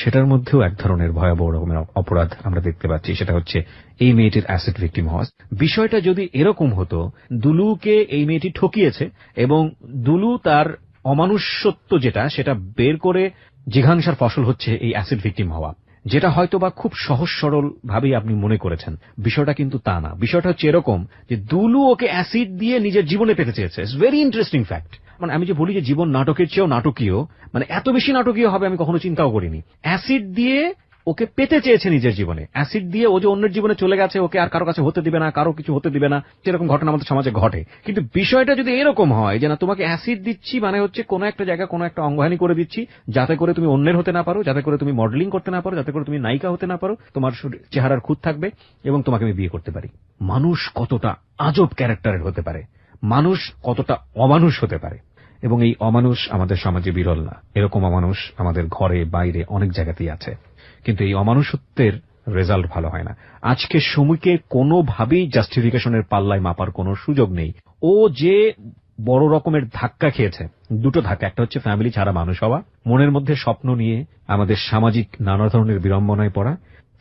সেটার মধ্যেও এক ধরনের ভয়াবহ রকমের অপরাধ আমরা দেখতে পাচ্ছি। সেটা হচ্ছে এই মেয়েটির অ্যাসিড ভিকটিম হওয়া। বিষয়টা যদি এরকম হতো, দুলুকে এই মেয়েটি ঠকিয়েছে এবং দুলু তার অমানুষ্যত্ব যেটা, সেটা বের করে জিঘাংসার ফসল হচ্ছে এই অ্যাসিড ভিকটিম হওয়া, যেটা হয়তো বা খুব সহজ সরল ভাবেই আপনি মনে করেছেন। বিষয়টা কিন্তু তা না। বিষয়টা হচ্ছে এরকম যে দুলু ওকে অ্যাসিড দিয়ে নিজের জীবনে পেতে চেয়েছে। It's very interesting fact. মানে আমি যে বলি যে জীবন নাটকের চেয়েও নাটকীয়, মানে এত বেশি নাটকীয় হবে আমি কখনো চিন্তাও করিনি। অ্যাসিড দিয়ে ওকে পেতে চেয়েছে নিজের জীবনে। অ্যাসিড দিয়ে ও যে অন্যের জীবনে চলে গেছে, ওকে আর কারো কাছে হতে দিবে না, কারো কিছু হতে দিবে না, সেরকম ঘটনা আমাদের সমাজে ঘটে। কিন্তু বিষয়টা যদি এরকম হয় যে না, তোমাকে অ্যাসিড দিচ্ছি মানে হচ্ছে কোনো একটা জায়গা, কোনো একটা অঙ্গহানি করে দিচ্ছি, যাতে করে তুমি অন্যের হতে না পারো, যাতে করে তুমি মডেলিং করতে না পারো, যাতে করে তুমি নায়িকা হতে না পারো, তোমার চেহারার খুঁত থাকবে এবং তোমাকে আমি বিয়ে করতে পারি। মানুষ কতটা আজব ক্যারেক্টারের হতে পারে, মানুষ কতটা অমানুষ হতে পারে। এবং এই অমানুষ আমাদের সমাজে বিরল না। এরকম অমানুষ আমাদের ঘরে বাইরে অনেক জায়গাতেই আছে। কিন্তু এই অমানুষত্বের রেজাল্ট ভালো হয় না। আজকে সুমিকে কোনোভাবেই জাস্টিফিকেশনের পাল্লায় মাপার কোনো সুযোগ নেই। ও যে বড় রকমের ধাক্কা খেয়েছে, দুটো ধাক্কা। একটা হচ্ছে ফ্যামিলি ছাড়া মানুষ হওয়া, মনের মধ্যে স্বপ্ন নিয়ে আমাদের সামাজিক নানা ধরনের বিড়ম্বনায় পড়া,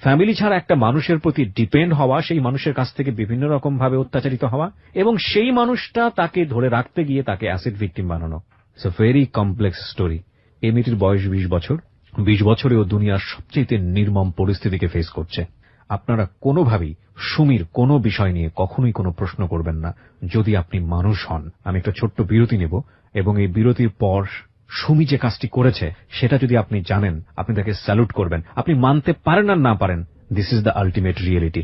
ফ্যামিলি ছাড়া একটা মানুষের প্রতি ডিপেন্ড হওয়া, সেই মানুষের কাছ থেকে বিভিন্ন রকম ভাবে অত্যাচারিত হওয়া, এবং সেই মানুষটা তাকে ধরে রাখতে গিয়ে তাকে অ্যাসিড ভিকটিম বানানো। It's a very complex story. এই মেয়েটির বয়স 20 বছর। 20 বছরে ও দুনিয়ার সবচেয়ে নির্মম পরিস্থিতিকে ফেস করছে। আপনারা কোনোভাবেই সুমির কোনো বিষয় নিয়ে কখনোই কোনো প্রশ্ন করবেন না যদি আপনি মানুষ হন। আমি একটা ছোট্ট বিরতি নেব এবং এই বিরতির পর সুমি যে কাজটি করেছে সেটা যদি আপনি জানেন আপনি তাকে স্যালুট করবেন। আপনি মানতে পারেন আর না পারেন, this is the ultimate reality.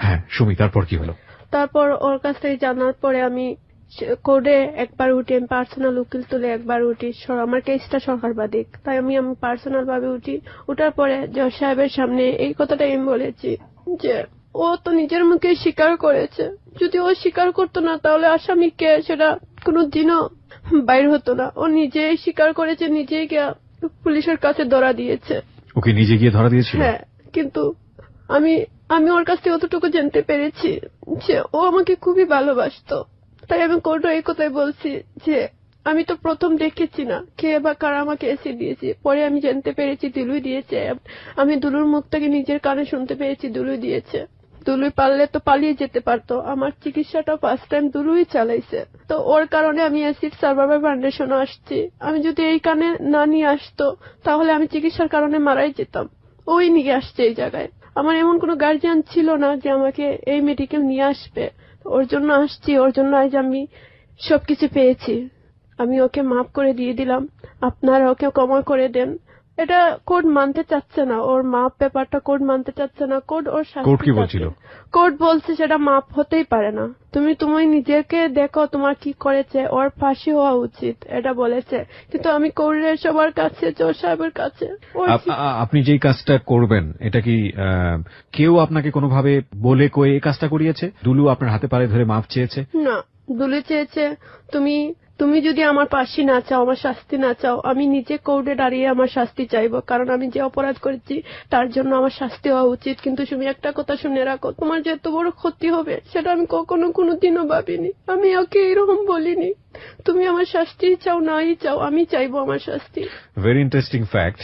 হ্যাঁ সুমি, তারপর কি হলো? তারপর ওর কাছ থেকে জানার পরে আমি কোর্টে একবার উঠি, আমি পার্সোনাল উকিল তুলে একবার উঠি, আমার কেসটা সরকারবাদী, তাই আমি পার্সোনাল ভাবে উঠি। উঠার পরে জজ সাহেবের সামনে এই কথাটাই আমি বলেছি যে ও তো নিজের মুখে স্বীকার করেছে, যদি ও স্বীকার করতো না তাহলে আসামিকে সেটা কোনোদিনও বাইর হতো না। ও নিজেই স্বীকার করেছে, নিজেই গিয়ে পুলিশের কাছে ধরা দিয়েছে। ওকে নিজে গিয়ে ধরা দিয়েছিল? হ্যাঁ, কিন্তু আমি আমি ওর কাছ থেকে অতটুকু জানতে পেরেছি যে ও আমাকে খুবই ভালোবাসতো। তাই আমি কোর্টে এই কথাই বলছি যে আমি তো প্রথম দেখেছি না কে বা কারা আমাকে এসে দিয়েছে, পরে আমি জানতে পেরেছি দুলুই দিয়েছে। আমি দুলুর মুখ থেকে নিজের কানে শুনতে পেরেছি দুলুই দিয়েছে। দুলুই পারলে তো পালিয়ে যেতে পারতো, আমার চিকিৎসাটা ফার্স্ট টাইম দুলুই চালাইছে। তো ওর কারণে আমি অ্যাসিড সার্ভাইভার ফাউন্ডেশনে আসছি। আমি যদি এই কানে না নিয়ে আসতো তাহলে আমি চিকিৎসার কারণে মারাই যেতাম। ওই নিয়ে আসছে এই জায়গায়। আমার এমন কোনো গার্জিয়ান ছিল না যে আমাকে এই মেডিকেল নিয়ে আসবে। ওর জন্য আসছি, ওর জন্য আজ আমি সবকিছু পেয়েছি। আমি ওকে মাফ করে দিয়ে দিলাম, আপনারা ওকে ক্ষমা করে দেন। এটা কোর্ট মানতে চাচ্ছে না, ওর মাপ ব্যাপারটা কোর্ট মানতে চাচ্ছে না। কোর্ট ওর কোর্ট কি বলছিল? কোর্ট বলছে সেটা মাপ হতেই পারে না। তুমি নিজেকে দেখো তোমার কি করেছে, ওর ফাঁসি হওয়া উচিত, এটা বলেছে। কিন্তু আমি কোর্টের সবার কাছে, জজ সাহেবের কাছে। আপনি যেই কাজটা করবেন এটা কি কেউ আপনাকে কোনোভাবে বলে কয়ে এই কাজটা করিয়েছে? দুলু আপনার হাতে পায়ে ধরে মাপ চেয়েছে? না, দুলু চেয়েছে তুমি যদি আমার ফাঁসি না চাও, আমার শাস্তি না চাও, আমি নিজে কোর্টে দাঁড়িয়ে আমার শাস্তি চাইবো, কারণ আমি যে অপরাধ করেছি তার জন্য আমার শাস্তি হওয়া উচিত। কিন্তু তুমি একটা কথা শুনে রাখো, তোমার যে এত বড় ক্ষতি হবে সেটা আমি কখনো কোনোদিনও ভাবিনি। আমি ওকে এরকম বলিনি, তুমি আমার শাস্তি চাও নাই চাও, আমি চাইবো আমার শাস্তি। Very interesting fact.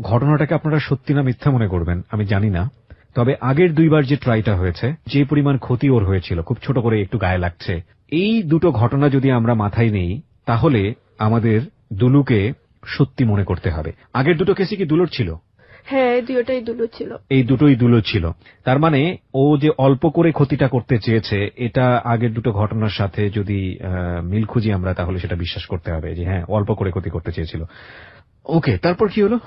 ঘটনাটাকে আপনারা সত্যি না মিথ্যা মনে করবেন আমি জানি না, তবে আগের দুইবার যে ট্রাইটা হয়েছে, যে পরিমাণ ক্ষতি ওর হয়েছিল, খুব ছোট করে একটু গায়ে লাগছে, এই দুটো ঘটনা যদি আমরা মাথায় নেই তাহলে আমাদের দুলুকে সত্যি মনে করতে হবে। আগের দুটো কেসই কি দুলুর ছিল? হ্যাঁ, এই দুটোই দুলু ছিল। এই দুটোই দুলু ছিল। তার মানে ও যে অল্প করে ক্ষতিটা করতে চেয়েছে, এটা আগের দুটো ঘটনার সাথে যদি মিল খুঁজি আমরা তাহলে সেটা বিশ্বাস করতে হবে যে হ্যাঁ অল্প করে ক্ষতি করতে চেয়েছিল। ওকে, তারপর কি হলো?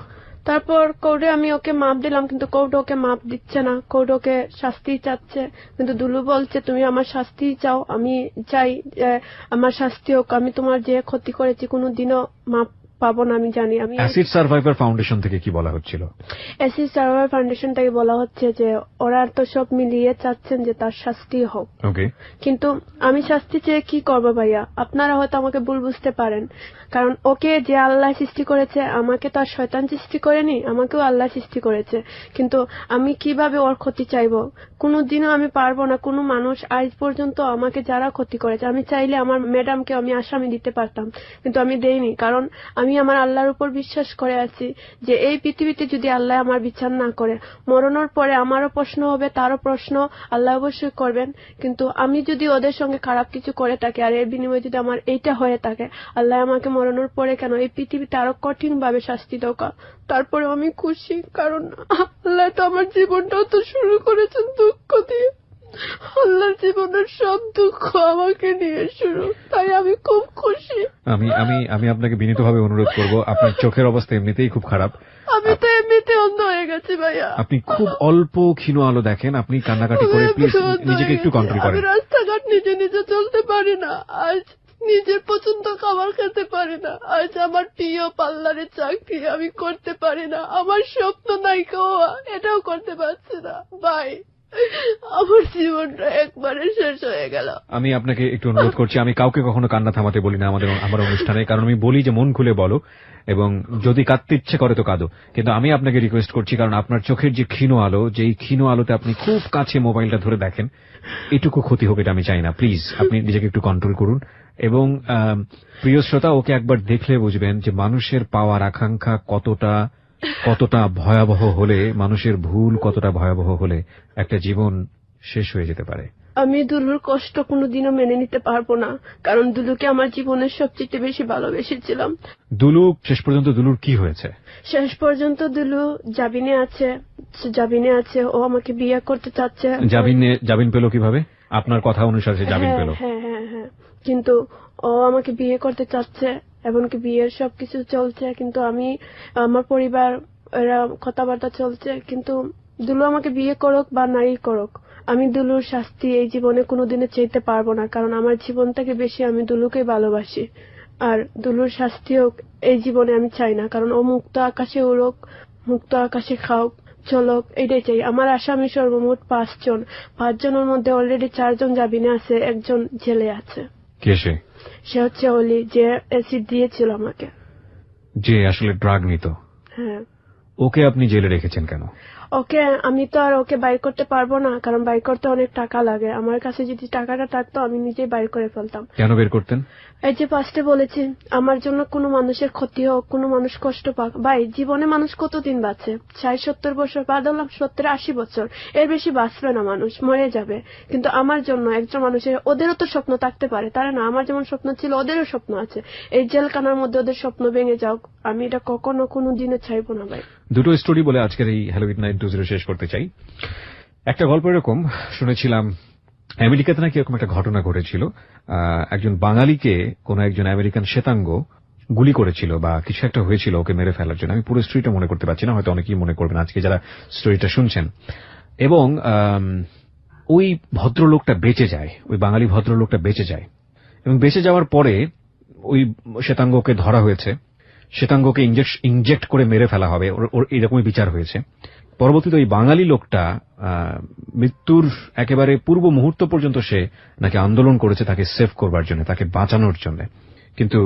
তারপর কোর্টে আমি ওকে মাপ দিলাম, কিন্তু কোর্ট ওকে মাপ দিচ্ছে না, কোর্ট ওকে শাস্তি চাচ্ছে। কিন্তু দুলু বলছে তুমি আমার শাস্তি চাও, আমি চাই আমার শাস্তি হোক, আমি তোমার যে ক্ষতি করেছি কোনোদিনও মাপ পাবো না। আমি জানি। আমি অ্যাসিড সার্ভাইভার ফাউন্ডেশন থেকে কি বলা হচ্ছিল? অ্যাসিড সার্ভাইভার ফাউন্ডেশন থেকে বলা হচ্ছে যে ওরা তো সব মিলিয়ে চাচ্ছেন যে তার শাস্তি হোক। ওকে, কিন্তু আমি শাস্তি চেয়ে কি করবো ভাইয়া? আপনারা হয়তো আমাকে ভুল বুঝতে পারেন, কারণ ওকে যে আল্লাহ সৃষ্টি করেছে, আমাকে তো আর শয়তান সৃষ্টি করেনি, আমাকেও আল্লাহ সৃষ্টি করেছে। কিন্তু আমি কিভাবে ওর ক্ষতি চাইবো? কোনোদিনও আমি পারবো না। কোনো মানুষ আজ পর্যন্ত আমাকে যারা ক্ষতি করেছে, আমি চাইলে আমার ম্যাডামকে আমি আসামি দিতে পারতাম, কিন্তু আমি দেইনি, কারণ আমি আমার আল্লাহর উপর বিশ্বাস করে আছি যে এই পৃথিবীতে যদি আল্লাহ আমার বিচার না করে, মরণের পরে আমারও প্রশ্ন হবে, তারও প্রশ্ন আল্লাহ অবশ্যই করবেন। কিন্তু আমি যদি ওদের সঙ্গে খারাপ কিছু করে থাকি আর এর বিনিময়ে যদি আমার এইটা হয়ে থাকে, আল্লাহ আমাকে মরণের পরে কেন এই পৃথিবীতে আরো কঠিন ভাবে শাস্তি দোকা। তারপরে আমি খুশি, কারণ আল্লাহ তো আমার জীবনটাও তো শুরু করেছেন দুঃখ দিয়ে। আল্লাহর জীবনের সব দুঃখ আমাকে নিয়ে শুরু, তাই আমি খুব খুশি। আমি আপনাকে বিনীতভাবে অনুরোধ করব, আপনার চোখের অবস্থা এমনিতেই খুব খারাপ। আমি তো এমনিতে অন্ধ হয়ে গেছি ভাইয়া। আপনি খুব অল্প ক্ষীণ আলো দেখেন, আপনি কান্নাকাটি করে প্লিজ নিজেকে একটু কন্ট্রোল করেন। আমি রাস্তাঘাট নিজে চলতে পারি না, আজ নিজের পছন্দ খাবার খেতে পারি না, আজ আমার প্রিয় পার্লারের চাকরি আমি করতে পারি না, আমার স্বপ্ন নায়িকা হওয়া এটাও করতে পারছি না ভাই। আমার জীবনটা একবারে শেষ হয়ে গেল। আমি আপনাকে একটু অনুরোধ করছি, আমি কাউকে কখনো কান্না থামাতে বলি না আমার অনুষ্ঠানে, কারণ আমি বলি যে মন খুলে বলো এবং যদি কাঁদতে ইচ্ছে করে তো কাঁদো, কিন্তু আমি আপনাকে রিকোয়েস্ট করছি, কারণ আপনার চোখের যে ক্ষীণ আলো, যেই ক্ষীণ আলোতে আপনি খুব কাছে মোবাইলটা ধরে দেখেন, এটুকু ক্ষতি হোক এটা আমি চাই না। প্লিজ আপনি নিজেকে একটু কন্ট্রোল করুন। এবং প্রিয় শ্রোতা, ওকে একবার দেখলে বুঝবেন যে মানুষের পাওয়ার আকাঙ্ক্ষা কতটা ভয়াবহ হলে, মানুষের ভুল কতটা ভয়াবহ হলে একটা জীবন শেষ হয়ে যেতে পারে। আমি দুলুর কষ্ট কোনোদিনও মেনে নিতে পারবো না, কারণ দুলুকে আমার জীবনের সবচেয়ে বেশি ভালোবেসেছিলাম। দুলু শেষ পর্যন্ত দুলুর কি হয়েছে? শেষ পর্যন্ত দুলু জাবিনে আছে। ও আমাকে বিয়ে করতে চাচ্ছে। জামিন পেল কিভাবে? আপনার কথা অনুসারে জামিন পেল? হ্যাঁ, কিন্তু ও আমাকে বিয়ে করতে চাচ্ছে, এমনকি বিয়ের সবকিছু চলছে, কিন্তু আমার পরিবার এরা কথাবার্তা চলছে, কিন্তু দুলু আমাকে বিয়ে করুক বা নাই করুক, আমি দুলুর শাস্তি এই জীবনে কোনোদিনও চাইতে পারবো না, কারণ আমার জীবন থেকে বেশি আমি দুলুকেই ভালোবাসি। আর দুলুর শাস্তি হোক এই জীবনে আমি চাই না, কারণ ও মুক্ত আকাশে উড়ুক, মুক্ত আকাশে খাওক, চলক, এটাই চাই। আমার আসামি সর্বমোট 5 জন। 5 জনের মধ্যে অলরেডি 4 জন জামিনে আছে, একজন জেলে আছে। কে সে হচ্ছে অলি, যে অ্যাসিড দিয়েছিল আমাকে, যে আসলে ড্রাগ নিত। হ্যাঁ। ওকে আপনি জেলে রেখেছেন কেন? আমি তো আর ওকে বাইর করতে পারবো না, কারণ বাইর করতে অনেক টাকা লাগে। আমার কাছে যদি টাকাটা থাকতো আমি নিজেই বাইর করে ফেলতাম। কেন বের করতেন? এই যে ফার্স্টে বলেছি, আমার জন্য কোনো মানুষের ক্ষতি হোক, কোনো মানুষ কষ্ট পাক। ভাই, জীবনে মানুষ কতদিন বাঁচে? 60-70 বছর, বাদ হলাম 70-80 বছর, এর বেশি বাঁচবে না, মানুষ মরে যাবে। কিন্তু আমার জন্য একজন মানুষের, ওদেরও তো স্বপ্ন থাকতে পারে, তারা না? আমার যেমন স্বপ্ন ছিল, ওদেরও স্বপ্ন আছে। এই জেলখানার মধ্যে ওদের স্বপ্ন ভেঙে যাও, আমি এটা কখনো কোনো দিনে চাইবো না ভাই। দুটো স্টোরি বলে আজকের এই হ্যালো 8920 শেষ করতে চাই। একটা গল্প এরকম শুনেছিলাম, আমেরিকাতে নাকি এরকম একটা ঘটনা ঘটেছিল। একজন বাঙালিকে কোন একজন আমেরিকান শ্বেতাঙ্গ গুলি করেছিল বা কিছু একটা হয়েছিল ওকে মেরে ফেলার জন্য। আমি পুরো স্টোরিটা মনে করতে পারছি না, হয়তো অনেকেই মনে করবেন আজকে যারা স্টোরিটা শুনছেন। এবং ওই ভদ্রলোকটা বেঁচে যায়, ওই বাঙালি ভদ্রলোকটা বেঁচে যায়, এবং বেঁচে যাওয়ার পরে ওই শ্বেতাঙ্গকে ধরা হয়েছে, শ্বেতাঙ্গকে ইনজেক্ট করে মেরে ফেলা হবে, ওর এরকমই বিচার হয়েছে। পরবর্তীতে ওই বাঙালি লোকটা মৃত্যুর একেবারে পূর্ব মুহূর্ত পর্যন্ত সে নাকি আন্দোলন করেছে তাকে সেভ করবার জন্য, তাকে বাঁচানোর জন্য, কিন্তু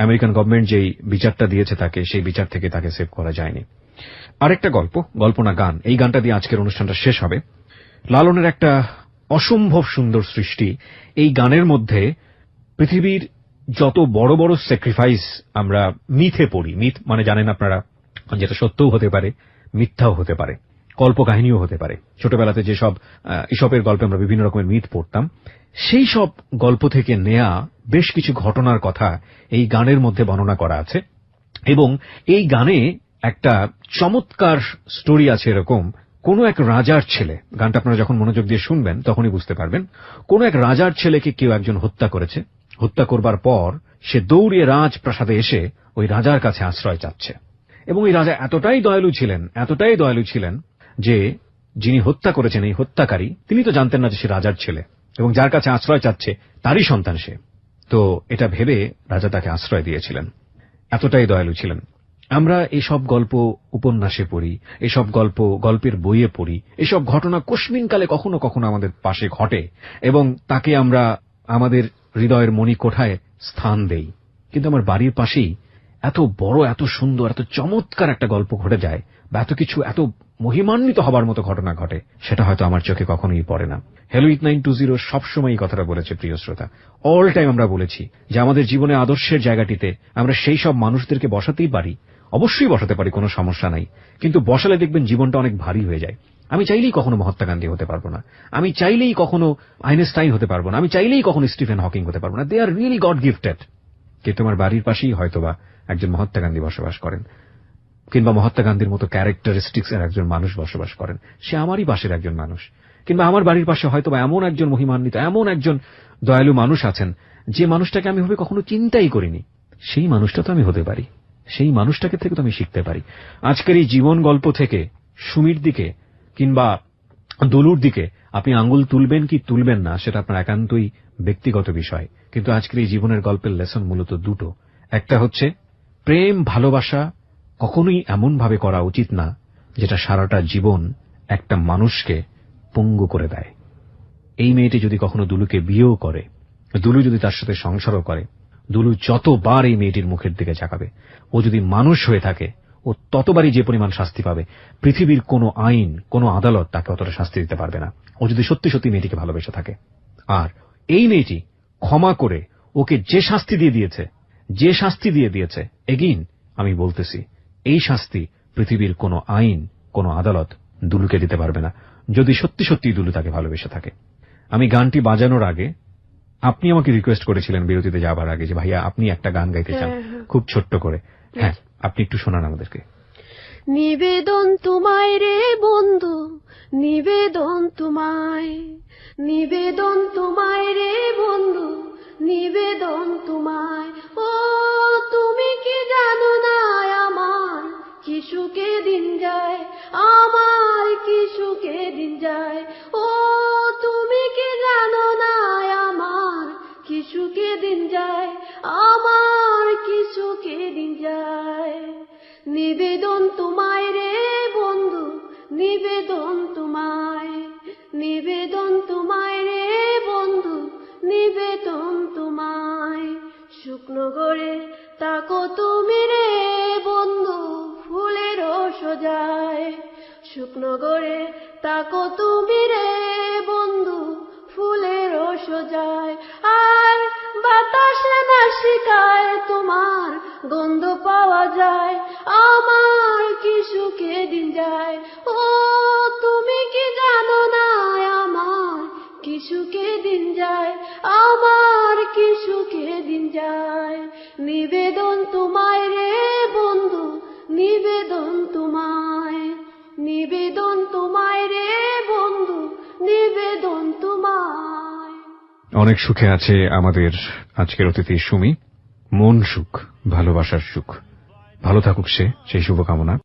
আমেরিকান গভর্নমেন্ট যেই বিচারটা দিয়েছে তাকে, সেই বিচার থেকে তাকে সেভ করা যায়নি। আরেকটা গল্প না গান, এই গানটা দিয়ে আজকের অনুষ্ঠানটা শেষ হবে। লালনের একটা অসম্ভব সুন্দর সৃষ্টি। এই গানের মধ্যে পৃথিবীর যত বড় বড় স্যাক্রিফাইস আমরা মিথে পড়ি, মিথ মানে জানেন আপনারা, যেটা সত্যও হতে পারে, মিথ্যাও হতে পারে, কল্পকাহিনীও হতে পারে। ছোটবেলাতে যেসব ইসপের গল্পে আমরা বিভিন্ন রকমের মিথ পড়তাম, সেই সব গল্প থেকে নেয়া বেশ কিছু ঘটনার কথা এই গানের মধ্যে বর্ণনা করা আছে। এবং এই গানে একটা চমৎকার স্টোরি আছে এরকম, কোন এক রাজার ছেলে, গানটা আপনারা যখন মনোযোগ দিয়ে শুনবেন তখনই বুঝতে পারবেন, কোন এক রাজার ছেলেকে কেউ একজন হত্যা করেছে। হত্যা করবার পর সে দৌড়িয়ে রাজপ্রাসাদে এসে ওই রাজার কাছে আশ্রয় চাচ্ছে। এবং ওই রাজা এতটাই দয়ালু ছিলেন যে যিনি হত্যা করেছেন, এই হত্যাকারী, তিনি তো জানতেন না যে সে রাজার ছেলে, এবং যার কাছে আশ্রয় চাচ্ছে তারই সন্তান সে। তো এটা ভেবে রাজা তাকে আশ্রয় দিয়েছিলেন, এতটাই দয়ালু ছিলেন। আমরা এসব গল্প উপন্যাসে পড়ি, এসব গল্পের বইয়ে পড়ি, এসব ঘটনা কস্মিনকালে কখনো কখনো আমাদের পাশে ঘটে, এবং তাকে আমরা আমাদের হৃদয়ের মণিকোঠায় স্থান দেই। কিন্তু আমার বাড়ির পাশেই এত বড়, এত সুন্দর, এত চমৎকার একটা গল্প ঘটে যায়, বা এত কিছু, এত মহিমান্বিত হবার মতো ঘটনা ঘটে, সেটা হয়তো আমার চোখে কখনোই পড়ে না। হ্যালো 8920 সবসময় এই কথাটা বলেছে, প্রিয় শ্রোতা, অল টাইম আমরা বলেছি যে আমাদের জীবনে আদর্শের জায়গাটিতে আমরা সেই সব মানুষদেরকে বসাতেই পারি, অবশ্যই বসাতে পারি, কোনো সমস্যা নাই, কিন্তু বসালে দেখবেন জীবনটা অনেক ভারী হয়ে যায়। আমি চাইলেই কখনো মহাত্মা গান্ধী হতে পারবো না, আমি চাইলেই কখনো আইনস্টাইন হতে পারবো না, আমি চাইলেই কখনো স্টিফেন হকিং হতে পারবো না। দে আর রিয়েলি গড গিফটেড। কিন্তু আমার বাড়ির পাশেই হয়তোবা একজন মহাত্মা গান্ধী বসবাস করেন, কিংবা মহাত্মা গান্ধীর মতো ক্যারেক্টারিস্টিক্স এর একজন মানুষ বসবাস করেন, সে আমারই পাশের একজন মানুষ। কিংবা আমার বাড়ির পাশে হয়তোবা এমন একজন মহিমান্বিত, এমন একজন দয়ালু মানুষ আছেন, যে মানুষটাকে আমি ভাবে কখনো চিন্তাই করিনি, সেই মানুষটা তো আমি হতে পারি, সেই মানুষটাকে থেকে তো আমি শিখতে পারি। আজকের এই জীবন গল্প থেকে সুমির দিকে কিংবা দুলুর দিকে আপনি আঙ্গুল তুলবেন কি তুলবেন না, সেটা আপনার একান্তই ব্যক্তিগত বিষয়। কিন্তু আজকের এই জীবনের গল্পের লেসন মূলত দুটো। একটা হচ্ছে, প্রেম ভালোবাসা কখনোই এমন ভাবে করা উচিত না যেটা সারাটা জীবন একটা মানুষকে পঙ্গু করে দেয়। এই মেয়েটি যদি কখনো দুলুকে বিয়েও করে, দুলু যদি তার সাথে সংসারও করে, দুলু যতবার এই মেয়েটির মুখের দিকে তাকাবে, ও যদি মানুষ হয়ে থাকে, ও ততবারই যে পরিমাণ শাস্তি পাবে, পৃথিবীর কোনো আইন, কোনো আদালত তাকে অতটা শাস্তি দিতে পারবে না, ও যদি সত্যি সত্যি মেয়েটিকে ভালোবেসে থাকে। আর এই মেয়েটি ক্ষমা করে ওকে যে শাস্তি দিয়ে দিয়েছে, এগেইন আমি বলতেছি, এই শাস্তি পৃথিবীর কোনো আইন, কোনো আদালত দুলুকে দিতে পারবে না, যদি সত্যি সত্যি দুলু তাকে ভালোবেসে থাকে। আমি গানটি বাজানোর আগে আপনি আমাকে রিকোয়েস্ট করেছিলেন বিরতিতে যাবার আগে যে ভাইয়া আপনি একটা গান গাইতে চান, খুব ছোট্ট করে। হ্যাঁ, আপনি একটু শোনান আমাদেরকে। নিবেদন তোমায় রে বন্ধু, নিবেদন তোমায়, নিবেদন তোমায় রে বন্ধু, নিবেদন তোমায়। ও তুমি কি জানো না আমার কি সুখে দিন যায়, আমার কি সুখে দিন যায়। ও তুমি কি জানো না আমার কি সুখে দিন যায়, আমার কি সুখে দিন যায়। নিবেদন তোমায় রে বন্ধু, নিবেদন তোমায়, নিবেদন তোমায় রে বন্ধু, নিবেদন তোমায়। শুকনো গড়ে তাকো তুমি রে বন্ধু, ফুলের সজায়। শুকনো গড়ে তাকো তুমি রে বন্ধু, ফুলের সজায়। আর বাতাসে না শিকায় তোমার গন্ধ পাওয়া যায়, আমার কি সুখে দিন যায়। ও তুমি কি জানো না আমার কি সুখে দিন যায়, আমার কি সুখে দিন যায়। নিবেদন তোমায় রে বন্ধু, নিবেদন তোমায়, নিবেদন তোমায় রে বন্ধু, নিবেদন তোমায়। অনেক সুখে আছে আমাদের আজকের অতিথি সুমি। মন সুখ, ভালোবাসার সুখ, ভালো থাকুক সে, সেই শুভকামনা।